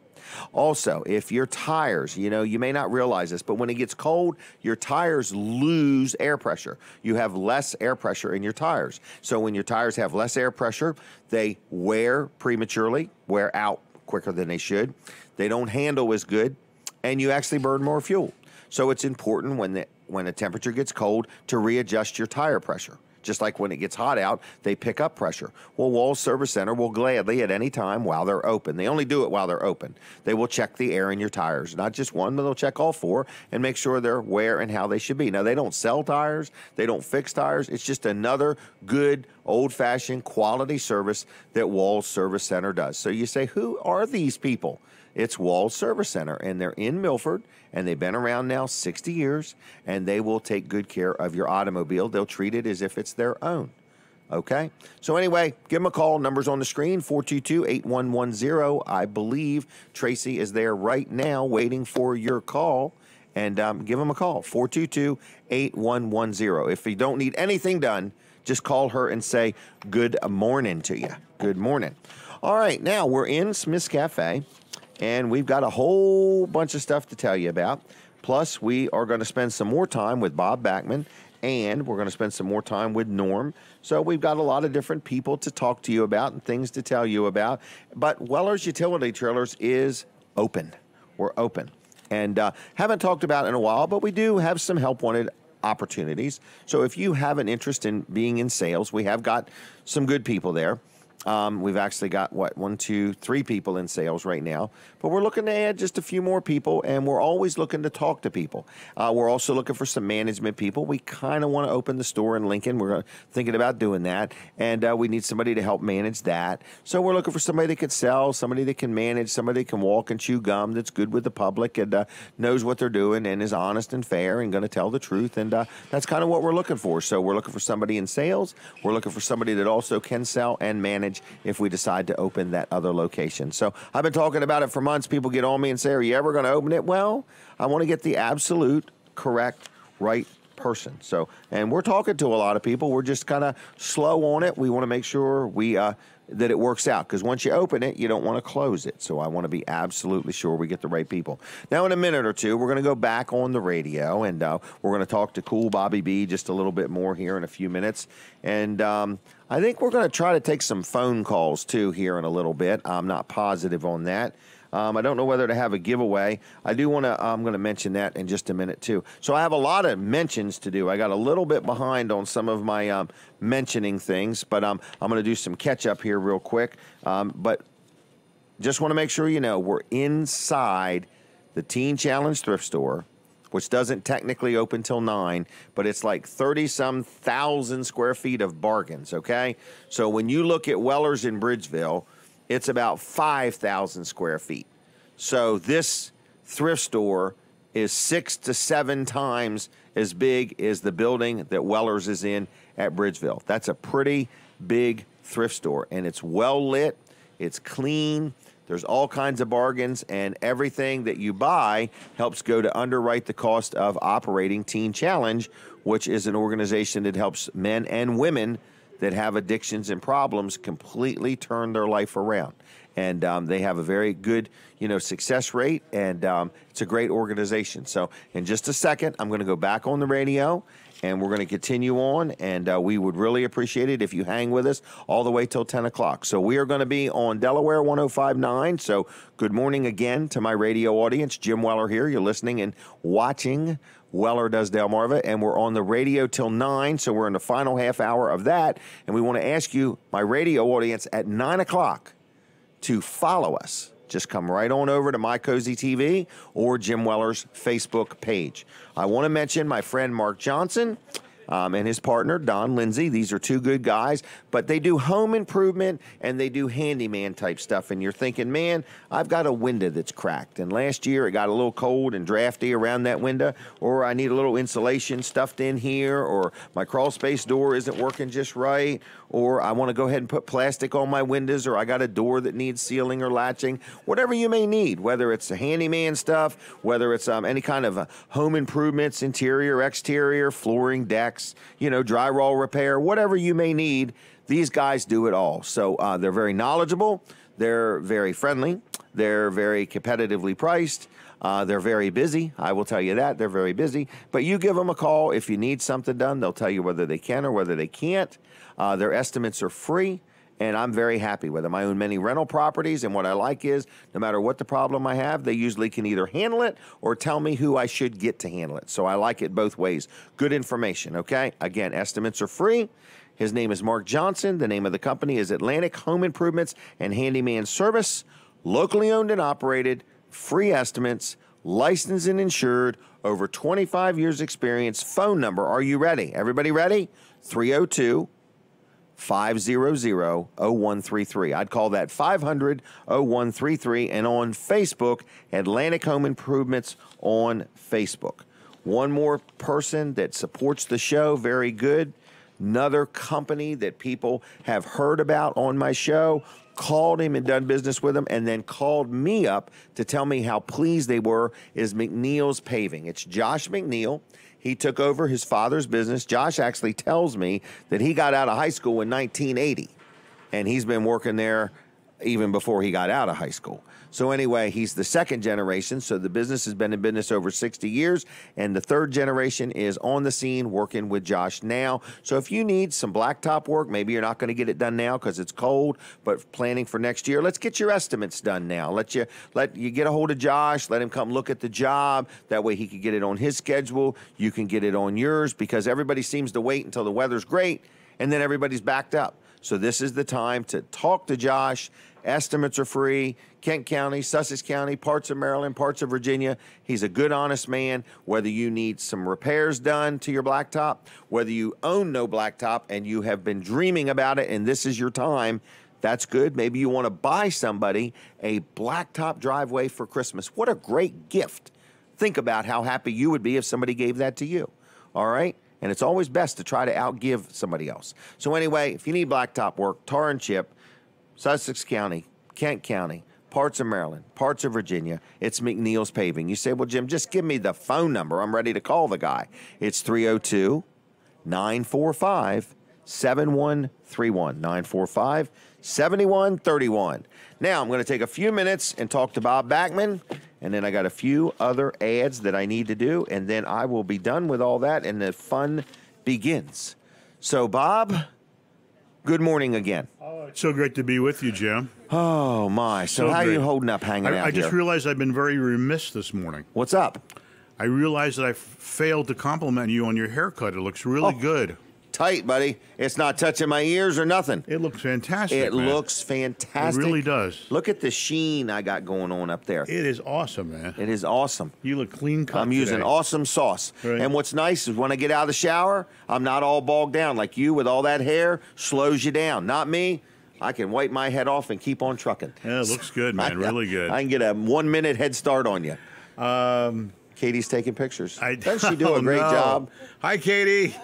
Also, if your tires, you may not realize this, but when it gets cold, your tires lose air pressure. You have less air pressure in your tires. So when your tires have less air pressure, they wear prematurely, wear out quicker than they should. They don't handle as good, and you actually burn more fuel. So it's important when the temperature gets cold to readjust your tire pressure. Just like when it gets hot out, they pick up pressure. Well, Wall Service Center will gladly at any time while they're open. They only do it while they're open. They will check the air in your tires. Not just one, but they'll check all four and make sure they're where and how they should be. Now, they don't sell tires. They don't fix tires. It's just another good, old-fashioned quality service that Wall Service Center does. So you say, who are these people? It's Wall Service Center, and they're in Milford, and they've been around now 60 years, and they will take good care of your automobile. They'll treat it as if it's their own, okay? So anyway, give them a call. Number's on the screen, 422-8110. I believe Tracy is there right now waiting for your call, and give them a call, 422-8110. If you don't need anything done, just call her and say good morning to you. Good morning. All right, now we're in Smith's Cafe. And we've got a whole bunch of stuff to tell you about. Plus, we are going to spend some more time with Bob Backman, and we're going to spend some more time with Norm. So we've got a lot of different people to talk to you about and things to tell you about. But Weller's Utility Trailers is open. We're open. And haven't talked about it in a while, but we do have some help-wanted opportunities. So if you have an interest in being in sales, we have got some good people there. We've actually got, 3 people in sales right now. But we're looking to add just a few more people, and we're always looking to talk to people. We're also looking for some management people. We kind of want to open the store in Lincoln. We're thinking about doing that, and we need somebody to help manage that. So we're looking for somebody that could sell, somebody that can manage, somebody that can walk and chew gum, that's good with the public and knows what they're doing and is honest and fair and going to tell the truth. And that's kind of what we're looking for. So we're looking for somebody in sales. We're looking for somebody that also can sell and manage if we decide to open that other location. So I've been talking about it for months. People get on me and say, are you ever going to open it? Well, I want to get the absolute correct, right person. So, and we're talking to a lot of people. We're just kind of slow on it. We want to make sure we that it works out, because once you open it, you don't want to close it. So I want to be absolutely sure we get the right people. Now, in a minute or two, we're going to go back on the radio, and we're going to talk to Cool Bobby B just a little bit more here in a few minutes. And I think we're going to try to take some phone calls, too, here in a little bit. I'm not positive on that. I don't know whether to have a giveaway. I do want to, I'm going to mention that in just a minute, too. So I have a lot of mentions to do. I got a little bit behind on some of my mentioning things, but I'm going to do some catch up here real quick. But just want to make sure you know we're inside the Teen Challenge thrift store, which doesn't technically open till 9, but it's like 30-some thousand square feet of bargains, okay? So when you look at Weller's in Bridgeville, it's about 5,000 square feet. So this thrift store is 6 to 7 times as big as the building that Weller's is in at Bridgeville. That's a pretty big thrift store, and it's well lit, it's clean, there's all kinds of bargains, and everything that you buy helps go to underwrite the cost of operating Teen Challenge, which is an organization that helps men and women that have addictions and problems completely turn their life around. And they have a very good, success rate, and it's a great organization. So in just a second, I'm going to go back on the radio, and we're going to continue on, and we would really appreciate it if you hang with us all the way till 10 o'clock. So we are going to be on Delaware 105.9. So good morning again to my radio audience. Jim Weller here. You're listening and watching Weller Does Delmarva, and we're on the radio till 9, so we're in the final half hour of that, and we want to ask you, my radio audience, at 9 o'clock to follow us. Just come right on over to My Cozy TV or Jim Weller's Facebook page. I want to mention my friend Mark Johnson and his partner, Don Lindsay. These are two good guys, but they do home improvement and they do handyman type stuff. And you're thinking, man, I've got a window that's cracked. And last year it got a little cold and drafty around that window, or I need a little insulation stuffed in here, or my crawl space door isn't working just right, or I want to go ahead and put plastic on my windows, or I got a door that needs sealing or latching, whatever you may need, whether it's the handyman stuff, whether it's any kind of home improvements, interior, exterior, flooring, decks, drywall repair, whatever you may need, these guys do it all. So they're very knowledgeable, they're very friendly, they're very competitively priced, they're very busy. I will tell you that, they're very busy. But you give them a call if you need something done. They'll tell you whether they can or whether they can't. Their estimates are free, and I'm very happy with them. I own many rental properties, and what I like is no matter what the problem I have, they usually can either handle it or tell me who I should get to handle it. So I like it both ways. Good information, okay? Again, estimates are free. His name is Mark Johnson. The name of the company is Atlantic Home Improvements and Handyman Service. Locally owned and operated, free estimates, licensed and insured, over 25 years experience. Phone number, are you ready? Everybody ready? 302-500-0133. I'd call that 500-0133, and on Facebook, Atlantic Home Improvements on Facebook. One more person that supports the show, very good. Another company that people have heard about on my show, called him and done business with him, and then called me up to tell me how pleased they were, is McNeil's Paving. It's Josh McNeil. He took over his father's business. Josh actually tells me that he got out of high school in 1980, and he's been working there even before he got out of high school. So anyway, he's the second generation, so the business has been in business over 60 years, and the third generation is on the scene working with Josh now. So if you need some blacktop work, maybe you're not going to get it done now because it's cold, but planning for next year, let's get your estimates done now. Let you get a hold of Josh, let him come look at the job. That way he can get it on his schedule, you can get it on yours, because everybody seems to wait until the weather's great, and then everybody's backed up. So this is the time to talk to Josh. Estimates are free. Kent County, Sussex County, parts of Maryland, parts of Virginia. He's a good, honest man. Whether you need some repairs done to your blacktop, whether you own no blacktop and you have been dreaming about it and this is your time, that's good. Maybe you want to buy somebody a blacktop driveway for Christmas. What a great gift. Think about how happy you would be if somebody gave that to you. All right? And it's always best to try to outgive somebody else. So anyway, if you need blacktop work, tar and chip, Sussex County, Kent County, parts of Maryland, parts of Virginia, it's McNeil's Paving. You say, well, Jim, just give me the phone number. I'm ready to call the guy. It's 302-945-7131. 945-7131. Now, I'm going to take a few minutes and talk to Bob Bachman, and then I got a few other ads that I need to do, and then I will be done with all that, and the fun begins. So, Bob, good morning again. Oh, it's so great to be with you, Jim. Oh, my. So how are you holding up hanging out I just here? realized I've been very remiss this morning. What's up? I realized that I failed to compliment you on your haircut. It looks really good. Tight, buddy. It's not touching my ears or nothing. It looks fantastic, It man. looks fantastic. It really does. Look at the sheen I got going on up there. It is awesome, man. It is awesome. You look clean cut I'm using today. awesome sauce. Right. And what's nice is when I get out of the shower, I'm not all bogged down like you with all that hair. Slows you down. Not me. I can wipe my head off and keep on trucking. Yeah, it looks good, man. Really good. I can get a 1 minute head start on you. Katie's taking pictures. Doesn't she do a great job? Hi, Katie.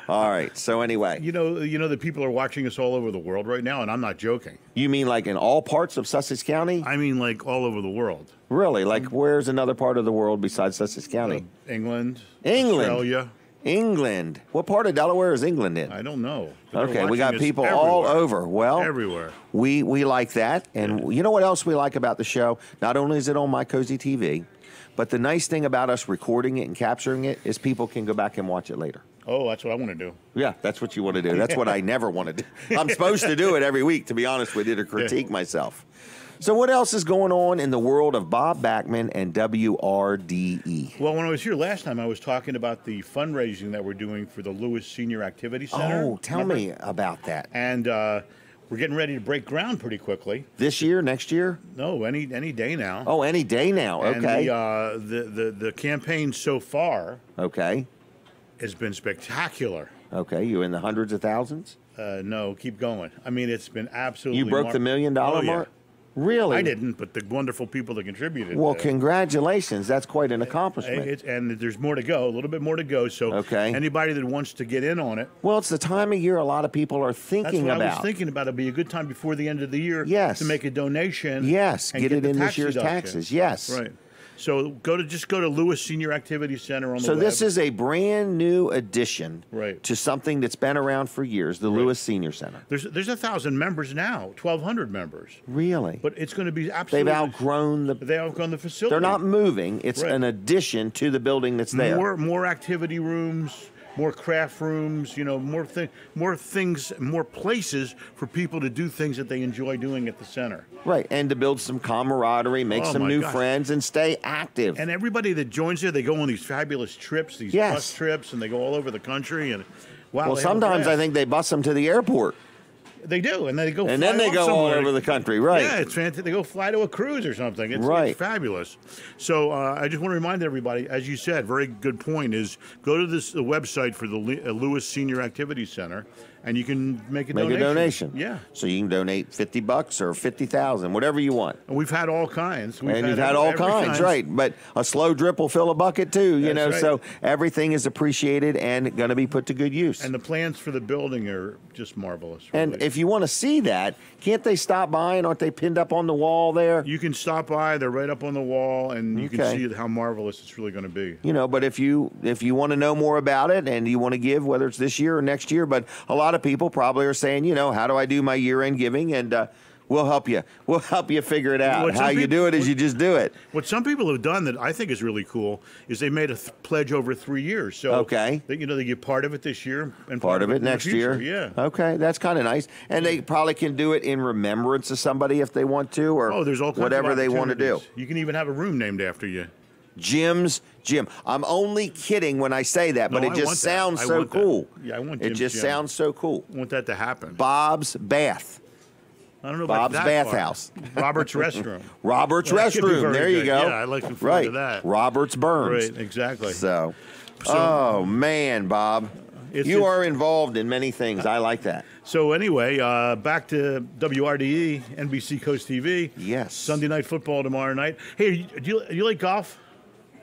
All right. So anyway, You know that people are watching us all over the world right now, and I'm not joking. you mean like in all parts of Sussex County? I mean, like all over the world. Really? Like where's another part of the world besides Sussex County? England, England. Australia. England. What part of Delaware is England in? I don't know. But they're Okay, we got watching us people all everywhere. over. Well, Everywhere. we like that. And you know what else we like about the show? Not only is it on My Cozy TV, but the nice thing about us recording it and capturing it is people can go back and watch it later. Oh, that's what I want to do. Yeah, that's what you want to do. That's what I never want to do. I'm supposed to do it every week, to be honest with you, to critique myself. So what else is going on in the world of Bob Bachman and WRDE? Well, when I was here last time, I was talking about the fundraising that we're doing for the Lewis Senior Activity Center. Oh, tell me about that. And we're getting ready to break ground pretty quickly. This year, next year? No, any day now. Oh, any day now. Okay. And the campaign so far Okay. has been spectacular. Okay. You in the hundreds of thousands? No, keep going. I mean, it's been absolutely. You broke the $1 million Oh, yeah. mark? Really? I didn't, but the wonderful people that contributed. Well, congratulations. That's quite an accomplishment. And there's more to go, a little bit more to go. So Okay. anybody that wants to get in on it, Well, it's the time of year a lot of people are that's thinking what about. I was thinking about. It'd be a good time before the end of the year Yes. to make a donation. Yes, and get it the in tax this year's deduction. taxes. Yes. Right. So just go to Lewis Senior Activity Center on the So web. this is a brand new addition Right. to something that's been around for years, the Lewis Senior Center. There's 1,000 members now, 1,200 members, Really? but it's going to be absolutely. They've outgrown the. They've outgrown the facility. They're not moving. It's Right. an addition to the building that's there. More activity rooms, more craft rooms, more things, more places for people to do things that they enjoy doing at the center. Right, and to build some camaraderie, make Oh, some my new gosh. friends, and stay active. And everybody that joins there, they go on these fabulous trips, these Yes. bus trips, and they go all over the country. And wow, well, they have a sometimes I blast. think they bus them to the airport, they do, and then they go. and fly then they off go all somewhere. over the country. Right. Yeah, it's fantastic. They go fly to a cruise or something. It's Right. fabulous. So I just want to remind everybody, as you said, very good point, is go to the website for the Lewis Senior Activity Center, and you can make a Make donation. a donation. Yeah. So you can donate $50 or 50,000, whatever you want. And we've had all kinds. And you've had all every kinds, right? But a slow drip will fill a bucket too, you know. That's right. So everything is appreciated and going to be put to good use. And the plans for the building are just marvelous. And really. if you want to see that, can't they stop by and aren't they pinned up on the wall there? You can stop by; they're right up on the wall, and you can Okay. see how marvelous it's really going to be. You know, but if you want to know more about it and you want to give, whether it's this year or next year, but a lot of people probably are saying, how do I do my year-end giving? And we'll help you. We'll help you figure it out. What some How you do it is you just do it. What some people have done that I think is really cool is they made a pledge over 3 years. So Okay. they get part of it this year and Part of it in the next future. year. Yeah. Okay, that's kind of nice. And they probably can do it in remembrance of somebody if they want to, or Oh, there's all kinds whatever of they want to do. opportunities. You can even have a room named after you. Jim's Gym. I'm only kidding when I say that, but No, it I just want that. sounds I so want that. cool. Yeah, I want It Jim's just Gym. sounds so cool. I want that to happen. Bob's Bath. I don't know Bob's about that Bathhouse. part. Robert's Restroom. Robert's That could be Restroom. very There you good. go. Yeah, I like looking forward right. to that. Robert's Burns. Right, exactly. So, oh man, Bob, you it's- are involved in many things. I like that. So anyway, back to WRDE, NBC Coast TV. Yes. Sunday night football tomorrow night. Hey, do you like golf?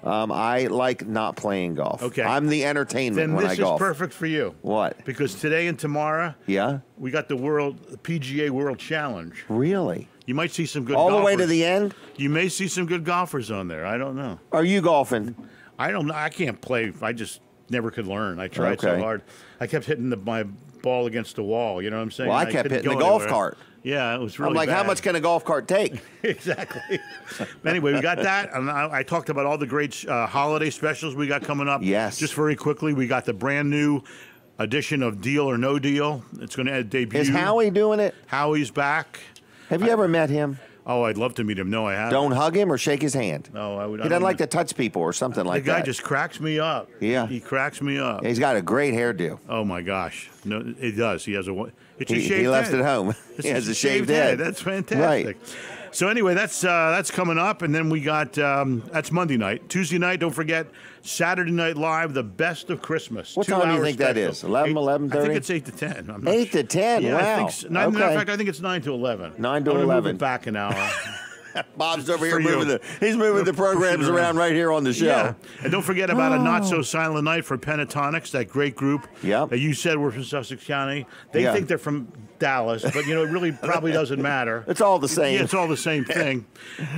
I like not playing golf. Okay. I'm the entertainment then when I golf. This is perfect for you. What? Because today and tomorrow, we got the PGA World Challenge. Really? You might see some good all golfers. The way to the end? You may see some good golfers on there. I don't know. Are you golfing? I don't know. I can't play. I just never could learn. I tried so hard. I kept hitting my ball against the wall. You know what I'm saying? Well, I kept hitting the golf cart. Yeah, it was really I'm like, bad. how much can a golf cart take? Exactly. Anyway, we got that. And I talked about all the great holiday specials we got coming up. Yes. Just very quickly, we got the brand new edition of Deal or No Deal. It's going to debut. Is Howie doing it? Howie's back. Have you ever met him? Oh, I'd love to meet him. No, I haven't. Don't hug him or shake his hand. No, I would. He doesn't like to touch people or something like that. The guy just cracks me up. Yeah. He cracks me up. He's got a great hairdo. Oh, my gosh. No, he does. He has a... It's a shaved he left head. it home. He has a shaved head. That's fantastic. Right. So anyway, that's coming up, and then we got that's Monday night. Tuesday night, don't forget Saturday Night Live, the best of Christmas. What time do you think that is? 11, 11:30? I think it's 8 to 10. I'm not 8 to 10. Yeah, wow. I think so. In fact, I think it's 9 to 11. 9 to I'm 11. Move it back an hour. Bob's over here moving he's moving the programs around right here on the show. Yeah. And don't forget about A Not So Silent Night for Pentatonics, that great group that you said were from Sussex County. They think they're from Dallas, but it really probably doesn't matter. It's all the same. Yeah, it's all the same thing.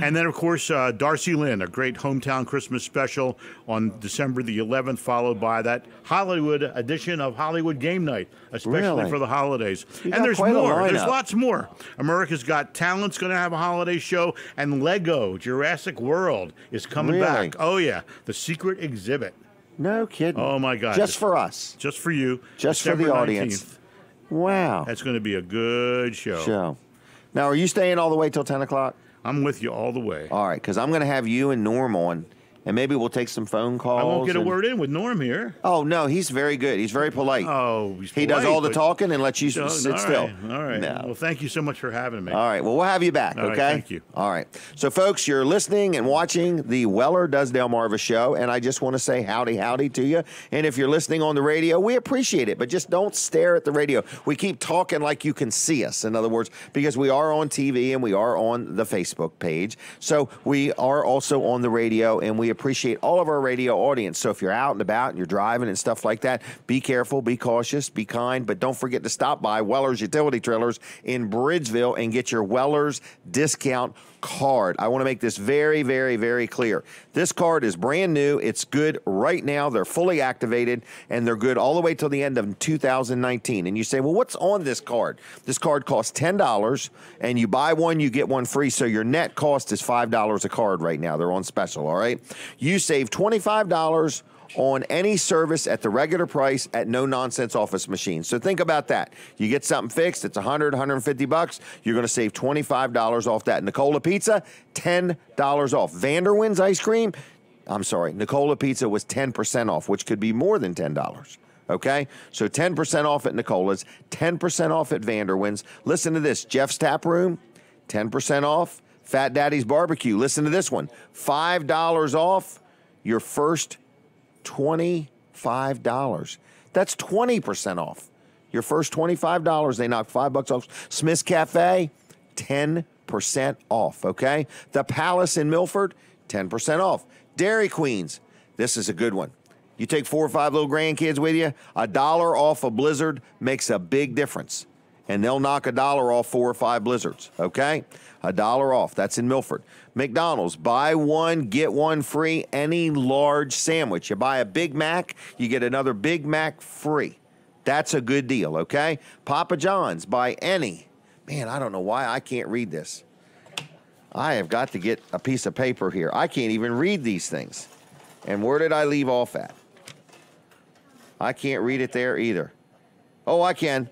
And then, of course, Darcy Lynn, a great hometown Christmas special on December the 11th, followed by that Hollywood edition of Hollywood Game Night, especially for the holidays. And there's more. There's lots more. America's Got Talent's going to have a holiday show, and Lego Jurassic World is coming back. Oh, yeah. The Secret Exhibit. No kidding. Oh, my God. Just for us. Just for you. Just December for the audience. 19th. Wow. That's going to be a good show. Now, are you staying all the way till 10 o'clock? I'm with you all the way. All right, because I'm going to have you and Norm on, and maybe we'll take some phone calls. I won't get a word in with Norm here. Oh, no, he's very good. He's very polite. Oh, he's polite. He does all the talking and lets you sit still. All right. No. Well, thank you so much for having me. All right. Well, we'll have you back, all okay? Right, thank you. All right. So, folks, you're listening and watching the Weller Does Delmarva show, and I just want to say howdy to you. And if you're listening on the radio, we appreciate it, but just don't stare at the radio. We keep talking like you can see us, in other words, because we are on TV and we are on the Facebook page. So we are also on the radio, and we appreciate all of our radio audience. So if you're out and about and you're driving and stuff like that, be careful, be cautious, be kind, but don't forget to stop by Weller's Utility Trailers in Bridgeville and get your Weller's discount card. I want to make this very, very, very clear. This card is brand new. It's good right now. They're fully activated, and they're good all the way till the end of 2019. And you say, well, what's on this card? This card costs $10, and you buy one, you get one free, so your net cost is $5 a card right now. They're on special, all right? You save $25 on any service at the regular price at no nonsense office machines. So think about that. You get something fixed, it's $100, $150. You're going to save $25 off that. Nicola Pizza, $10 off. Vanderwin's ice cream, I'm sorry, Nicola Pizza was 10% off, which could be more than $10. Okay? So 10% off at Nicola's, 10% off at Vanderwin's. Listen to this, Jeff's Tap Room, 10% off. Fat Daddy's Barbecue, listen to this one, $5 off your first $25. That's 20% off. Your first $25, they knock $5 off. Smith's Cafe, 10% off, okay? The Palace in Milford, 10% off. Dairy Queens, this is a good one. You take 4 or 5 little grandkids with you, $1 off a Blizzard makes a big difference. And they'll knock $1 off 4 or 5 Blizzards, okay? $1 off. That's in Milford. McDonald's, buy one, get one free, any large sandwich. You buy a Big Mac, you get another Big Mac free. That's a good deal, okay? Papa John's, buy any. Man, I don't know why I can't read this. I have got to get a piece of paper here. I can't even read these things. And where did I leave off at? I can't read it there either. Oh, I can.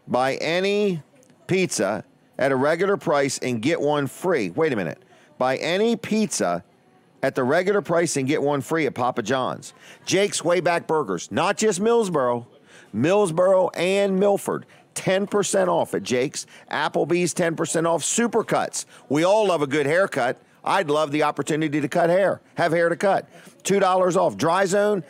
Buy any pizza at a regular price and get one free. Wait a minute. Buy any pizza at the regular price and get one free at Papa John's. Jake's Wayback Burgers, not just Millsboro and Milford. 10% off at Jake's. Applebee's, 10% off. Supercuts. We all love a good haircut. I'd love the opportunity to cut hair, have hair to cut. $2 off. Dry Zone.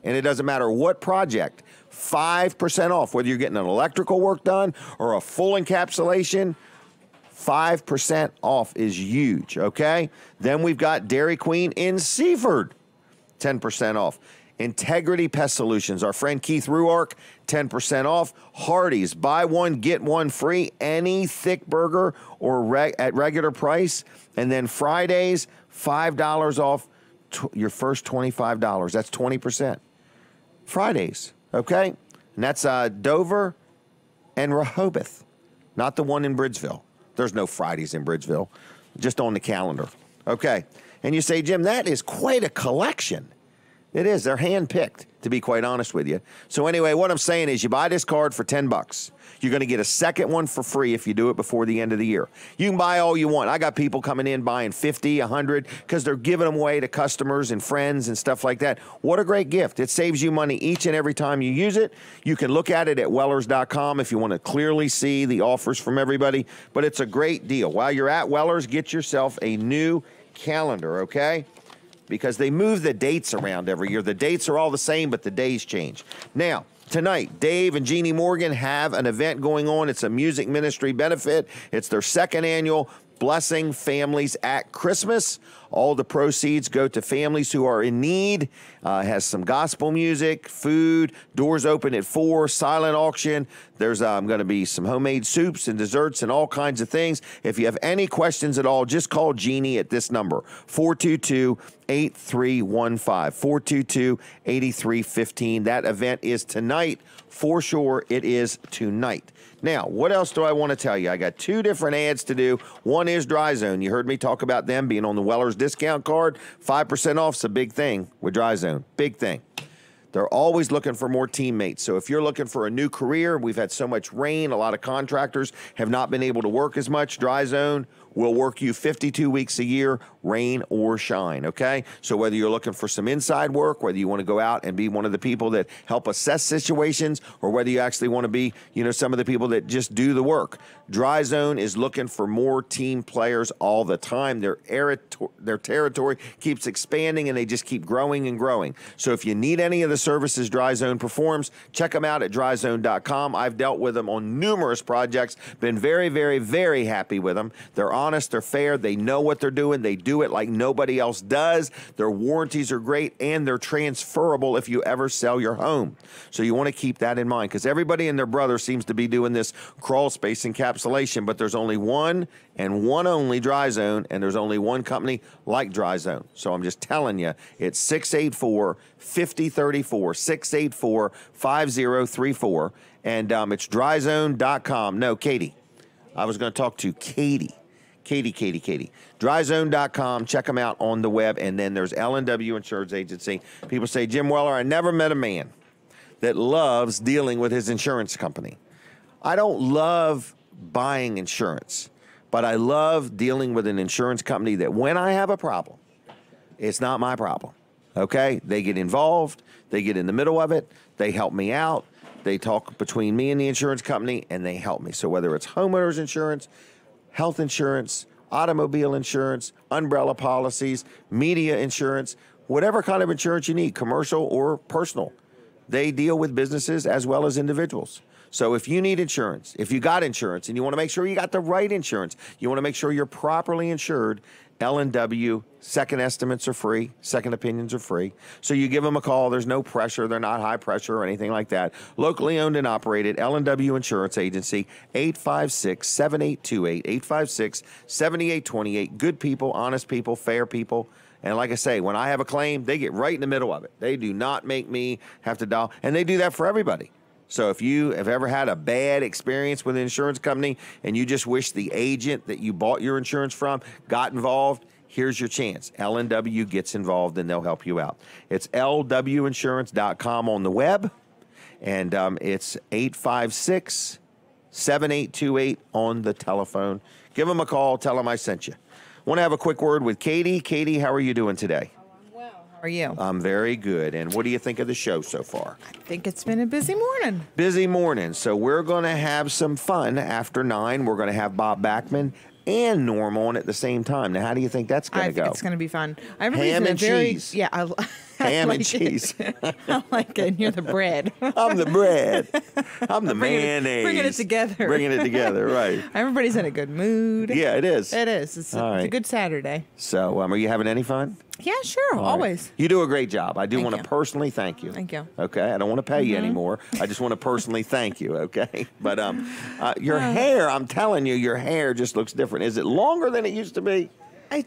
And it doesn't matter what project. 5% off, whether you're getting an electrical work done or a full encapsulation. 5% off is huge, okay? Then we've got Dairy Queen in Seaford, 10% off. Integrity Pest Solutions, our friend Keith Ruark, 10% off. Hardee's, buy one, get one free. Any thick burger or at regular price. And then Fridays, $5 off your first $25. That's 20%. Fridays, okay? And that's Dover and Rehoboth, not the one in Bridgeville. There's no Fridays in Bridgeville, just on the calendar. Okay. And you say, Jim, that is quite a collection. It is. They're hand-picked, to be quite honest with you. So anyway, what I'm saying is you buy this card for $10. You're going to get a second one for free if you do it before the end of the year. You can buy all you want. I got people coming in buying 50, 100 because they're giving them away to customers and friends and stuff like that. What a great gift. It saves you money each and every time you use it. You can look at it at Wellers.com if you want to clearly see the offers from everybody. But it's a great deal. While you're at Wellers, get yourself a new calendar, okay? Because they move the dates around every year. The dates are all the same, but the days change. Now, tonight, Dave and Jeannie Morgan have an event going on. It's a music ministry benefit. It's their second annual Blessing Families at Christmas. All the proceeds go to families who are in need. Has some gospel music, food, doors open at 4, silent auction. There's going to be some homemade soups and desserts and all kinds of things. If you have any questions at all, just call Jeannie at this number, 422-8315, 422-8315. That event is tonight. For sure, it is tonight. Now, what else do I want to tell you? I got 2 different ads to do. One is Dry Zone. You heard me talk about them being on the Wellers discount card. 5% off is a big thing with Dry Zone. Big thing. They're always looking for more teammates. So if you're looking for a new career, we've had so much rain. A lot of contractors have not been able to work as much. Dry Zone will work you 52 weeks a year, rain or shine, okay? So whether you're looking for some inside work, whether you want to go out and be one of the people that help assess situations, or whether you actually want to be, some of the people that just do the work, Dry Zone is looking for more team players all the time. Their territory keeps expanding, and they just keep growing and growing. So if you need any of the services Dry Zone performs, check them out at dryzone.com. I've dealt with them on numerous projects, been very, very, very happy with them. They're honest, they're fair, they know what they're doing, they do it like nobody else does. Their warranties are great, and they're transferable if you ever sell your home. So you want to keep that in mind, because everybody and their brother seems to be doing this crawl space encapsulation, but there's only one and one only Dry Zone, and there's only one company like Dry Zone. So I'm just telling you, it's 684-5034, 684-5034, and it's dryzone.com. No, Katie. I was going to talk to Katie. Dryzone.com. Check them out on the web. And then there's L&W Insurance Agency. People say, Jim Weller, I never met a man that loves dealing with his insurance company. I don't love buying insurance, but I love dealing with an insurance company that when I have a problem, it's not my problem. Okay? They get involved. They get in the middle of it. They help me out. They talk between me and the insurance company, and they help me. So whether it's homeowners insurance, health insurance, automobile insurance, umbrella policies, media insurance, whatever kind of insurance you need, commercial or personal, they deal with businesses as well as individuals. So if you need insurance, if you got insurance and you want to make sure you got the right insurance, you want to make sure you're properly insured, L&W, second estimates are free, second opinions are free. So you give them a call. There's no pressure. They're not high pressure or anything like that. Locally owned and operated, L&W Insurance Agency, 856-7828, 856-7828. Good people, honest people, fair people. And like I say, when I have a claim, they get right in the middle of it. They do not make me have to dial. And they do that for everybody. So if you have ever had a bad experience with an insurance company and you just wish the agent that you bought your insurance from got involved, here's your chance. L&W gets involved and they'll help you out. It's lwinsurance.com on the web, and it's 856-7828 on the telephone. Give them a call. Tell them I sent you. Want to have a quick word with Katie. Katie, how are you doing today? How are you? I'm very good. And what do you think of the show so far? I think it's been a busy morning. Busy morning. So we're going to have some fun after 9. We're going to have Bob Backman and Norm on at the same time. Now, how do you think that's going to go? It's going to be fun. I have Ham and cheese. Yeah, I ham and cheese. I like it. And you're the bread. I'm the bread. I'm the mayonnaise. Bringing it together. Bringing it together, right. Everybody's in a good mood. Yeah, it is. It is. It's a good Saturday. So, are you having any fun? Yeah, sure. Always. You do a great job. I do Thank want to you. personally thank you. Thank you. Okay, I don't want to pay you anymore. I just want to personally thank you. Okay, but your hair, I'm telling you, your hair just looks different. Is it longer than it used to be? I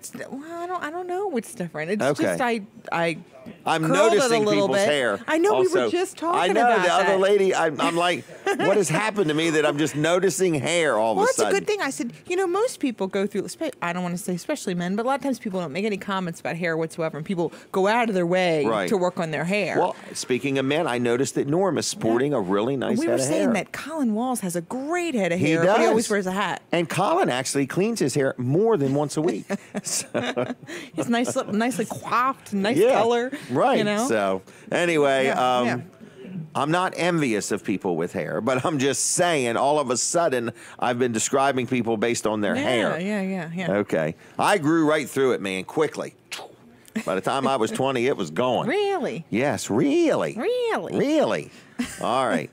don't know what's different. It's Okay. just I'm curled it a noticing little people's bit. hair. I know, we were also. just talking I know about the other that. lady. I'm like, what has happened to me that I'm just noticing hair all of Well, a it's a sudden? good thing. I said, most people go through, I don't want to say especially men, but a lot of times people don't make any comments about hair whatsoever, and people go out of their way Right. to work on their hair. Well, speaking of men, I noticed that Norm is sporting a really nice we head were of saying hair. that Colin Walls has a great head of He hair, but he does. always wears a hat. And Colin actually cleans his hair more than once a week. He's nicely coiffed, nice Yeah, color. right. You know? So anyway, Yeah. I'm not envious of people with hair, but I'm just saying all of a sudden I've been describing people based on their hair. Yeah. Okay. I grew right through it, man, quickly. By the time I was 20, it was gone. Really? Yes, really. Really? Really. All right.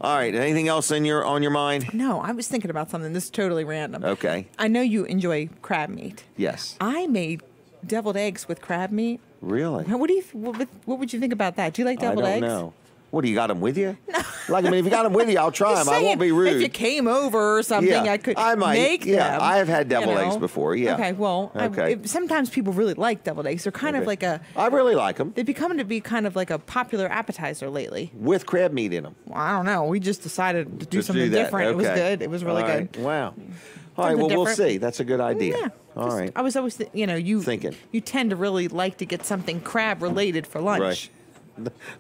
All right. Anything else on your mind? No, I was thinking about something. This is totally random. Okay. I know you enjoy crab meat. Yes. I made deviled eggs with crab meat. Really? What would you think about that? Do you like deviled eggs? I don't know. What, do you got them with you? No. Like, I mean, if you got them with you, I'll try Just them. I won't be saying, rude. If you came over or something, Yeah, I could I might. make them. Yeah, I have had deviled eggs know? before, yeah. Okay, well, Okay. sometimes people really like deviled eggs. They're kind of like I really like them. they've become to be kind of like a popular appetizer lately. With crab meat in them. Well, I don't know. We just decided to do Just something do that. different. It was Okay. good. It was really All right. good. Wow. All right, well, Something we'll different. see. That's a good idea. Yeah. All right. I was always, you Thinking. You tend to really like to get something crab related for lunch. Right.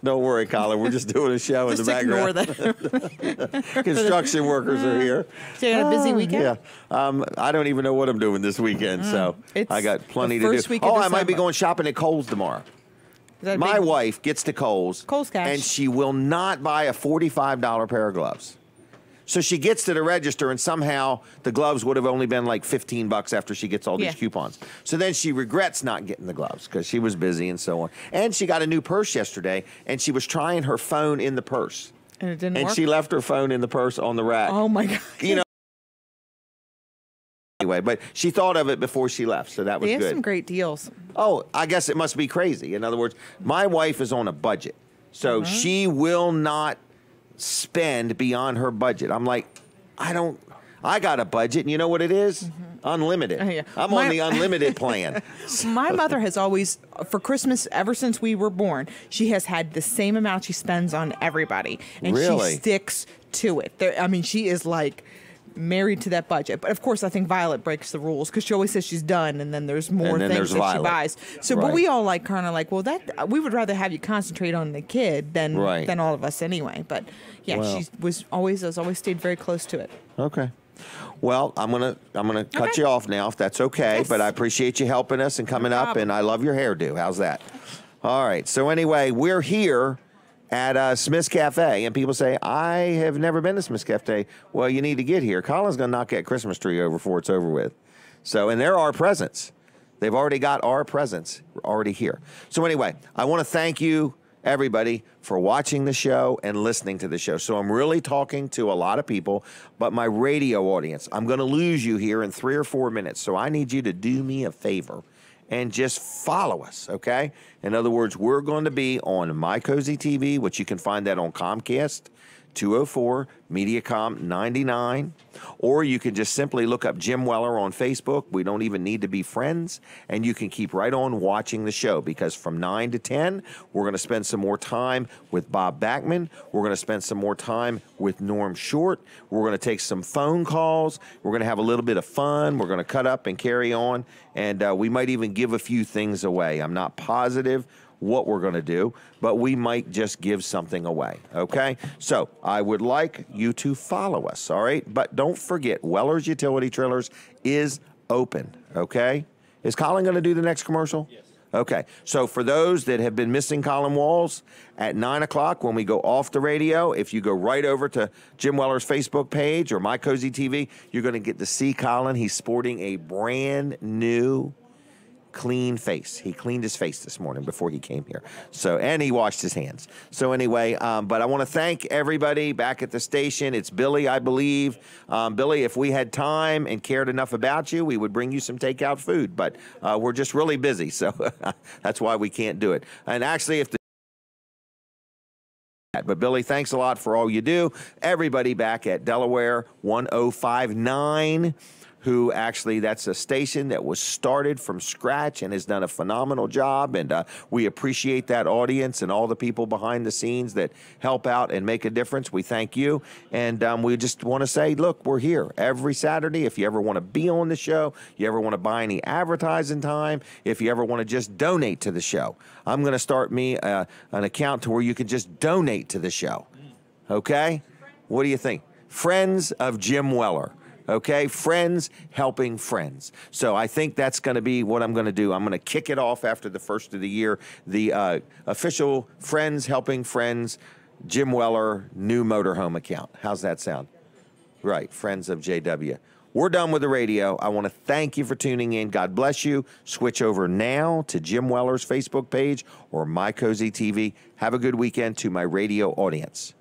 Don't worry, Colin. We're just doing a show in Just the background. ignore that. Construction workers are here. So you had a busy weekend? Yeah. I don't even know what I'm doing this weekend, so It's I got plenty the to first do. week of I might be December. going shopping at Kohl's tomorrow. Is that a My big- wife gets to Kohl's, Kohl's cash. and she will not buy a $45 pair of gloves. So she gets to the register, and somehow the gloves would have only been like $15 after she gets all these Yeah. coupons. So then she regrets not getting the gloves because she was busy and so on. And she got a new purse yesterday, and she was trying her phone in the purse. And it didn't And work? she left her phone in the purse on the rack. Oh, my God. You know. Anyway, but she thought of it before she left, so that was They have good. some great deals. Oh, I guess it must be crazy. In other words, my wife is on a budget, so she will not spend beyond her budget. I'm like, I got a budget, and you know what it is? Unlimited. Yeah. I'm on the unlimited plan. My mother has always, for Christmas, ever since we were born, she has had the same amount she spends on everybody. And Really? she sticks to it. She is like married to that budget. But of course, I think Violet breaks the rules because she always says she's done, and then there's more And then things there's that Violet. she buys. So, Right. but we all kind of like, well, that we would rather have you concentrate on the kid than Right. all of us anyway. But yeah, Well. she has always stayed very close to it. Okay. Well, I'm gonna cut Okay. you off now if that's okay. Yes. But I appreciate you helping us and coming up, problem. and I love your hairdo. How's that? All right. So anyway, we're here at Smith's Cafe, and people say I have never been to Smith's Cafe. Well, you need to get here. Colin's gonna knock that Christmas tree over before it's over with. So, and there are presents. They've already got our presents already here. So anyway, I want to thank you, everybody, for watching the show and listening to the show. So I'm really talking to a lot of people, but my radio audience, I'm going to lose you here in 3 or 4 minutes. So I need you to do me a favor and just follow us, okay? In other words, we're going to be on My Cozy TV, which you can find that on Comcast 204, Mediacom 99, or you can just simply look up Jim Weller on Facebook. We don't even need to be friends, and you can keep right on watching the show because from 9 to 10, we're going to spend some more time with Bob Backman. We're going to spend some more time with Norm Short. We're going to take some phone calls. We're going to have a little bit of fun. We're going to cut up and carry on, and we might even give a few things away. I'm not positive what we're going to do, but we might just give something away, okay? So I would like you to follow us, all right? But don't forget, Weller's Utility Trailers is open, okay? Is Colin going to do the next commercial? Yes. Okay, so for those that have been missing Colin Walls, at 9 o'clock when we go off the radio, if you go right over to Jim Weller's Facebook page or My Cozy TV, you're going to get to see Colin. He's sporting a brand new clean face. He cleaned his face this morning before he came here. So, and he washed his hands. So anyway, but I want to thank everybody back at the station. It's Billy, I believe. Billy, if we had time and cared enough about you, we would bring you some takeout food. But we're just really busy, so that's why we can't do it. And actually, if the but Billy, thanks a lot for all you do. Everybody back at Delaware 1059, who actually, that's a station that was started from scratch and has done a phenomenal job. And we appreciate that audience and all the people behind the scenes that help out and make a difference. We thank you. And we just want to say, look, we're here every Saturday. If you ever want to be on the show, you ever want to buy any advertising time, if you ever want to just donate to the show, I'm going to start me an account to where you can just donate to the show. Okay? What do you think? Friends of Jim Weller. Okay, friends helping friends. So I think that's going to be what I'm going to do. I'm going to kick it off after the first of the year. The official Friends Helping Friends Jim Weller new motorhome account. How's that sound? Right, Friends of JW. We're done with the radio. I want to thank you for tuning in. God bless you. Switch over now to Jim Weller's Facebook page or My Cozy TV. Have a good weekend to my radio audience.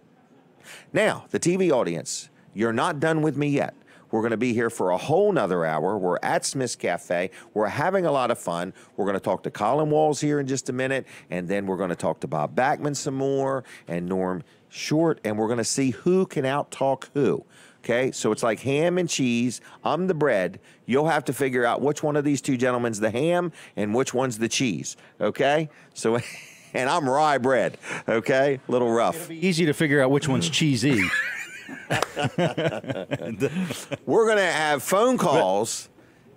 Now, the TV audience, you're not done with me yet. We're going to be here for a whole nother hour. We're at Smith's Cafe. We're having a lot of fun. We're going to talk to Colin Walls here in just a minute, and then we're going to talk to Bob Backman some more and Norm Short, and we're going to see who can out-talk who. Okay, so it's like ham and cheese. I'm the bread. You'll have to figure out which one of these two gentlemen's the ham and which one's the cheese. Okay, so and I'm rye bread. Okay, a little rough. It'll be easy to figure out which one's cheesy. We're going to have phone calls,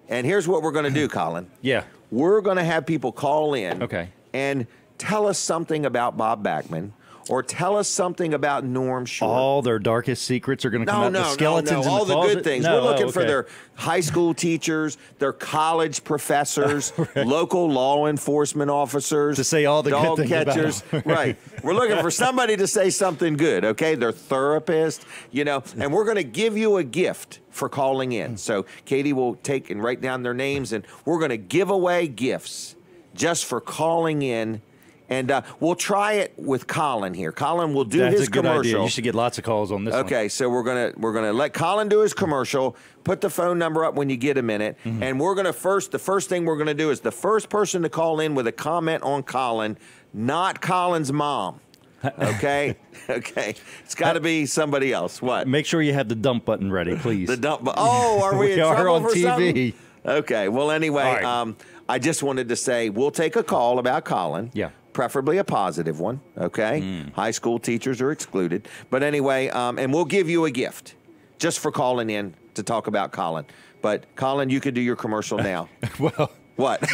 and here's what we're going to do, Colin. Yeah. We're going to have people call in Okay. and tell us something about Bob Backman or tell us something about Norm Short. All their darkest secrets are going to come out. The skeletons in all the the closet? good things. No, We're looking okay. for their high school teachers, their college professors, local law enforcement officers, To say all the good dog things about catchers. them. Right. We're looking for somebody to say something good. Okay, their therapist. And we're going to give you a gift for calling in. So Katie will take and write down their names, and we're going to give away gifts just for calling in. And we'll try it with Colin here. Colin will do That's his a good commercial. idea. You should get lots of calls on this one. Okay, so we're gonna let Colin do his commercial. Put the phone number up when you get a minute, and we're gonna the first thing we're gonna do is the first person to call in with a comment on Colin, not Colin's mom. Okay, okay, it's got to be somebody else. What? Make sure you have the dump button ready, please. The dump. Oh, are we in are trouble on for TV. something? Okay. Well, anyway, All right. I just wanted to say we'll take a call about Colin. Yeah. Preferably a positive one, okay? High school teachers are excluded. But anyway, and we'll give you a gift just for calling in to talk about Colin. But, Colin, you can do your commercial now. Well, What?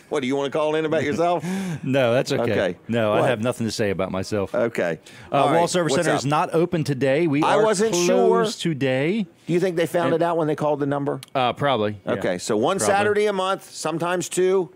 What, do you want to call in about yourself? no, that's okay. Okay. No, What? I have nothing to say about myself. Okay. All Wall right. Service What's Center up? is not open today. We I are wasn't closed sure. today. Do you think they found it out when they called the number? Probably. yeah. Okay, so one Probably. Saturday a month, sometimes two.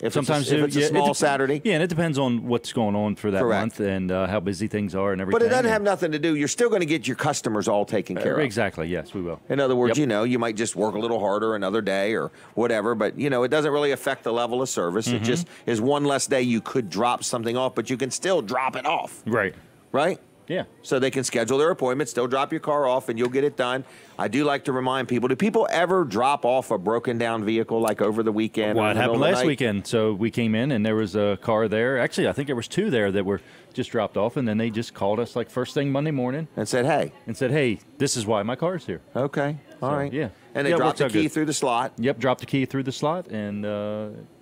If Sometimes it's a yeah, small Saturday. Yeah, and it depends on what's going on for that Correct. month and how busy things are and everything. But it doesn't have nothing to do. You're still going to get your customers all taken care of. Exactly. Yes, we will. In other words, Yep. you might just work a little harder another day or whatever, but, it doesn't really affect the level of service. It just is one less day you could drop something off, but you can still drop it off, Right. right? Yeah. So they can schedule their appointment, still drop your car off, and you'll get it done. I do like to remind people, do people ever drop off a broken down vehicle like over the weekend? Well, or it in the happened middle of the last night? weekend. So we came in and there was a car there. Actually, I think there was two there that were just dropped off, and then they just called us like first thing Monday morning And said, hey, and said, "Hey, this is why my car's here." okay, all So, right. yeah. And they Yeah, it dropped works the out key good. through the slot. Yep, dropped the key through the slot, and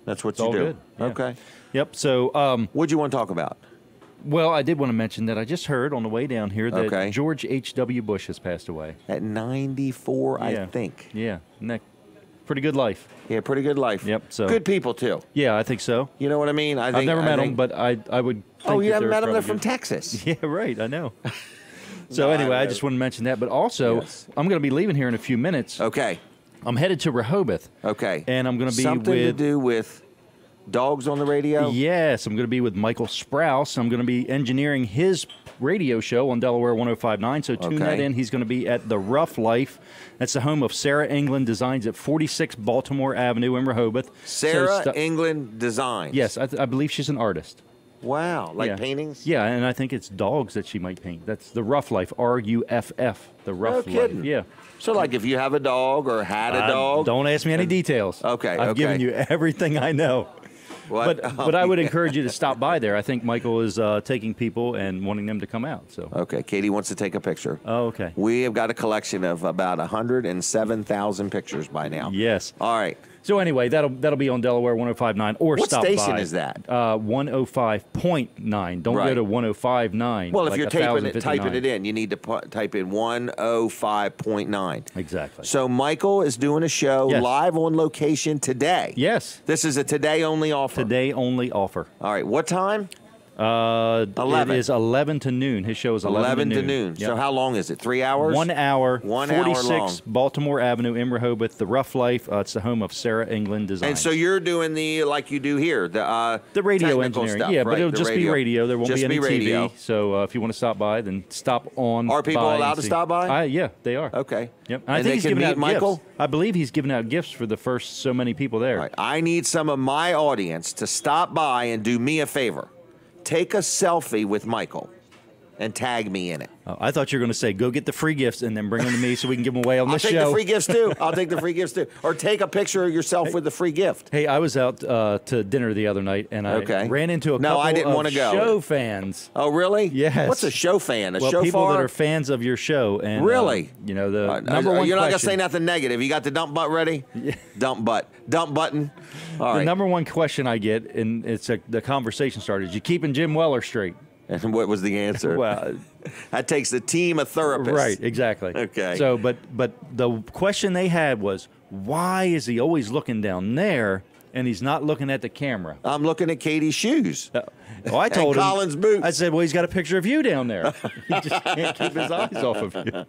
That's what it's you all do. good. Yeah. Okay. Yep. So, What'd you want to talk about? well, I did want to mention that I just heard on the way down here that Okay. George H.W. Bush has passed away. At 94, I Yeah. think. Yeah, pretty good life. Yeah, pretty good life. Yep, so- Good people, too. Yeah, I think so. You know what I mean? I've never met him, but I would. Oh, think you that haven't met them? They're probably from good. Texas. Yeah, right. I know. So No, I anyway, I know. just want to mention that. But also, Yes. I'm going to be leaving here in a few minutes. Okay. I'm headed to Rehoboth. Okay. And I'm going to be Something to with do with dogs on the radio? Yes, I'm going to be with Michael Sprouse. I'm going to be engineering his radio show on Delaware 105.9, so tune that in. He's going to be at The Rough Life. That's the home of Sarah England Designs at 46 Baltimore Avenue in Rehoboth. Sarah England Designs? Yes, I believe she's an artist. Wow, paintings? Yeah, and I think it's dogs that she might paint. That's The Rough Life, R-U-F-F, The Rough Life. Kidding. Yeah. So, like, if you have a dog or had a dog? Don't ask me any details. Okay, I've given you everything I know. What? But I would encourage you to stop by there. I think Michael is taking people and wanting them to come out. So okay, Katie wants to take a picture. Oh, okay. We have got a collection of about 107,000 pictures by now. Yes. All right. So anyway, that'll be on Delaware 105.9 or what stop by. What station is that? 105.9. Don't go to 105.9. Well, if you're typing it in, you need to type in 105.9. Exactly. So Michael is doing a show live on location today. Yes. This is a today-only offer. Today-only offer. All right. What time? 11. It is 11 to noon. His show is 11 to noon. Yep. So how long is it? 3 hours? 1 hour. 1 hour 46 long. Baltimore Avenue in Rehoboth. The Rough Life. It's the home of Sarah England Designs. And so you're doing like you do here, the radio engineering. Stuff, yeah, right? but it'll just be radio. There won't be any radio. TV. So if you want to stop by, then stop on. Are people allowed to stop by? Yeah, they are. Okay. Yep. And I think he's giving out Michael? Gifts. I believe he's giving out gifts for the first so many people there. Right. I need some of my audience to stop by and do me a favor. Take a selfie with Michael and tag me in it. Oh, I thought you were going to say, go get the free gifts and then bring them to me so we can give them away on this show. I'll take the free gifts, too. I'll take the free gifts, too. Or take a picture of yourself with the free gift. Hey, I was out to dinner the other night, and I ran into a couple of show fans. Oh, really? Yes. What's a show fan? Well, people that are fans of your show. And really? The number one You're not going to question. say nothing negative. You got the dump butt ready? Yeah. Dump button. All right. The number one question I get, and it's the conversation started, you keeping Jim Weller straight? And what was the answer? Well, that takes a team of therapists. Right, exactly. Okay. So, but the question they had was, why is he always looking down there and he's not looking at the camera? I'm looking at Katie's shoes. I told him. Colin's boots. I said, well, he's got a picture of you down there. He just can't keep his eyes off of you.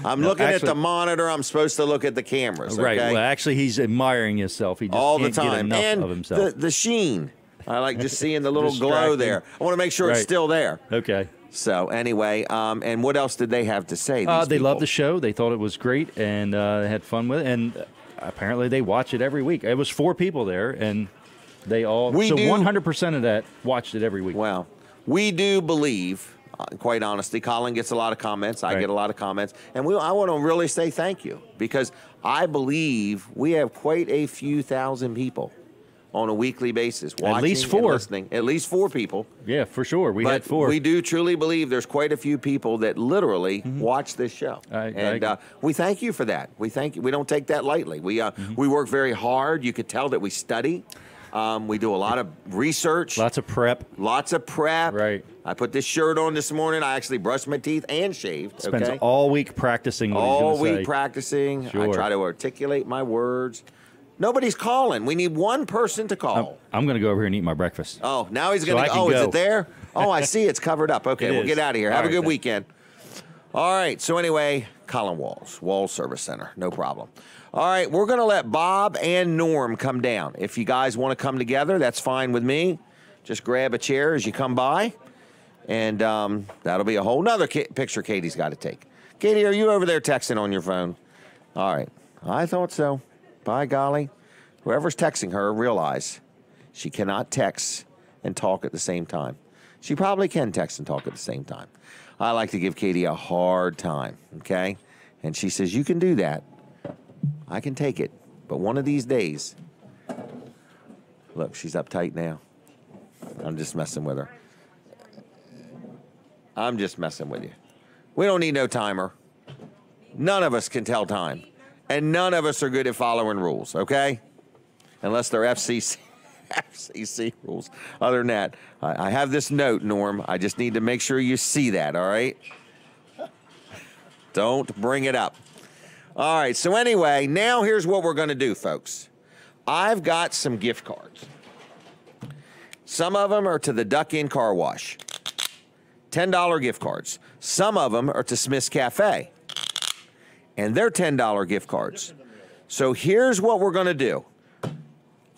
I'm looking at the monitor. I'm supposed to look at the cameras. Okay? Right. Well, actually, he's admiring himself. He just all can't the time. Get enough and of himself. The sheen. I like just seeing the little glow there. I want to make sure it's still there. Okay. So anyway, and what else did they have to say? They loved the show. They thought it was great, and they had fun with it. And apparently, they watch it every week. It was 4 people there, and they all 100% of that watched it every week. Wow. We do believe, quite honestly, Colin gets a lot of comments. I get a lot of comments, and I want to really say thank you because I believe we have quite a few thousand people on a weekly basis, watching at least 4. and listening. At least 4 people. Yeah, for sure. We had 4. We do truly believe there's quite a few people that literally watch this show. We thank you for that. We thank you. We don't take that lightly. We work very hard. You could tell that we study. We do a lot of research. Lots of prep. Right. I put this shirt on this morning. I actually brushed my teeth and shaved. Spends all week practicing what all he's gonna week say. practicing. Sure. I try to articulate my words. Nobody's calling. We need one person to call. I'm going to go over here and eat my breakfast. Oh, now he's going to go. Is it there? Oh, I see. It's covered up. Okay, we'll get out of here. Have a good weekend. All right. So anyway, Colin Walls Service Center. No problem. All right. We're going to let Bob and Norm come down. If you guys want to come together, that's fine with me. Just grab a chair as you come by. And that'll be a whole nother picture Katie's got to take. Katie, are you over there texting on your phone? All right. I thought so. By golly, whoever's texting her, realize she cannot text and talk at the same time. She probably can text and talk at the same time. I like to give Katie a hard time, okay? And she says, you can do that. I can take it. But one of these days, look, she's uptight now. I'm just messing with her. I'm just messing with you. We don't need no timer. None of us can tell time. And none of us are good at following rules, okay? Unless they're FCC rules. Other than that, I have this note, Norm. I just need to make sure you see that, all right? Don't bring it up. All right, so anyway, now here's what we're going to do, folks. I've got some gift cards. Some of them are to the Duck Inn Car Wash. $10 gift cards. Some of them are to Smith's Cafe. And they're $10 gift cards. So here's what we're going to do.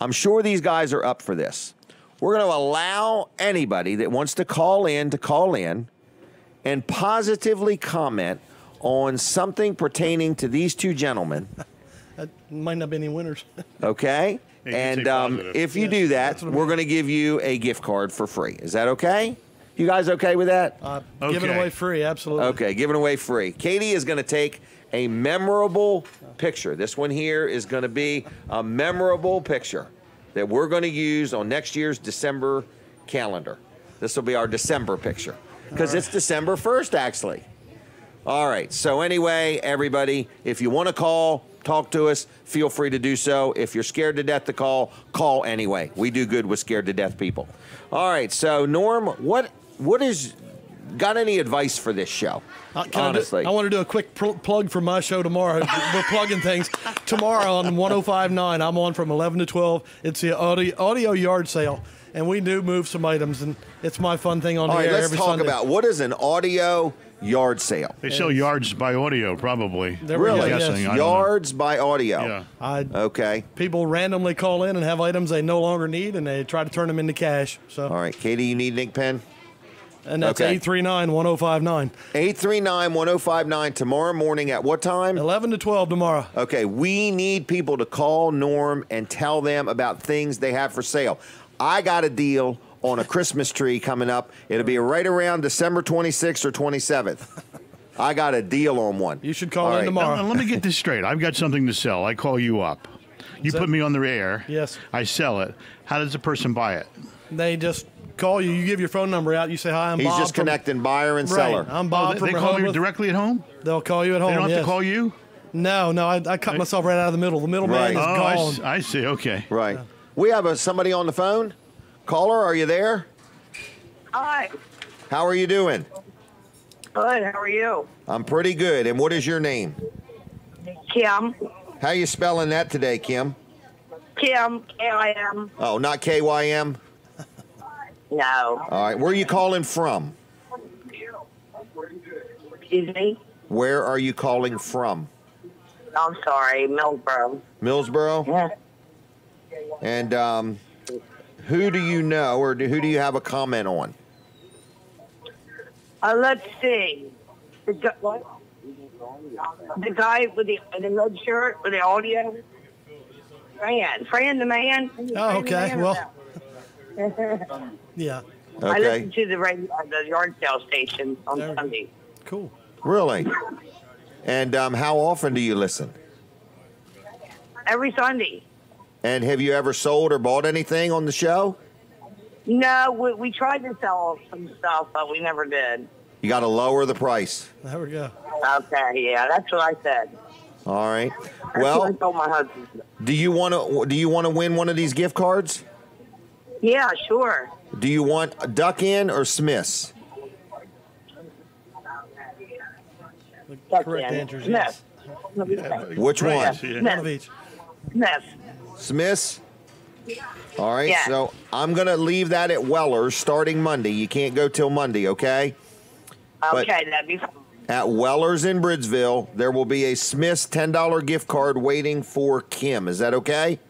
I'm sure these guys are up for this. We're going to allow anybody that wants to call in and positively comment on something pertaining to these two gentlemen. Might not be any winners. Okay? And if you do that, we're going to give you a gift card for free. Is that okay? You guys okay with that? Give it away free, absolutely. Okay, give it away free. Katie is going to take a memorable picture. This one here is going to be a memorable picture that we're going to use on next year's December calendar. This will be our December picture because it's December 1st, actually. All right. So anyway, everybody, if you want to call, talk to us, feel free to do so. If you're scared to death to call anyway. We do good with scared to death people. All right. So, Norm, what is got any advice for this show? Honestly, I want to do a quick plug for my show tomorrow. We're plugging things tomorrow on 105.9. I'm on from 11 to 12. It's the audio yard sale, and we do move some items, and it's my fun thing on the air every Sunday. Let's talk about what is an audio yard sale. They sell yards by audio, probably. Really? Yes. Yards by audio. Yeah. Okay. People randomly call in and have items they no longer need, and they try to turn them into cash. So. All right, Katie, you need an ink pen? And that's 839-1059. 839-1059 tomorrow morning at what time? 11 to 12 tomorrow. Okay, we need people to call Norm and tell them about things they have for sale. I got a deal on a Christmas tree coming up. It'll be right around December 26th or 27th. I got a deal on one. You should call in tomorrow. Now, let me get this straight. I've got something to sell. I call you up. You put me on the air. Yes. I sell it. How does the person buy it? They just call you. You give your phone number out. You say, hi, I'm Bob. He's just connecting buyer and seller. I'm Bob from They call you directly at home? They'll call you at home, They don't have to call you? No, I cut myself right out of the middle. The middleman is gone. I see. Okay. Right. We have somebody on the phone. Caller, are you there? Hi. How are you doing? Good. How are you? I'm pretty good. And what is your name? Kim. How you spelling that today, Kim? Kim. K-I-M. Oh, not K-Y-M? No. All right. Where are you calling from? Excuse me? Where are you calling from? I'm sorry. Millsboro. Millsboro? Yeah. And who do you know or who do you have a comment on? Let's see. The guy with the red shirt with the audio. Fran the man. Oh, okay. Well, yeah. Okay. I listen to the yard sale station on Sunday. Cool. Really? And how often do you listen? Every Sunday. And have you ever sold or bought anything on the show? No, we tried to sell some stuff, but we never did. You got to lower the price. There we go. Okay, yeah, that's what I said. All right. That's what I Well, told my husband. do you want to win one of these gift cards? Yeah, sure. Do you want a Duck Inn or Smith's? The correct answer is yes. Which one? One of each. Smith. Smith's? All right, Yeah. so I'm going to leave that at Weller's starting Monday. You can't go till Monday, okay? But Okay, that'd be fine. at Weller's in Bridgeville, there will be a Smith's $10 gift card waiting for Kim. Is that okay?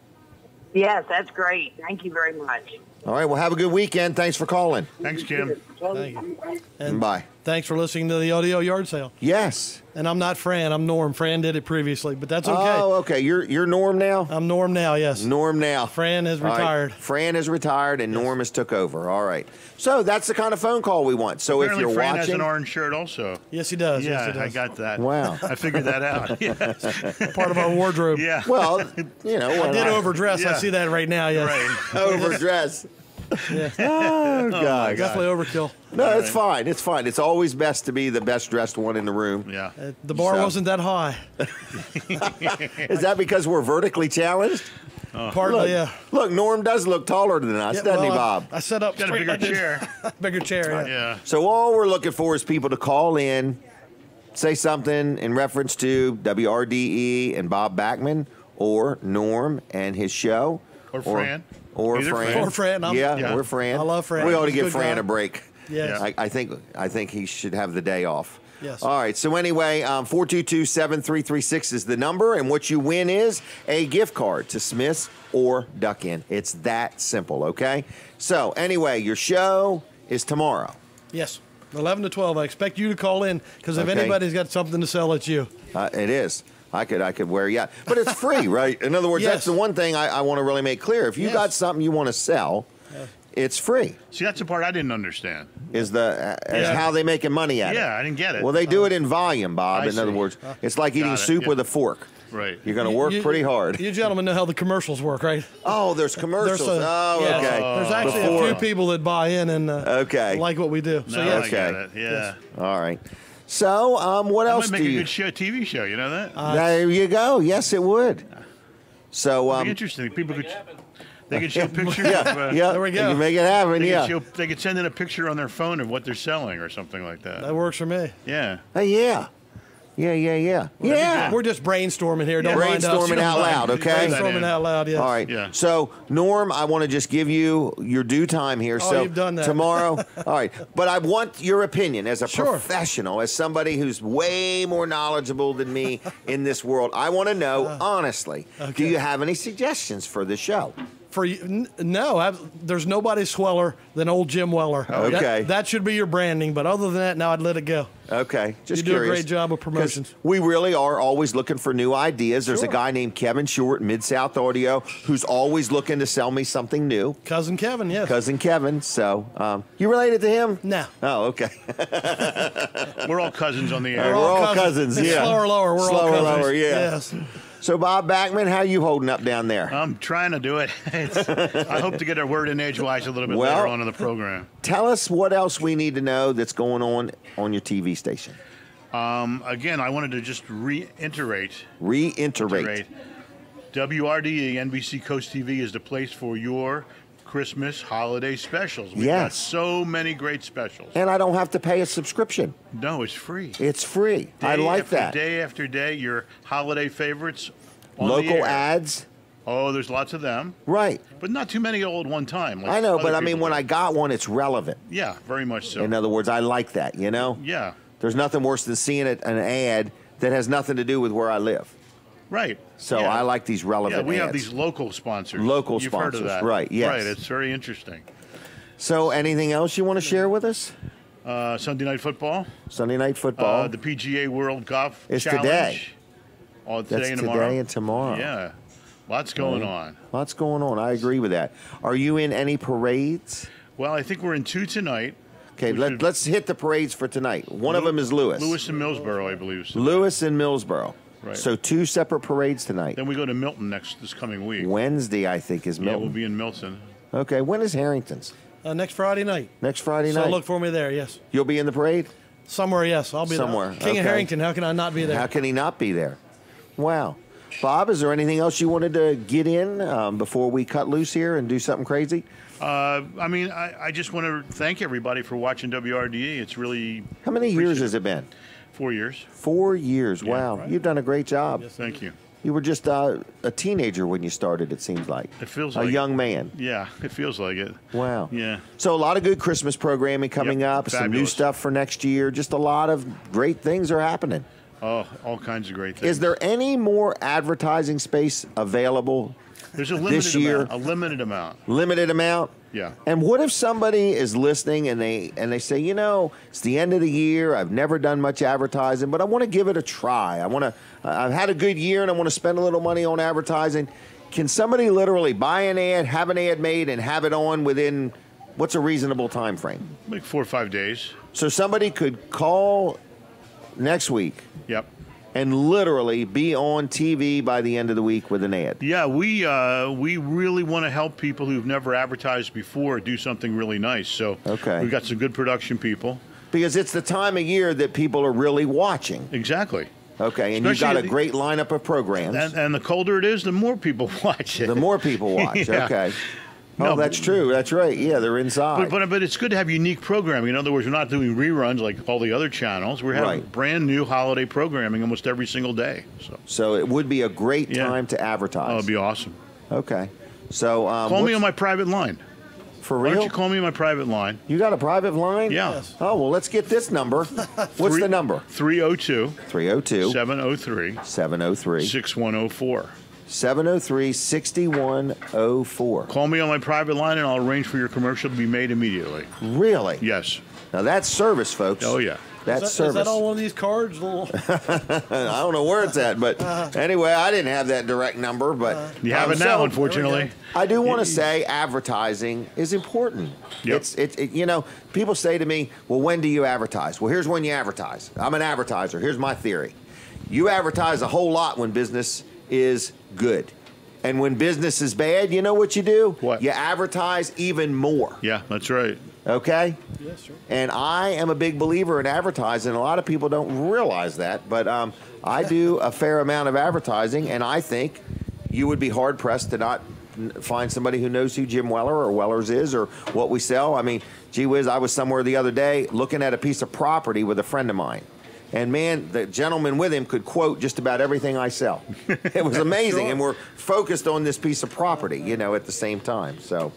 Yes, that's great. Thank you very much. All right, well, have a good weekend. Thanks for calling. Thanks, Kim. Thank you. And Bye. thanks for listening to the audio yard sale. Yes. And I'm not Fran. I'm Norm. Fran did it previously, but that's okay. Oh, okay. You're Norm now? I'm Norm now, yes. Norm now. Fran has All right. retired. Fran is retired, and Norm has took over. All right. So that's the kind of phone call we want. So Apparently if you're Fran watching, has an orange shirt also. Yes, he does. Yeah, yes, he does. I got that. Wow. I figured that out. Yeah. Part of our wardrobe. Yeah. well, you know, I did overdress. Yeah. I see that right now, yes. Right. overdress. Yeah. Oh, God. Definitely overkill. No, it's fine. It's fine. It's always best to be the best dressed one in the room. Yeah. The bar So- wasn't that high. Is that because we're vertically challenged? Partly, Look, yeah. look, Norm does look taller than us, Yeah, doesn't he, well, Bob? I set up Got a straight. bigger I did. chair. Bigger chair, yeah. Yeah. So all we're looking for is people to call in, say something in reference to WRDE and Bob Backman, or Norm and his show, Or Fran. or Either Fran. Fran. Or Fran. Yeah, Yeah. or Fran. I love Fran. We ought to He's a give good Fran guy. a break. Yes. I think he should have the day off. Yes. All right. So anyway, 422-7336 is the number, and what you win is a gift card to Smith's or Duck Inn. It's that simple, okay? So anyway, your show is tomorrow. Yes. 11 to 12. I expect you to call in because if anybody's got something to sell, it's you. It is. I could wear you out. But it's free, right? In other words, that's the one thing I want to really make clear. If you got something you want to sell, it's free. See, that's the part I didn't understand. Is how they making money at it. Yeah, I didn't get it. Well, they do it in volume, Bob. In other see. words, it's like eating soup with a fork. Right. You're going to work pretty hard. You gentlemen know how the commercials work, right? Oh, there's commercials. Okay. There's actually a few people that buy in and like what we do. So, I get it. Yeah. Yes. All right. So, what else do you... Might make a good TV show, you know that? There you go. Yes, it would. So, it'd be interesting. People could... They could show pictures. There we go. You can make it happen. They could send in a picture on their phone of what they're selling or something like that. That works for me. Yeah. Yeah. We're just brainstorming here. Don't mind us. Brainstorming out loud, okay? Brainstorming out loud, yes. All right. Yeah. So, Norm, I want to just give you your due time here. So you've done that. Tomorrow, all right. But I want your opinion as a professional, as somebody who's way more knowledgeable than me in this world. I want to know, honestly, do you have any suggestions for the show? For you, no, there's nobody sweller than old Jim Weller. Okay. That should be your branding, but other than that, now I'd let it go. Okay, just you do curious. a great job of promotions. We really are always looking for new ideas. There's a guy named Kevin Short, Mid-South Audio, who's always looking to sell me something new. Cousin Kevin, yes. Cousin Kevin. So, you related to him? No. Oh, okay. We're all cousins on the air. We're all cousins, yeah. Slower, lower. We're all cousins. Lower, yeah. Yes. So, Bob Backman, how you holding up down there? I'm trying to do it. I hope to get a word in edgewise a little bit later on in the program. Tell us what else we need to know that's going on your TV station. Again, I wanted to just reiterate. WRDE, NBC Coast TV is the place for your Christmas holiday specials. We've got so many great specials. And I don't have to pay a subscription. No, it's free. It's free. I like that. Day after day, your holiday favorites on local the air. ads. Oh, there's lots of them. Right. But not too many all at one time. Like I know, but I mean, when I got one, it's relevant. Yeah, very much so. In other words, I like that, you know? Yeah. There's nothing worse than seeing an ad that has nothing to do with where I live. Right. So I like these relevant ads. Yeah, we have these local sponsors. You've heard of that. Right, yes. Right, it's very interesting. So anything else you want to share with us? Sunday Night Football. Sunday Night Football. The PGA World Golf It's Challenge. today. Oh, today That's and tomorrow. Today and tomorrow. Yeah. Lots going on. Lots going on. I agree with that. Are you in any parades? Well, I think we're in 2 tonight. Okay, let's hit the parades for tonight. One of them is Lewis. Lewis and Millsboro, I believe. So. Lewis and Millsboro. Right. So 2 separate parades tonight. Then we go to Milton this coming week. Wednesday, I think, is Milton. Yeah, we'll be in Milton. Okay, when is Harrington's? Next Friday night. Next Friday night. So look for me there, yes. You'll be in the parade? Somewhere, yes. I'll be somewhere. There. King of Harrington, how can I not be there? How can he not be there? Wow. Bob, is there anything else you wanted to get in before we cut loose here and do something crazy? I mean, I just want to thank everybody for watching WRDE. It's really... How many years has it been? 4 years. 4 years. Wow. Right. You've done a great job. Yes, thank you. You were just a teenager when you started, it seems like. It feels like a young man. Yeah, it feels like it. Wow. Yeah. So a lot of good Christmas programming coming up, fabulous. Some new stuff for next year. Just a lot of great things are happening. Oh, all kinds of great things. Is there any more advertising space available There's a limited this year? A limited amount. Limited amount? Yeah. And what if somebody is listening and they say, you know, it's the end of the year. I've never done much advertising, but I want to give it a try. I've had a good year and I want to spend a little money on advertising. Can somebody literally buy an ad, have an ad made, and have it on within what's a reasonable time frame? Like 4 or 5 days. So somebody could call next week. Yep. And literally be on TV by the end of the week with an ad. Yeah, we really want to help people who've never advertised before do something really nice. So we've got some good production people. Because it's the time of year that people are really watching. Exactly. Okay, and you've got a great lineup of programs. And the colder it is, the more people watch it. The more people watch, yeah. Okay. No, that's true. That's right. Yeah, they're inside. But it's good to have unique programming. In other words, we're not doing reruns like all the other channels. We're having brand new holiday programming almost every single day. So it would be a great time to advertise. Oh, it'd be awesome. Okay. So call me on my private line. For Why real? don't you call me on my private line? You got a private line? Yeah. Yes. Oh, well, let's get this number. What's the number? 302 302 703 703 6104. 703-6104. Call me on my private line and I'll arrange for your commercial to be made immediately. Really? Yes. Now that's service, folks. Oh, yeah. That's Is service. that on one of these cards? Little... I don't know where it's at, but anyway, I didn't have that direct number, but You have it now, so unfortunately. I do want to say advertising is important. Yep. You know, people say to me, "Well, when do you advertise?" Well, here's when you advertise. I'm an advertiser. Here's my theory: you advertise a whole lot when business is good, and when business is bad, you know what you do? What? You advertise even more. Yeah, that's right. Okay? Yes, sir. And I am a big believer in advertising. A lot of people don't realize that, but I do a fair amount of advertising, and I think you would be hard-pressed to not find somebody who knows who Jim Weller or Weller's is or what we sell. I mean, gee whiz, I was somewhere the other day looking at a piece of property with a friend of mine. And, man, the gentleman with him could quote just about everything I sell. It was amazing, and we're focused on this piece of property, you know, at the same time. So...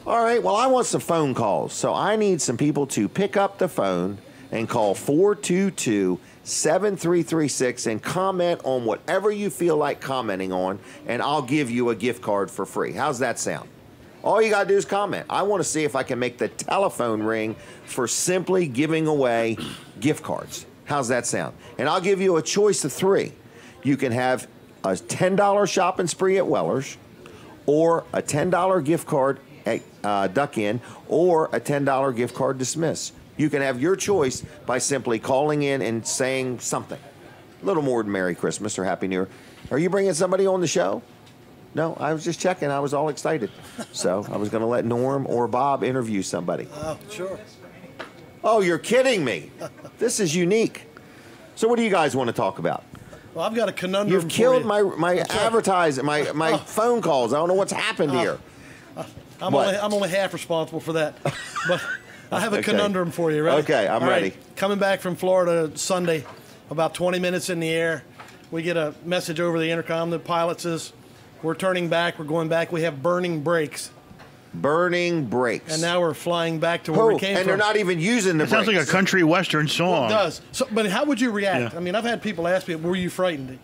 all right, well, I want some phone calls, so I need some people to pick up the phone and call 422-7336 and comment on whatever you feel like commenting on, and I'll give you a gift card for free. How's that sound? All you got to do is comment. I want to see if I can make the telephone ring for simply giving away gift cards. How's that sound? And I'll give you a choice of three. You can have a $10 shopping spree at Weller's, or a $10 gift card at Duck Inn, or a $10 gift card to Smith's. You can have your choice by simply calling in and saying something. A little more than Merry Christmas or Happy New Year. Are you bringing somebody on the show? No, I was just checking. I was all excited. So I was going to let Norm or Bob interview somebody. Oh, sure. Oh, you're kidding me. This is unique. So what do you guys want to talk about? Well, I've got a conundrum. You've killed for you. my advertising, my phone calls. I don't know what's happened here. I'm What? only half responsible for that, but I have a Okay. conundrum for you. Ready? Okay, I'm All right, ready. Coming back from Florida Sunday, about 20 minutes in the air, we get a message over the intercom. The pilot says, "We're turning back. We're going back. We have burning brakes." Burning brakes. And now we're flying back to where we came and from. they're not even using the It sounds brakes. like a country western song. It does. So, but how would you react? Yeah. I mean, I've had people ask me, "Were you frightened?"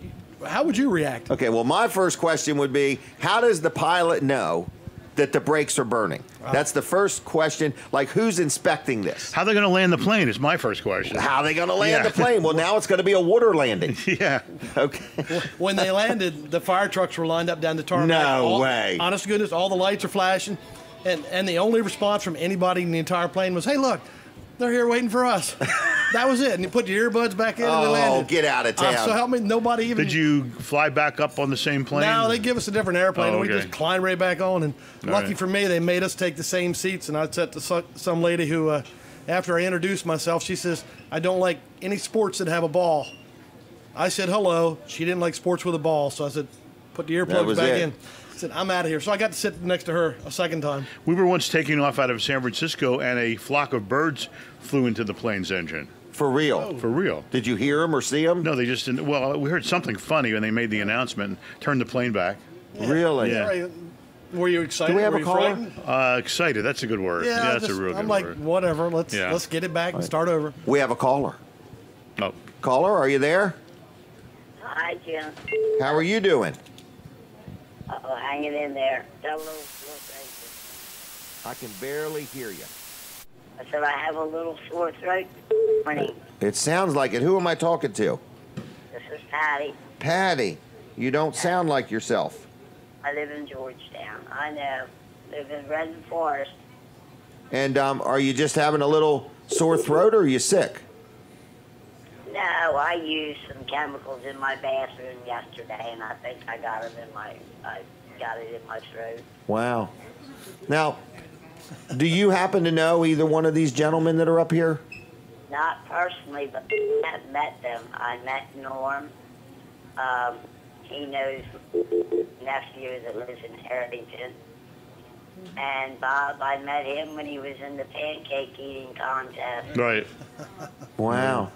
How would you react? Okay, well, my first question would be, how does the pilot know that the brakes are burning? That's the first question. Like, who's inspecting this? How are they going to land the plane is my first question. How are they going to land Yeah. the plane? Well, now it's going to be a water landing. Yeah. Okay. When they landed, the fire trucks were lined up down the tarmac. No way. Honest to goodness, all the lights are flashing. And the only response from anybody in the entire plane was, "Hey, look, they're here waiting for us." That was it. And you put your earbuds back in and we landed. Oh, get out of town. So help me, nobody even... Did you fly back up on the same plane? No, they give us a different airplane, Oh, and we okay. just climb right back on. And lucky right. for me, they made us take the same seats. And I said to some lady who, after I introduced myself, she says, "I don't like any sports that have a ball." I said, "Hello." She didn't like sports with a ball, so I said, "Put the That earplugs was back it. in." I said, "I'm out of here." So I got to sit next to her a second time. We were once taking off out of San Francisco, and a flock of birds flew into the plane's engine. For real? For real. Did you hear them or see them? No, they just didn't. Well, we heard something funny when they made the announcement and turned the plane back. Really? Yeah. Right. Were you excited? Do we have Were a you caller? frightened? Excited. That's a good word. Yeah, that's a real good I'm like, word. whatever. Let's Yeah. get it back and start over. We have a caller. Oh. Caller, are you there? Hi, Jim. How are you doing? Uh-oh, hanging in there. Got a little I can barely hear you. I said I have a little sore throat. Morning. It sounds like it. Who am I talking to? This is Patty. Patty. You don't sound like yourself. I live in Georgetown. I know. Live in Redden Forest. And are you just having a little sore throat, or are you sick? No, I used some chemicals in my bathroom yesterday, and I think I got it in my throat. Wow. Now, do you happen to know either one of these gentlemen that are up here? Not personally, but I've met them. I met Norm. He knows nephew that lives in Harrington. And Bob, I met him when he was in the pancake eating contest. Right. Wow.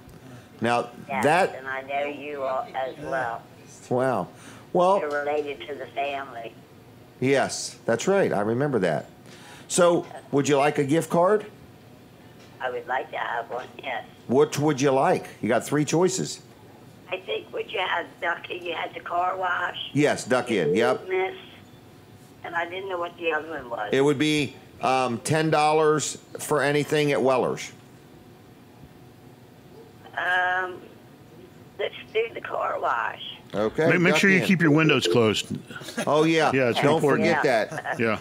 Now, Yes, that... and I know you all as well. Wow. Well, You're related to the family. yes, that's right. I remember that. So, would you like a gift card? I would like to have one, yes. What would you like? You got 3 choices. I think what you had, Ducky, you had the car wash. Yes, duck in. Yep. Miss. And I didn't know what the other one was. It would be $10 for anything at Weller's. Let's do the car wash. Okay. Make sure you keep your windows closed. Oh, yeah. Yeah, it's Don't important. forget that. Yeah.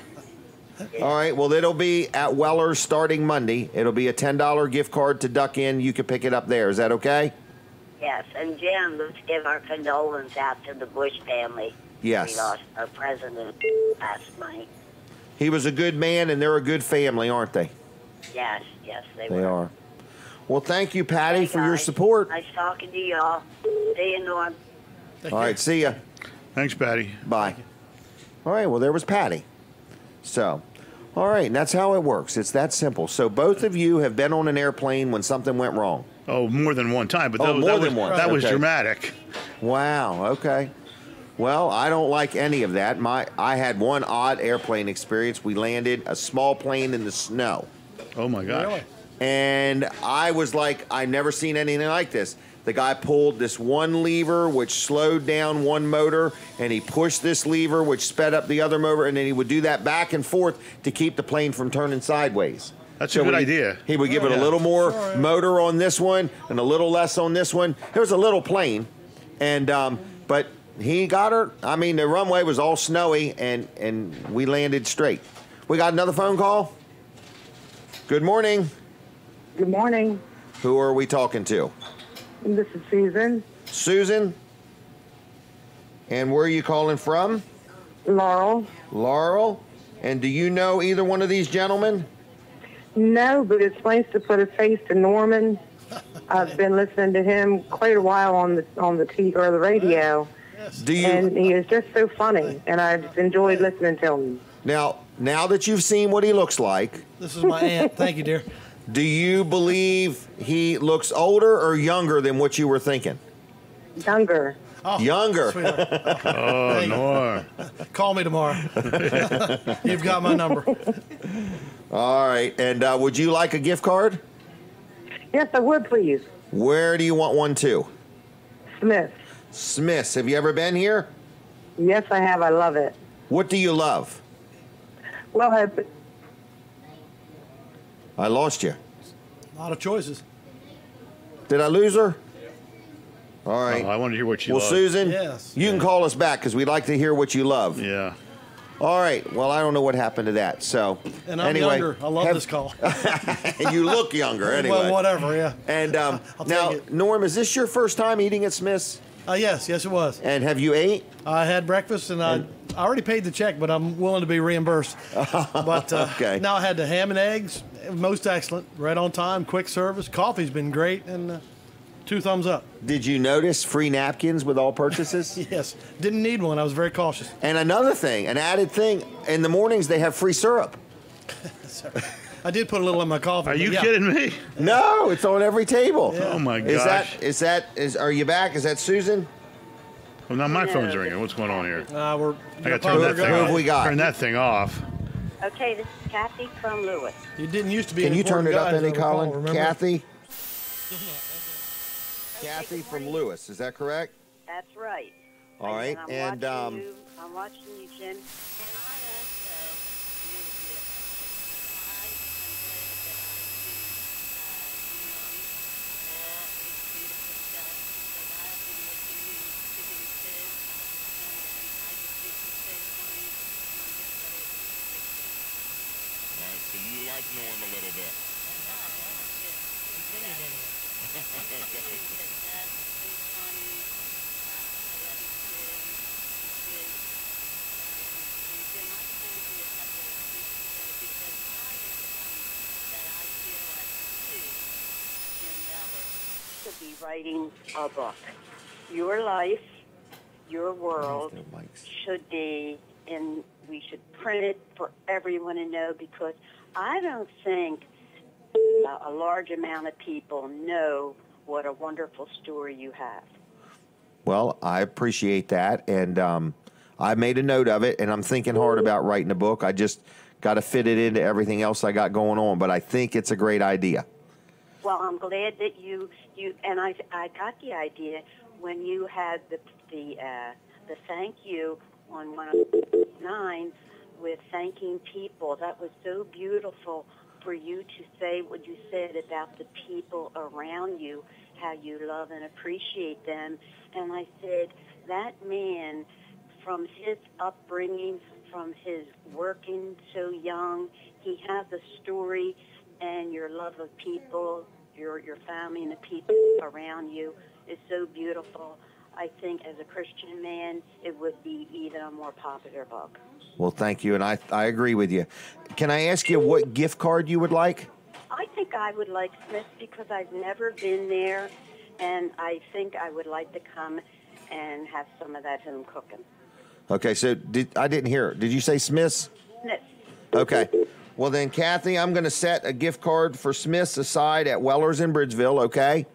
All right. Well, it'll be at Weller's starting Monday. It'll be a $10 gift card to duck in. You can pick it up there. Is that okay? Yes, and Jim, let's give our condolences out to the Bush family. Yes. We lost our president last night. He was a good man, and they're a good family, aren't they? Yes, they They were. are. Well, thank you, Patty, Hey, for your guys. support. Nice talking to y'all. See you, Norm. All right. See ya. Thanks, Patty. Bye. All right. Well, there was Patty. So, all right. And that's how it works. It's that simple. So, both of you have been on an airplane when something went wrong. Oh, more than one time, but Oh, more than one. That was Okay. dramatic. Wow. Okay. Well, I don't like any of that. I had one odd airplane experience. We landed a small plane in the snow. Oh my gosh. Really? And I was like, I've never seen anything like this. The guy pulled this one lever, which slowed down one motor, and he pushed this lever, which sped up the other motor, and then he would do that back and forth to keep the plane from turning sideways. That's a good idea. He would give it a little more motor on this one and a little less on this one. It was a little plane, and but he got her. I mean, the runway was all snowy, and we landed straight. We got another phone call. Good morning. Good morning. Who are we talking to? This is Susan. Susan? And where are you calling from? Laurel. Laurel? And do you know either one of these gentlemen? No, but it's nice to put a face to Norman. I've been listening to him quite a while on the TV or the radio. Do you? And he is just so funny, and I just enjoyed listening to him. Now that you've seen what he looks like, This is my aunt. Thank you, dear. do you believe he looks older or younger than what you were thinking? Younger. Oh, Younger. sweetheart. Oh, Norm. Call me tomorrow. You've got my number. All right. And would you like a gift card? Yes, I would, please. Where do you want one to? Smith. Smith's. Have you ever been here? Yes, I have. I love it. What do you love? Well, I lost you. A lot of choices. Did I lose her? All right. Oh, I want to hear what she Well, loves. Susan, Yes. you can call us back because we'd like to hear what you love. Yeah. All right. Well, I don't know what happened to that. So, And I'm anyway, younger. I love this call. And you look younger anyway. Well, whatever, yeah. And I'll now, take it. Norm, is this your first time eating at Smith's? Yes, it was. And have you ate? I had breakfast, and I already paid the check, but I'm willing to be reimbursed. But Okay. now I had the ham and eggs, most excellent, right on time, quick service. Coffee's been great, and 2 thumbs up. Did you notice free napkins with all purchases? Yes, didn't need one. I was very cautious. And another thing, an added thing, in the mornings they have free syrup. I did put a little in my coffee. Are but you yeah. kidding me? No, it's on every table. Oh my gosh. Are you back? Is that Susan? Well, now my phone's ringing. What's going on here? We're I got to turn that thing Who off. have we got? Turn that thing off. Okay, this is Kathy from Lewis. You didn't used to be. Can an you turn it important up guy, any, as I recall, Colin? remember? Kathy? Kathy from Lewis, is that correct? That's right. All right, And I'm watching you, Jim. And I also So you like Norm a little bit. should be writing a book. Your life, your world should be, and we should print it for everyone to know, because I don't think a large amount of people know what a wonderful story you have. Well, I appreciate that, and I made a note of it, and I'm thinking hard about writing a book. I just got to fit it into everything else I got going on. But I think it's a great idea. Well, I'm glad that you and I got the idea when you had the thank you on 109 with thanking people. That was so beautiful for you to say what you said about the people around you, how you love and appreciate them. And I said, that man, from his upbringing, from his working so young, he has a story, and your love of people, your family and the people around you is so beautiful. I think as a Christian man, it would be even a more popular book. Well, thank you, and I agree with you. Can I ask you what gift card you would like? I think I would like Smith because I've never been there, and I think I would like to come and have some of that home cooking. Okay, so I didn't hear. Did you say Smith's? Smith. Okay. Well, then, Kathy, I'm going to set a gift card for Smith's aside at Weller's in Bridgeville, okay?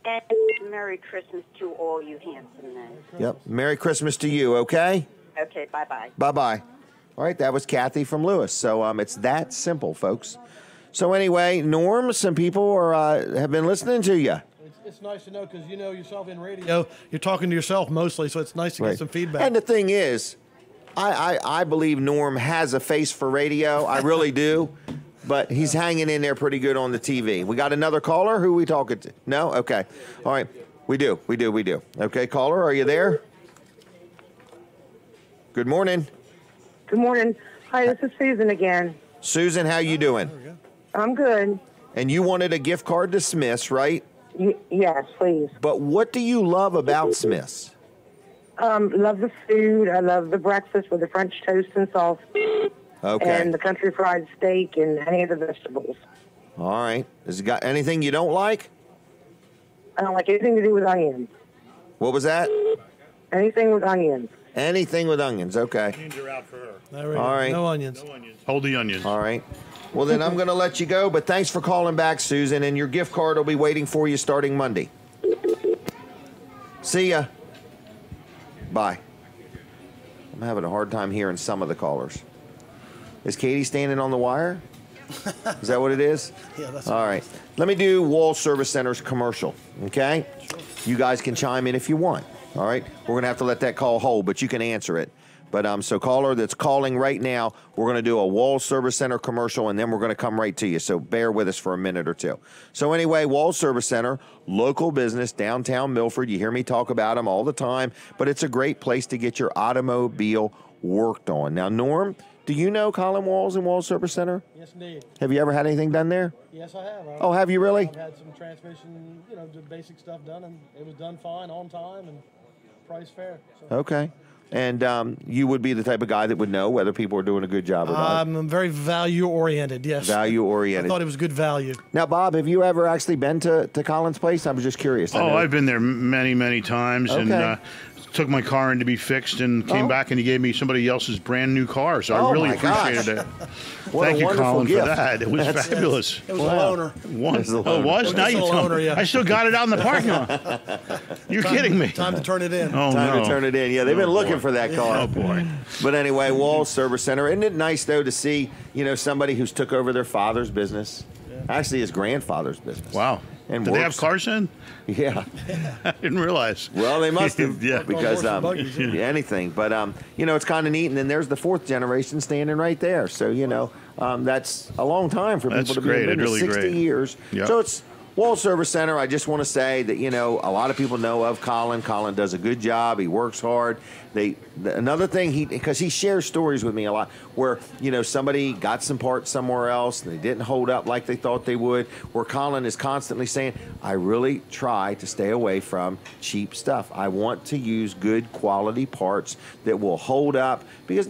And Merry Christmas to all you handsome men. Yep. Merry Christmas to you, okay? Okay, bye-bye. Bye-bye. All right, that was Kathy from Lewis. So it's that simple, folks. So anyway, Norm, some people have been listening to you. It's nice to know because you know yourself in radio, you're talking to yourself mostly, so it's nice to get some feedback. And the thing is, I believe Norm has a face for radio. I really do. But he's hanging in there pretty good on the TV. We got another caller? Who are we talking to? No? Okay. All right. We do. Okay, caller, are you there? Good morning. Good morning. Hi, this is Susan again. Susan, how you doing? I'm good. And you wanted a gift card to Smith's, right? Yes, please. But what do you love about Smith's? Love the food. I love the breakfast with the French toast and sauce. Okay. And the country fried steak and any of the vegetables. All right. Has it got anything you don't like? I don't like anything to do with onions. What was that? Anything with onions. Anything with onions. Okay. Onions are out for her. There we go. All right. No onions. No onions. Hold the onions. All right. Well, then I'm going to let you go, but thanks for calling back, Susan, and your gift card will be waiting for you starting Monday. See ya. Bye. I'm having a hard time hearing some of the callers. Is Katie standing on the wire? Is that what it is? Yeah, that's all right. Let me do Wall Service Center's commercial, okay? Sure. You guys can chime in if you want, all right? We're going to have to let that call hold, but you can answer it. But so caller that's calling right now, we're going to do a Wall Service Center commercial, and then we're going to come right to you. So bear with us for a minute or two. So anyway, Wall Service Center, local business, downtown Milford. You hear me talk about them all the time, but it's a great place to get your automobile worked on. Now, Norm, do you know Colin Walls and Wall Service Center? Yes, indeed. Have you ever had anything done there? Yes, I have. Oh, have you really? I've had some transmission, the basic stuff done, and it was done fine, on time, and price fair. So. Okay. And you would be the type of guy that would know whether people are doing a good job or not. I'm very value-oriented, yes. Value-oriented. I thought it was good value. Now, Bob, have you ever actually been to Colin's place? I was just curious. I've been there many, many times. Okay. And took my car in to be fixed and came back and he gave me somebody else's brand new car. So I really appreciated it. Thank you, Colin, for that. It was fabulous. It was a loaner. It was? Now you tell me. I still got it out in the parking lot. You're kidding me. Time to turn it in. Oh, Time to turn it in. Yeah, they've been looking for that car. Oh, boy. But anyway, Wall Service Center. Isn't it nice, though, to see, somebody who's took over their father's business? Yeah. Actually, his grandfather's business. Wow. And did they have cars then? Yeah. I didn't realize. Well, they must have. Yeah. Because anything. But, it's kind of neat. And then there's the fourth generation standing right there. So, that's a long time for people to be in business, 60 years. Yep. So it's Wall Service Center. I just want to say that, a lot of people know of Colin. Colin does a good job. He works hard. Another thing, because he shares stories with me a lot where, somebody got some parts somewhere else and they didn't hold up like they thought they would, where Colin is constantly saying, I really try to stay away from cheap stuff. I want to use good quality parts that will hold up, because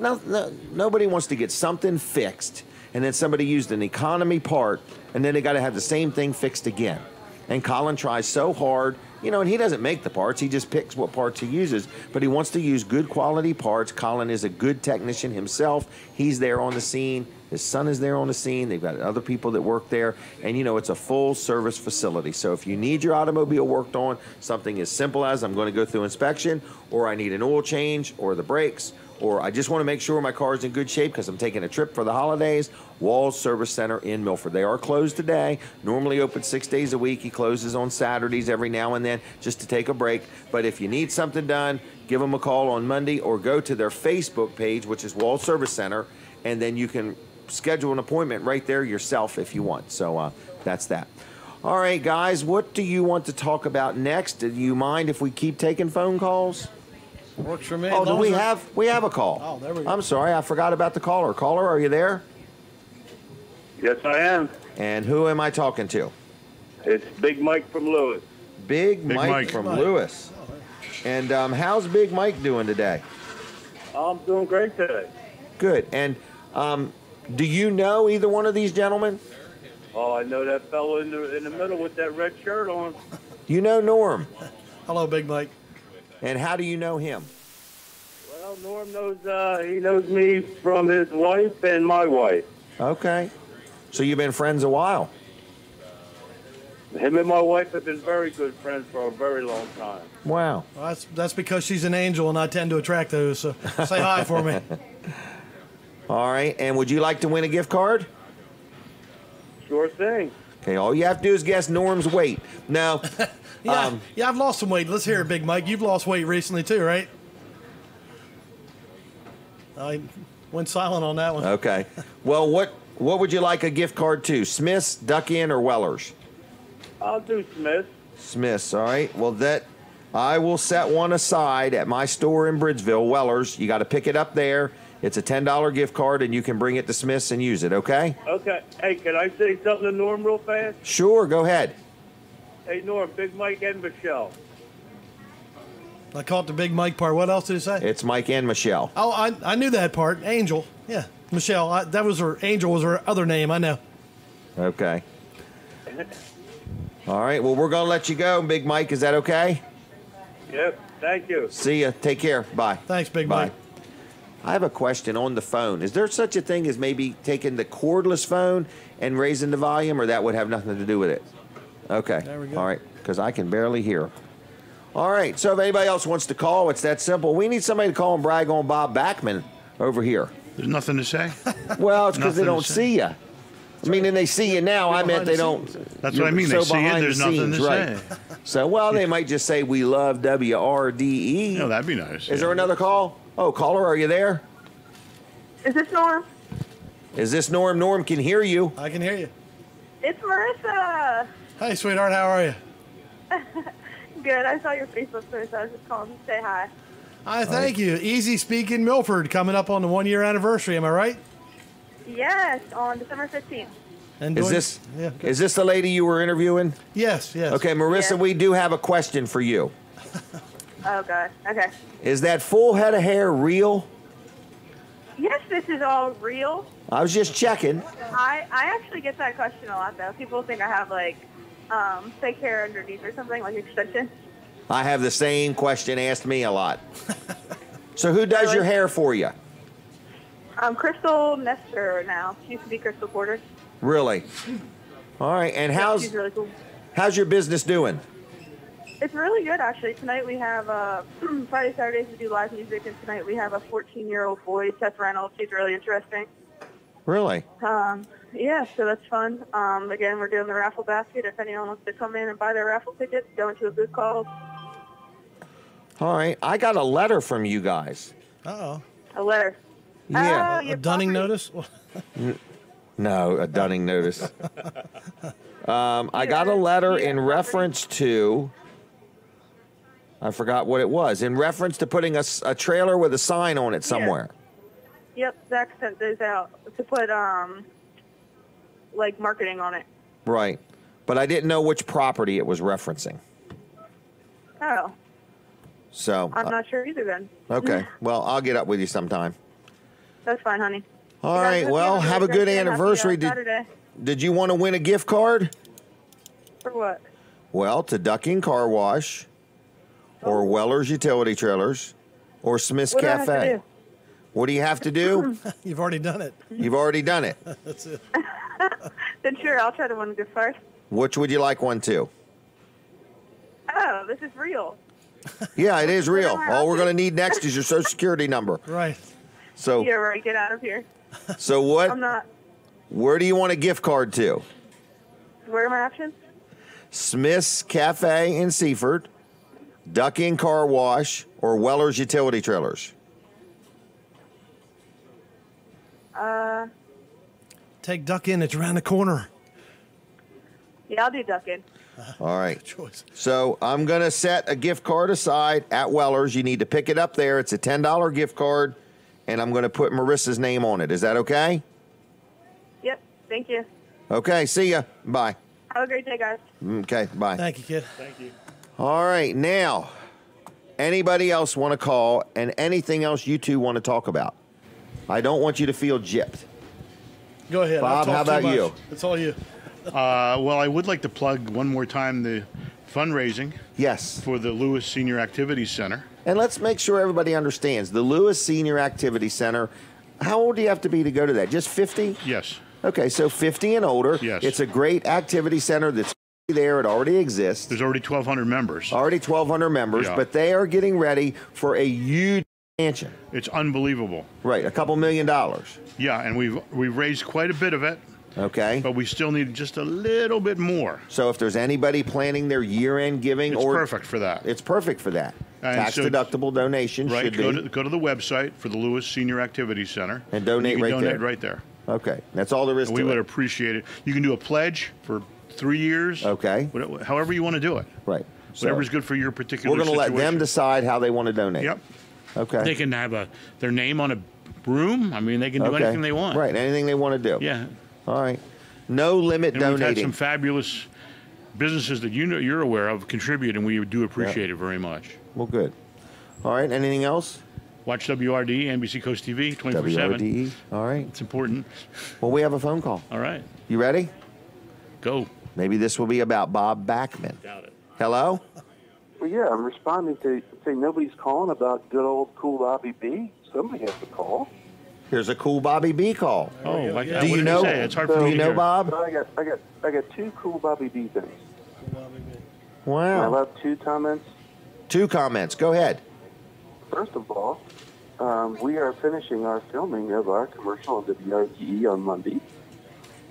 nobody wants to get something fixed and then somebody used an economy part and then they got to have the same thing fixed again. And Colin tries so hard, and he doesn't make the parts. He just picks what parts he uses. But he wants to use good quality parts. Colin is a good technician himself. He's there on the scene. His son is there on the scene. They've got other people that work there. And, it's a full-service facility. So if you need your automobile worked on, something as simple as I'm going to go through inspection, or I need an oil change, or the brakes, or I just want to make sure my car is in good shape because I'm taking a trip for the holidays, Walls Service Center in Milford. They are closed today. Normally open 6 days a week. He closes on Saturdays every now and then just to take a break. But if you need something done, give them a call on Monday or go to their Facebook page, which is Walls Service Center, and then you can schedule an appointment right there yourself if you want. So that's that. All right, guys, what do you want to talk about next? Do you mind if we keep taking phone calls? Works for me. Oh, do we have a call? Oh, there we go. I'm sorry, I forgot about the caller. Caller, are you there? Yes, I am. And who am I talking to? It's Big Mike from Lewis. Big Mike from Lewis. And how's Big Mike doing today? I'm doing great today. Good. And do you know either one of these gentlemen? Oh, I know that fellow in the middle with that red shirt on. You know Norm. Hello, Big Mike. And how do you know him? Well, Norm knows, he knows me from his wife and my wife. Okay. So you've been friends a while. Him and my wife have been very good friends for a very long time. Wow. Well, that's because she's an angel and I tend to attract those, so say hi for me. All right. And would you like to win a gift card? Sure thing. Okay, all you have to do is guess Norm's weight. Now, yeah, I've lost some weight. Let's hear it, Big Mike. You've lost weight recently too, right? I went silent on that one. Okay. Well, what would you like a gift card to? Smith's, Duck Inn, or Weller's? I'll do Smith. Smith's, all right. Well, I will set one aside at my store in Bridgeville, Weller's. You got to pick it up there. It's a $10 gift card, and you can bring it to Smith's and use it, okay? Okay. Hey, can I say something to Norm real fast? Sure, go ahead. Hey, Norm, Big Mike and Michelle. I caught the Big Mike part. What else did he say? It's Mike and Michelle. Oh, I knew that part. Angel. Yeah, Michelle. That was her. Angel was her other name. I know. Okay. All right, well, we're going to let you go, Big Mike. Is that okay? Yep, thank you. See ya. Take care. Bye. Thanks, Big Bye. Mike. I have a question on the phone. Is there such a thing as maybe taking the cordless phone and raising the volume, or that would have nothing to do with it? Okay. There we go. All right, because I can barely hear. All right, so if anybody else wants to call, it's that simple. We need somebody to call and brag on Bob Backman over here. There's nothing to say? Well, it's because they don't see you. I mean, and they see you now. I meant they don't. That's what I mean. They see you, there's nothing to say. So, well, they might just say, we love WRDE. No, that'd be nice. Is there another call? Oh, caller, are you there? Is this Norm? Is this Norm? Norm can hear you. I can hear you. It's Marissa. Hey, sweetheart, how are you? Good. I saw your Facebook post. I was just calling to say hi. Hi, thank you. Easy Speaking Milford coming up on the 1-year anniversary. Am I right? Yes, on December 15th. And Is this the lady you were interviewing? Yes, yes. Okay, Marissa, Yes. we do have a question for you. Oh, God. Okay. Is that full head of hair real? Yes, this is all real. I was just checking. I actually get that question a lot, though. People think I have, like, fake hair underneath or something, like extension. I have the same question asked me a lot. So who does your hair for you? Crystal Nestor now. She used to be Crystal Porter. Really? All right, and She's really cool. how's your business doing? It's really good, actually. Tonight we have, Friday, Saturdays we do live music, and tonight we have a 14-year-old boy, Seth Reynolds. He's really interesting. Really? Yeah, so that's fun. Again, we're doing the raffle basket. If anyone wants to come in and buy their raffle tickets, go into a booth called. All right, I got a letter from you guys. Uh-oh. A letter. Yeah. A Dunning notice? No, a Dunning notice. I got a letter in reference to, I forgot what it was, in reference to putting a trailer with a sign on it somewhere. Yep, Zach sent those out to put, like, marketing on it. Right. But I didn't know which property it was referencing. Oh. So. I'm not sure either then. Okay. Well, I'll get up with you sometime. That's fine, honey. All right. Well, have a good anniversary. Did you want to win a gift card? For what? Well, to Duck Inn Car Wash, or Weller's Utility Trailers, or Smith's What do I have to Cafe. do? What do you have to do? You've already done it. You've already done it. That's it. Then sure, I'll try to win a gift card. Which would you like one to? Oh, this is real. Yeah, it is real. All we're going to need next is your Social Security number. Right. So. Yeah, right. Get out of here. So what? I'm not. Where do you want a gift card to? What are my options? Smith's Cafe in Seaford, Duck Inn Car Wash, or Weller's Utility Trailers? Take Duck Inn. It's around the corner. Yeah, I'll do Duck Inn. All right. Good choice. So I'm going to set a gift card aside at Weller's. You need to pick it up there. It's a $10 gift card, and I'm going to put Marissa's name on it. Is that okay? Yep. Thank you. Okay. See ya. Bye. Have a great day, guys. Okay. Bye. Thank you, kid. Thank you. All right. Now, anybody else want to call and anything else you two want to talk about? I don't want you to feel gypped. Go ahead. Bob, how about you? It's all you. Well, I would like to plug one more time the fundraising. Yes. For the Lewis Senior Activities Center. And let's make sure everybody understands. The Lewis Senior Activity Center, how old do you have to be to go to that? Just 50? Yes. Okay, so 50 and older. Yes. It's a great activity center that's there. It already exists. There's already 1,200 members. Already 1,200 members, Yeah. but they are getting ready for a huge expansion. It's unbelievable. Right, a couple $1 million. Yeah, and we've raised quite a bit of it. Okay. But we still need just a little bit more. So if there's anybody planning their year-end giving, It's perfect for that. It's perfect for that. And Tax-deductible donation Right, should go be. to the website for the Lewis Senior Activities Center. And donate you can right donate there. right there. Okay, that's all there is And to we would it. appreciate it. You can do a pledge for 3 years. Okay. However you want to do it. Right. Whatever's good for your particular We're going to let them situation. decide how they want to donate. Yep. Okay. They can have their name on a broom. I mean, they can do Okay. anything they want. Right, anything they want to do. Yeah. All right. No limit And we've had donating. some fabulous businesses that you're aware of contribute, and we do appreciate it very much. Well, good. All right, anything else? Watch WRD, NBC Coast TV, 24/7. WRDE. All right. It's important. Well, we have a phone call. All right. You ready? Go. Maybe this will be about Bob Backman. Doubt it. Hello? Well, yeah, I'm responding to say nobody's calling about good old cool Bobby B. Somebody has to call. Here's a cool Bobby B call. Oh, my God. Do you know? It's hard Do for me you to know hear. Bob? So I got two cool Bobby B things. I Wow. have two comments. 2 comments. Go ahead. First of all, we are finishing our filming of our commercial on WRDE on Monday.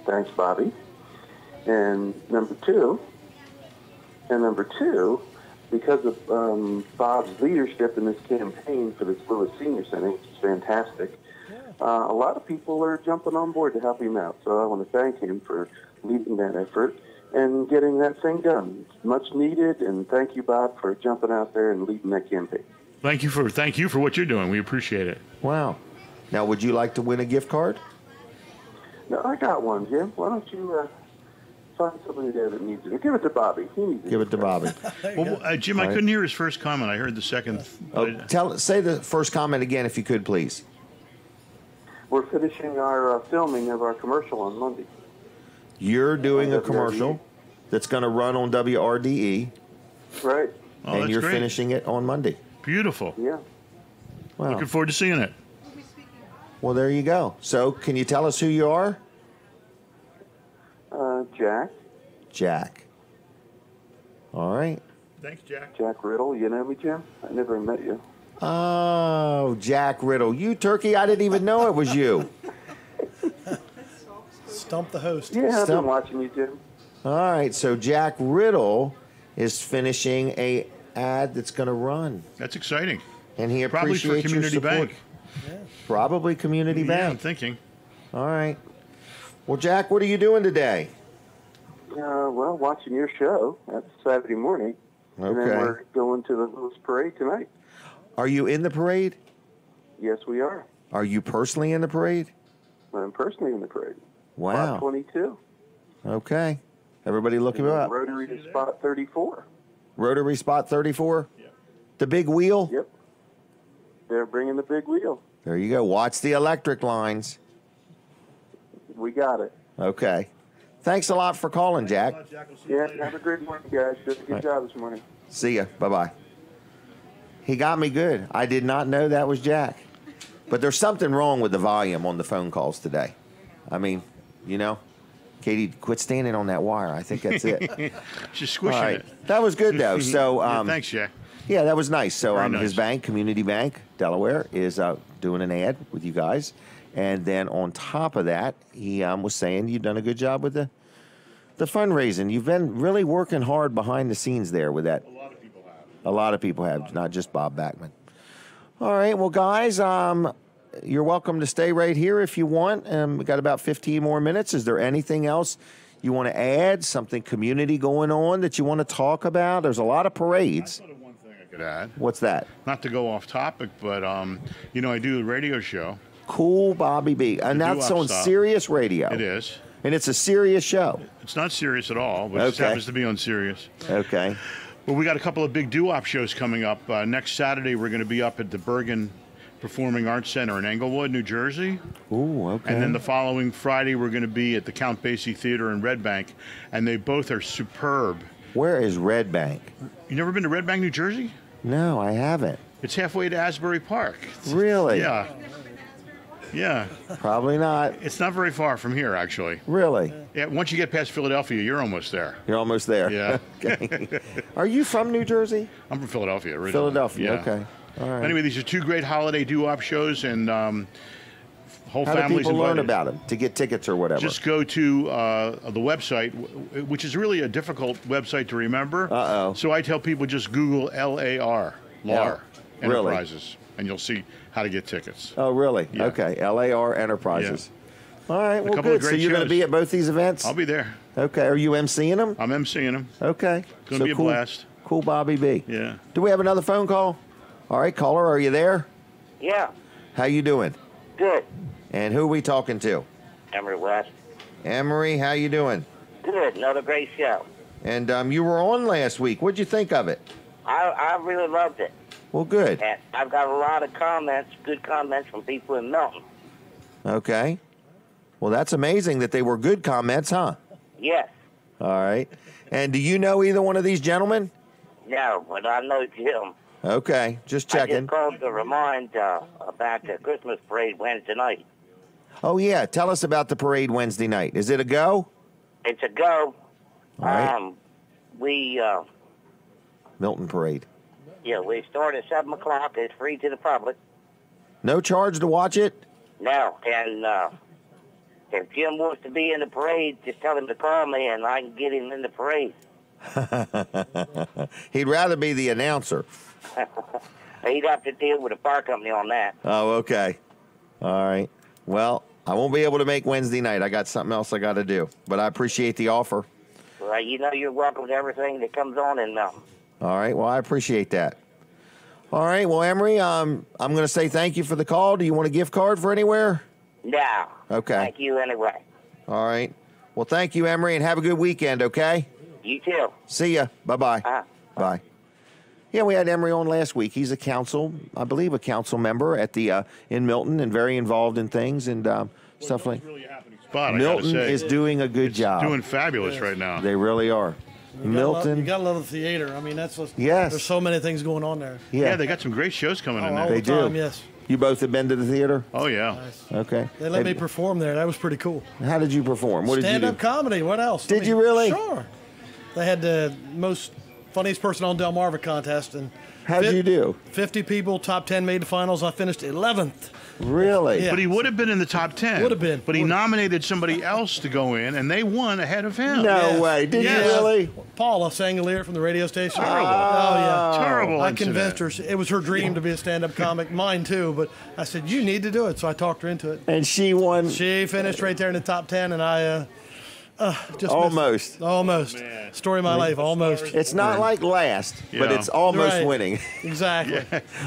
Thanks, Bobby. And number two, because of Bob's leadership in this campaign for this Lewis Senior Center, which is fantastic, a lot of people are jumping on board to help him out. So I want to thank him for leading that effort and getting that thing done. It's much needed, and thank you, Bob, for jumping out there and leading that campaign. Thank you for what you're doing. We appreciate it. Wow. Now, would you like to win a gift card? No, I got one, Jim. Why don't you find somebody there that needs it? Give it to Bobby. He needs it. Give it to Bobby. Well, Jim, I couldn't hear his first comment. I heard the second. Say the first comment again, if you could, please. We're finishing our filming of our commercial on Monday. You're doing a commercial that's going to run on WRDE. Right. Oh, and that's you're great. finishing it on Monday. Beautiful. Yeah. Wow. Looking forward to seeing it. Well, there you go. So, can you tell us who you are? Jack. Jack. All right. Thanks, Jack. Jack Riddle. You know me, Jim? I never met you. Oh, Jack Riddle. You turkey, I didn't even know it was you. Stump the host. Yeah, I've been watching you, Jim. All right, so Jack Riddle is finishing a ad that's going to run. That's exciting. And he Probably appreciates for Community your support. Bank. Probably Community Yeah, I'm Bank. thinking. All right. Well, Jack, what are you doing today? Well, watching your show. That's Saturday morning. And then Okay. we're going to the Lewis Parade tonight. Are you in the parade? Yes, we are. Are you personally in the parade? I'm personally in the parade. Wow. Spot 22. Okay. Everybody look him up. Rotary to spot 34. Rotary Spot 34? Yeah. The big wheel? Yep. They're bringing the big wheel. There you go. Watch the electric lines. We got it. Okay. Thanks a lot for calling, Jack. Yeah, have a great morning, guys. Did a good job this morning. See ya. Bye-bye. He got me good. I did not know that was Jack. But there's something wrong with the volume on the phone calls today. I mean, you know, Katie, quit standing on that wire. I think that's it. She's squishing All right. it. That was good, though. So, Yeah, thanks, Jack. Yeah, that was nice. So Very his nice. bank, Community Bank, Delaware, is doing an ad with you guys. And then on top of that, he was saying you've done a good job with the fundraising. You've been really working hard behind the scenes there with that. A lot of people have. A lot of people have, not just Bob Backman. All right, well, guys, you're welcome to stay right here if you want. We've got about 15 more minutes. Is there anything else you want to add? Something community going on that you want to talk about? There's a lot of parades. I thought of one thing I could add. What's that? Not to go off topic, but you know, I do a radio show. Cool Bobby B. And that's on stop. Sirius Radio. It is. And it's a serious show. It's not serious at all, but it just Okay. happens to be on Sirius. Okay. Well, we got a couple of big doo-wop shows coming up. Next Saturday, we're going to be up at the Bergen Performing Arts Center in Englewood, New Jersey. Ooh, okay. And then the following Friday, we're going to be at the Count Basie Theater in Red Bank, and they both are superb. Where is Red Bank? You never been to Red Bank, New Jersey? No, I haven't. It's halfway to Asbury Park. Really? Yeah. Yeah. Probably not. It's not very far from here, actually. Really? Yeah. Once you get past Philadelphia, you're almost there. You're almost there. Yeah. Okay. Are you from New Jersey? I'm from Philadelphia originally. Philadelphia. Yeah. Okay. All right. Anyway, these are two great holiday doo-wop shows, and whole How do family's people learn invited. about them to get tickets or whatever? Just go to the website, which is really a difficult website to remember. Uh-oh. So I tell people just Google LAR, LAR Really? Enterprises, and you'll see how to get tickets. Oh, really? Yeah. Okay. LAR Enterprises. All right. Well, couple of good. So great you're going to shows. be at both these events? I'll be there. Okay. Are you emceeing them? I'm emceeing them. Okay. Gonna So be a cool, blast. Cool Bobby B. Yeah. Do we have another phone call? All right, caller, are you there? Yeah, How you doing? good. And who are we talking to? Emery West. Emery, how you doing? Good. Another great show. And you were on last week. What'd you think of it? I really loved it. Well, good. And I've got a lot of comments, good comments from people in Milton. Okay. Well, that's amazing that they were good comments, huh? Yes. All right. And do you know either one of these gentlemen? No, but I know Jim. Okay, just I checking. just called to remind about the Christmas parade Wednesday night. Oh, yeah. Tell us about the parade Wednesday night. Is it a go? It's a go. All right. We Milton Parade. we start at 7 o'clock. It's free to the public. No charge to watch it? No, and if Jim wants to be in the parade, just tell him to call me, and I can get him in the parade. He'd rather be the announcer. He'd have to deal with the bar company on that. Oh, okay. All right. Well, I won't be able to make Wednesday night. I got something else I got to do. But I appreciate the offer. Well, you know you're welcome to everything that comes on in Milton. All right. Well, I appreciate that. All right. Well, Emery, I'm going to say thank you for the call. Do you want a gift card for anywhere? No. Okay. Thank you anyway. All right. Well, thank you, Emery, and have a good weekend, okay? You too. See ya. Bye-bye. Bye. Yeah, we had Emery on last week. He's a council member at the in Milton and very involved in things and stuff like. Spot, I gotta Milton say. is doing a good job. Doing fabulous right now. They really are. Milton. You got to love the theater. I mean, that's what. Yes. There's so many things going on there. Yeah. They got some great shows coming in all there. the time, yes. You both have been to the theater? Oh, yeah. Okay. They let me perform there. That was pretty cool. How did you perform? What did you do? Stand-up comedy. What else? Did you really? Sure. They had the most funniest person on Delmarva contest. And how'd you do? 50 people, top 10 made the finals. I finished 11th. Really? Yeah. But he would have been in the top 10. Would have been. But he nominated somebody else to go in, and they won ahead of him. No way. Did Yes. you really? Paula Sangalier from the radio station. Terrible. Oh, yeah. Terrible I incident. convinced her. It was her dream to be a stand-up comic. Mine, too. But I said, you need to do it. So I talked her into it. And she won. She finished right there in the top 10, and I just Almost. Almost. Story of my life, almost. It's not like last, but Yeah. it's almost Right. winning. Exactly.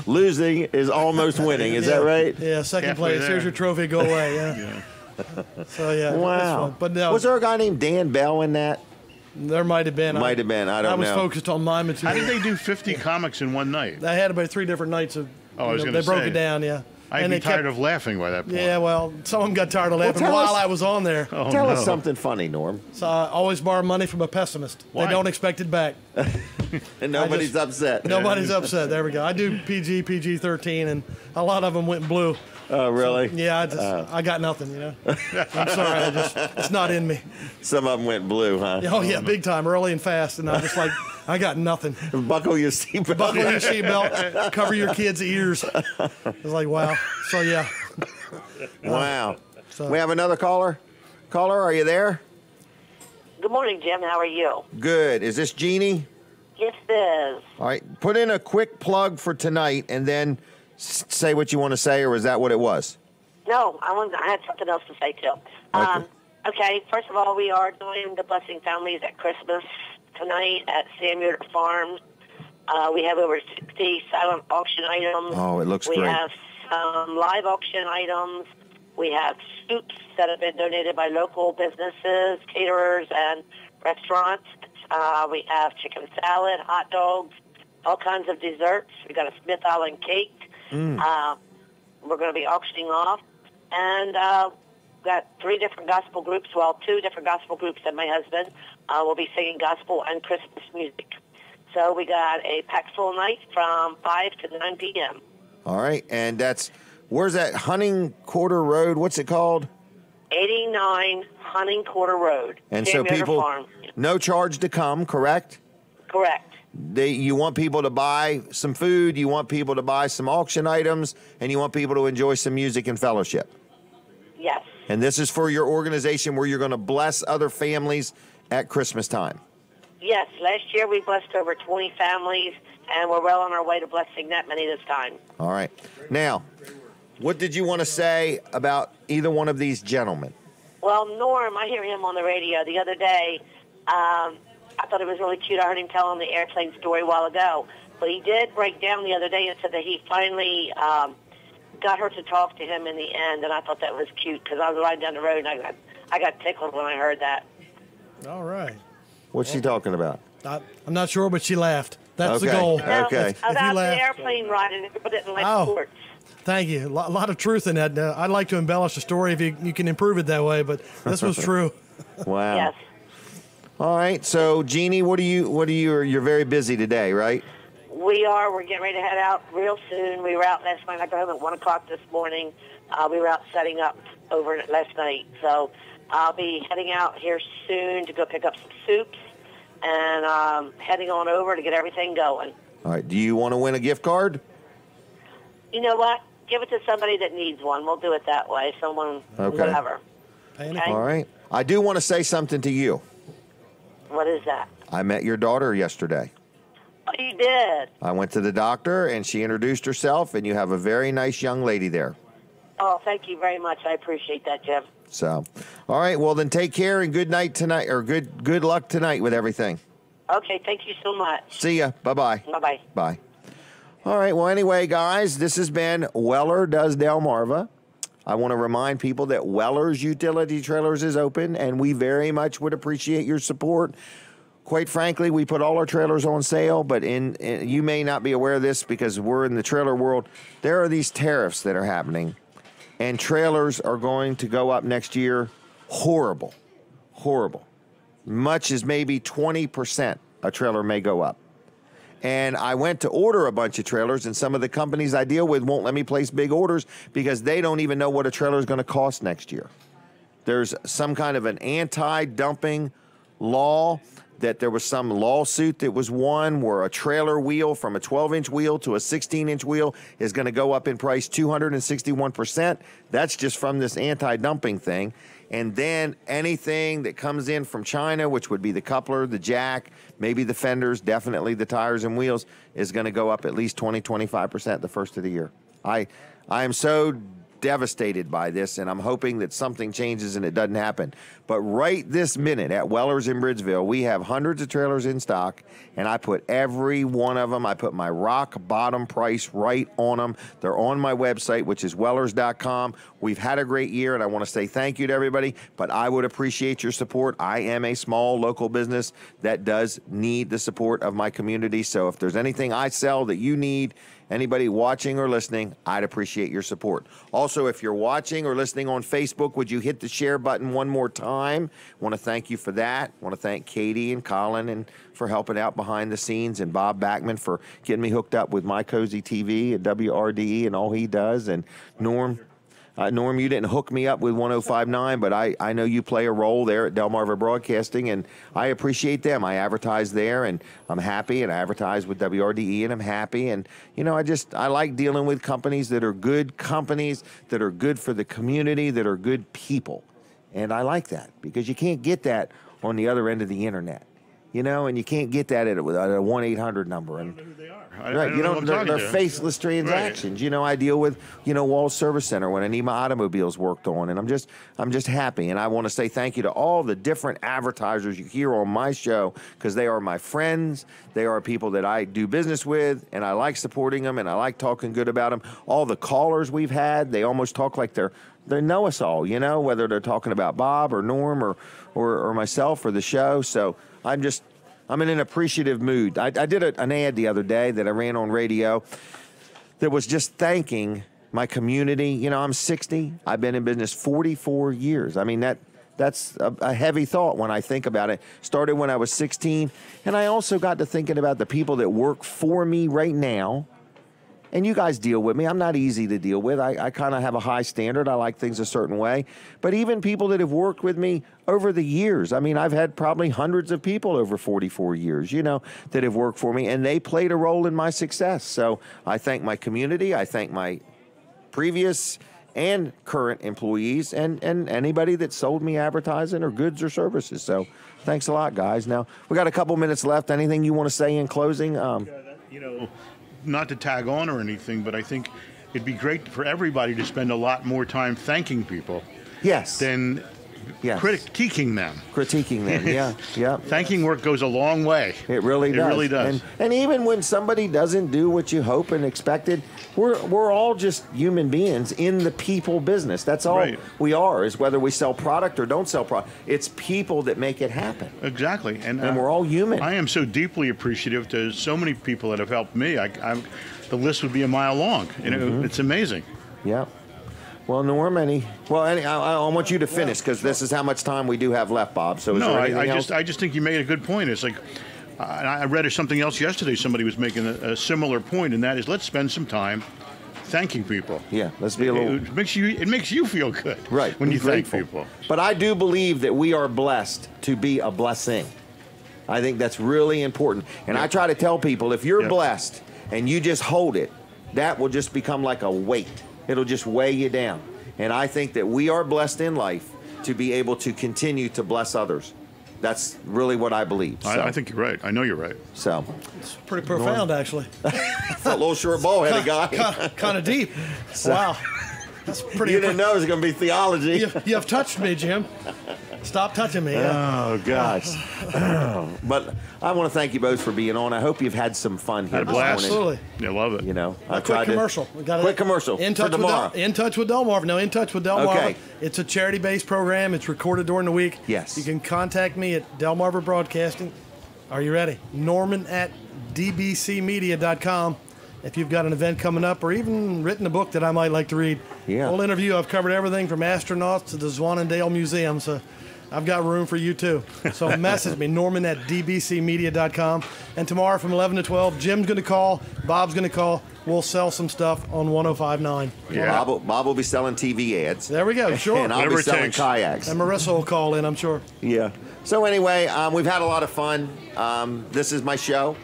Losing is almost winning. Is that right? Yeah, second Halfway place. there. Here's your trophy. Go away. Yeah. So, yeah. that's Wow. fun. But no, Was there a guy named Dan Bell in that? there might have been. Might have been. I don't I was know. focused on my How material. did they do 50 comics in one night? I had about 3 different nights of. Oh, I was you know, gonna they broke say. it down, yeah. I'd And be they kept- tired of laughing by that point. Yeah, well, some of them got tired of laughing tell while us- I was on there. Oh, Tell no. us something funny, Norm. So I always borrow money from a pessimist. Why? They don't expect it back. And nobody's upset. Nobody's upset. There we go. I do PG-13, and a lot of them went blue. Oh, really? So, yeah, I got nothing, you know. I'm sorry, it's not in me. Some of them went blue, huh? Oh, yeah, big time, early and fast. And I'm just like, I got nothing. Buckle your seatbelt. Buckle your seatbelt. Cover your kids' ears. It's like, wow. So, yeah. Wow. So. We have another caller. Caller, are you there? Good morning, Jim. How are you? Good. Is this Jeannie? Yes, it is. All right. Put in a quick plug for tonight and then say what you want to say, or is that what it was? No, I had something else to say, too. Okay, first of all, we are doing the Blessing Families at Christmas tonight at Sam Yoder Farms. We have over 60 silent auction items. Oh, it looks great. great. We have some live auction items. We have soups that have been donated by local businesses, caterers, and restaurants. We have chicken salad, hot dogs, all kinds of desserts. We got a Smith Island cake. We're going to be auctioning off. And got 3 different gospel groups, 2 different gospel groups and my husband will be singing gospel and Christmas music. So we got a packed full night from 5 to 9 p.m. All right. And where's that? Hunting Quarter Road? What's it called? 89 Hunting Quarter Road. And Sam so Yoder people, Farm. no charge to come, correct? Correct. You want people to buy some food, you want people to buy some auction items, and you want people to enjoy some music and fellowship. Yes. And this is for your organization where you're going to bless other families at Christmas time. Yes. Last year we blessed over 20 families, and we're well on our way to blessing that many this time. All right. Now, what did you want to say about either one of these gentlemen? Well, Norm, I hear him on the radio the other day. I thought it was really cute. I heard him telling the airplane story a while ago. But he did break down the other day and said that he finally got her to talk to him in the end, and I thought that was cute because I was riding down the road and I got tickled when I heard that. All right. What's she talking about? I'm not sure, but she laughed. That's the Okay. goal. Okay. About the airplane ride and put it in like sports. Thank you. A lot of truth in that. I'd like to embellish the story if you can improve it that way, but this was true. Wow. Yes. All right. So, Jeannie, you're very busy today, right? We are. We're getting ready to head out real soon. We were out last night. I got home at 1 o'clock this morning. We were out setting up over last night. So I'll be heading out here soon to go pick up some soups and heading on over to get everything going. All right. Do you want to win a gift card? You know what? Give it to somebody that needs one. We'll do it that way. Someone, whatever. Okay? All right. I do want to say something to you. What is that? I met your daughter yesterday. Oh, you did? I went to the doctor, and she introduced herself, and you have a very nice young lady there. Oh, thank you very much. I appreciate that, Jim. So, all right. Well, then take care and good night tonight, or good luck tonight with everything. Okay. Thank you so much. See ya. Bye-bye. Bye-bye. Bye. All right. Well, anyway, guys, this has been Weller Does Delmarva. I want to remind people that Weller's Utility Trailers is open, and we very much would appreciate your support. Quite frankly, we put all our trailers on sale, but you may not be aware of this because we're in the trailer world. There are these tariffs that are happening, and trailers are going to go up next year. Horrible. Horrible. Much as maybe 20% a trailer may go up. And I went to order a bunch of trailers, and some of the companies I deal with won't let me place big orders because they don't even know what a trailer is going to cost next year. There's some kind of an anti-dumping law that there was some lawsuit that was won where a trailer wheel from a 12-inch wheel to a 16-inch wheel is going to go up in price 261%. That's just from this anti-dumping thing. And then anything that comes in from China, which would be the coupler, the jack, maybe the fenders, definitely the tires and wheels, is going to go up at least 20-25% the first of the year. I am so devastated by this, and I'm hoping that something changes and it doesn't happen. But right this minute at Weller's in Bridgeville, we have hundreds of trailers in stock, and I put every one of them, I put my rock bottom price right on them. They're on my website, which is wellers.com. We've had a great year, and I want to say thank you to everybody, but I would appreciate your support. I am a small local business that does need the support of my community, so if there's anything I sell that you need, anybody watching or listening, I'd appreciate your support. Also, if you're watching or listening on Facebook, would you hit the share button one more time? Want to thank you for that. Want to thank Katie and Colin and for helping out behind the scenes, and Bob Backman for getting me hooked up with My Cozy TV and WRDE and all he does. And Norm, Norm, you didn't hook me up with 105.9, but I know you play a role there at Delmarva Broadcasting, and I appreciate them. I advertise there, and I'm happy, and I advertise with WRDE, and I'm happy. And, you know, I like dealing with companies that are good companies, that are good for the community, that are good people. And I like that because you can't get that on the other end of the internet. You know, and you can't get that at a 1-800 number. And, right, you know, they're faceless transactions. Right. You know, I deal with, you know, Wall Service Center when I need my automobiles worked on, and I'm just happy. And I want to say thank you to all the different advertisers you hear on my show because they are my friends. They are people that I do business with, and I like supporting them, and I like talking good about them. All the callers we've had, they almost talk like they know us all, you know, whether they're talking about Bob or Norm or myself or the show. So I'm in an appreciative mood. I did an ad the other day that I ran on radio that was just thanking my community. You know, I'm 60. I've been in business 44 years. I mean, that's a heavy thought when I think about it. Started when I was 16, and I also got to thinking about the people that work for me right now. And you guys deal with me. I'm not easy to deal with. I kind of have a high standard. I like things a certain way. But even people that have worked with me over the years, I mean, I've had probably hundreds of people over 44 years, you know, that have worked for me, and they played a role in my success. So I thank my community. I thank my previous and current employees and anybody that sold me advertising or goods or services. So thanks a lot, guys. Now, we got a couple minutes left. Anything you want to say in closing? You know, not to tag on or anything, but I think it'd be great for everybody to spend a lot more time thanking people. Yes. Than critiquing them. Critiquing them, yeah. Thanking work goes a long way. It really does. It really does. And even when somebody doesn't do what you hope and expected, we're all just human beings in the people business. That's all we are, is whether we sell product or don't sell product. It's people that make it happen. Exactly. And we're all human. I am so deeply appreciative to so many people that have helped me. The list would be a mile long. You know, it's amazing. Yeah. Well, Norm, I want you to finish because this is how much time we do have left, Bob. So I just think you made a good point. It's like I read something else yesterday. Somebody was making a similar point, and that is let's spend some time thanking people. Yeah, let's be a little. It makes you feel good, right? When you thank people. But I do believe that we are blessed to be a blessing. I think that's really important, and I try to tell people if you're blessed and you just hold it, that will just become like a weight. It'll just weigh you down. And I think that we are blessed in life to be able to continue to bless others. That's really what I believe. So. I think you're right. I know you're right. So it's pretty profound, actually. A little short ball-headed guy. Kind of deep. So, wow. That's pretty. You didn't know it was going to be theology. You've touched me, Jim. Stop touching me. Oh, gosh. But I want to thank you both for being on. I hope you've had some fun here this morning. Absolutely. You love it. You know, quick commercial. We got quick commercial. In touch with Delmarva. No, In Touch with Delmarva. Okay. It's a charity-based program. It's recorded during the week. Yes. You can contact me at Delmarva Broadcasting. Are you ready? Norman at dbcmedia.com. If you've got an event coming up or even written a book that I might like to read. Yeah. Whole interview. I've covered everything from astronauts to the Zwannendale Museum. So I've got room for you, too. So message me, Norman at dbcmedia.com. And tomorrow from 11 to 12, Jim's going to call, Bob's going to call. We'll sell some stuff on 105.9. Yeah. Bob will be selling TV ads. There we go, sure. And I'll be selling kayaks. And Marissa will call in, I'm sure. Yeah. So anyway, we've had a lot of fun. This is my show.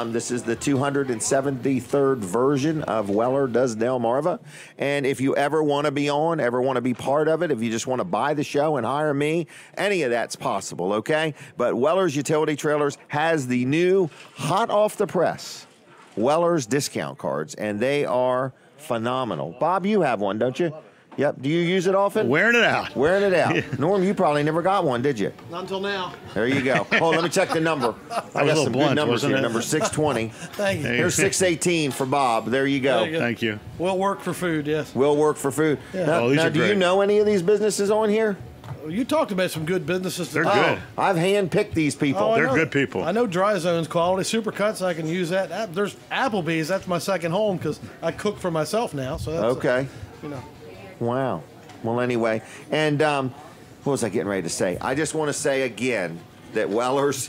This is the 273rd version of Weller Does Delmarva. And if you ever want to be on, ever want to be part of it, if you just want to buy the show and hire me, any of that's possible, okay? But Weller's Utility Trailers has the new hot off the press Weller's discount cards, and they are phenomenal. Bob, you have one, don't you? Yep. Do you use it often? Wearing it out. Wearing it out. Norm, you probably never got one, did you? Not until now. There you go. Oh, let me check the number. I got some good numbers here. Number 620. Thank you. Here's 618 for Bob. There you go. Thank you. We'll work for food, yes. We'll work for food. Yeah. Now, do you know any of these businesses on here? You talked about some good businesses. They're good. I've handpicked these people. They're good people. I know Dry Zone's quality. Supercuts, I can use that. There's Applebee's. That's my second home because I cook for myself now. So that's okay. Wow. Well, anyway, and what was I getting ready to say? I just want to say again that Weller's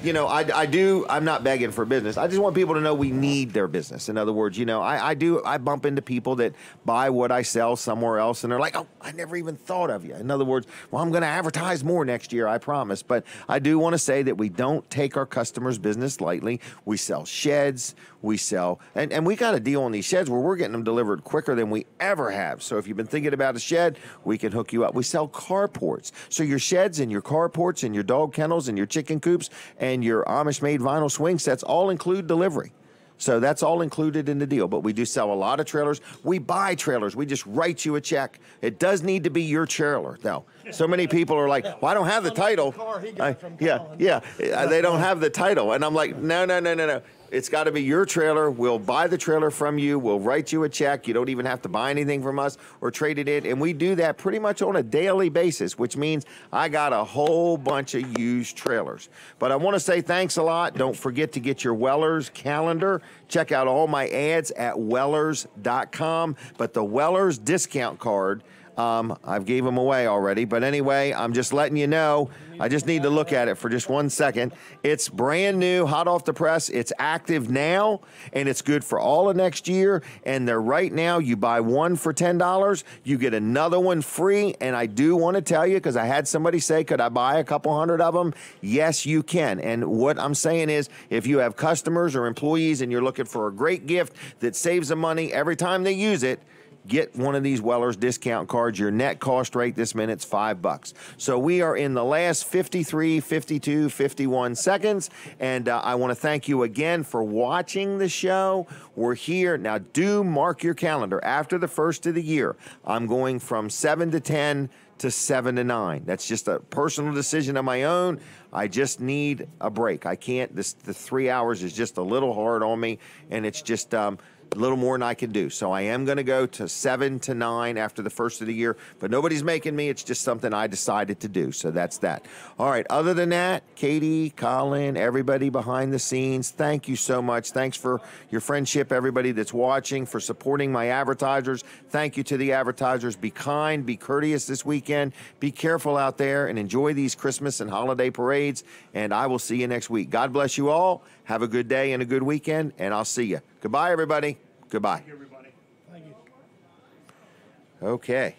I'm not begging for business. I just want people to know we need their business. In other words, I bump into people that buy what I sell somewhere else, and they're like, oh, I never even thought of you. In other words, well, I'm going to advertise more next year, I promise. But I do want to say that we don't take our customers' business lightly. We sell sheds. We sell, and we got a deal on these sheds where we're getting them delivered quicker than we ever have. So if you've been thinking about a shed, we can hook you up. We sell carports. So your sheds and your carports and your dog kennels and your chicken coops and your Amish-made vinyl swing sets all include delivery. So that's all included in the deal. But we do sell a lot of trailers. We buy trailers. We just write you a check. It does need to be your trailer, though. So many people are like, well, I don't have the title. They don't have the title. And I'm like, no. It's got to be your trailer. We'll buy the trailer from you. We'll write you a check. You don't even have to buy anything from us or trade it in. And we do that pretty much on a daily basis, which means I got a whole bunch of used trailers. But I want to say thanks a lot. Don't forget to get your Wellers calendar. Check out all my ads at Wellers.com. But the Wellers discount card, I've gave them away already. But anyway, I'm just letting you know. I just need to look at it for just 1 second. It's brand new, hot off the press. It's active now, and it's good for all of next year. And they're right now, you buy one for $10, you get another one free. And I do want to tell you, because I had somebody say, could I buy a couple hundred of them? Yes, you can. And what I'm saying is, if you have customers or employees and you're looking for a great gift that saves them money every time they use it, get one of these Wellers discount cards. Your net cost rate this minute's $5. So we are in the last 53, 52, 51 seconds. And I want to thank you again for watching the show. We're here. Now, do mark your calendar. After the first of the year, I'm going from 7 to 10 to 7 to 9. That's just a personal decision of my own. I just need a break. I can't. The 3 hours is just a little hard on me, and it's just a little more than I can do. So I am going to go to 7 to 9 after the first of the year, but nobody's making me. It's just something I decided to do. So that's that. All right. Other than that, Katie, Colin, everybody behind the scenes, thank you so much. Thanks for your friendship, everybody that's watching, for supporting my advertisers. Thank you to the advertisers. Be kind, be courteous this weekend. Be careful out there and enjoy these Christmas and holiday parades. And I will see you next week. God bless you all. Have a good day and a good weekend, and I'll see you. Goodbye, everybody. Goodbye. Thank you, everybody. Thank you. Okay.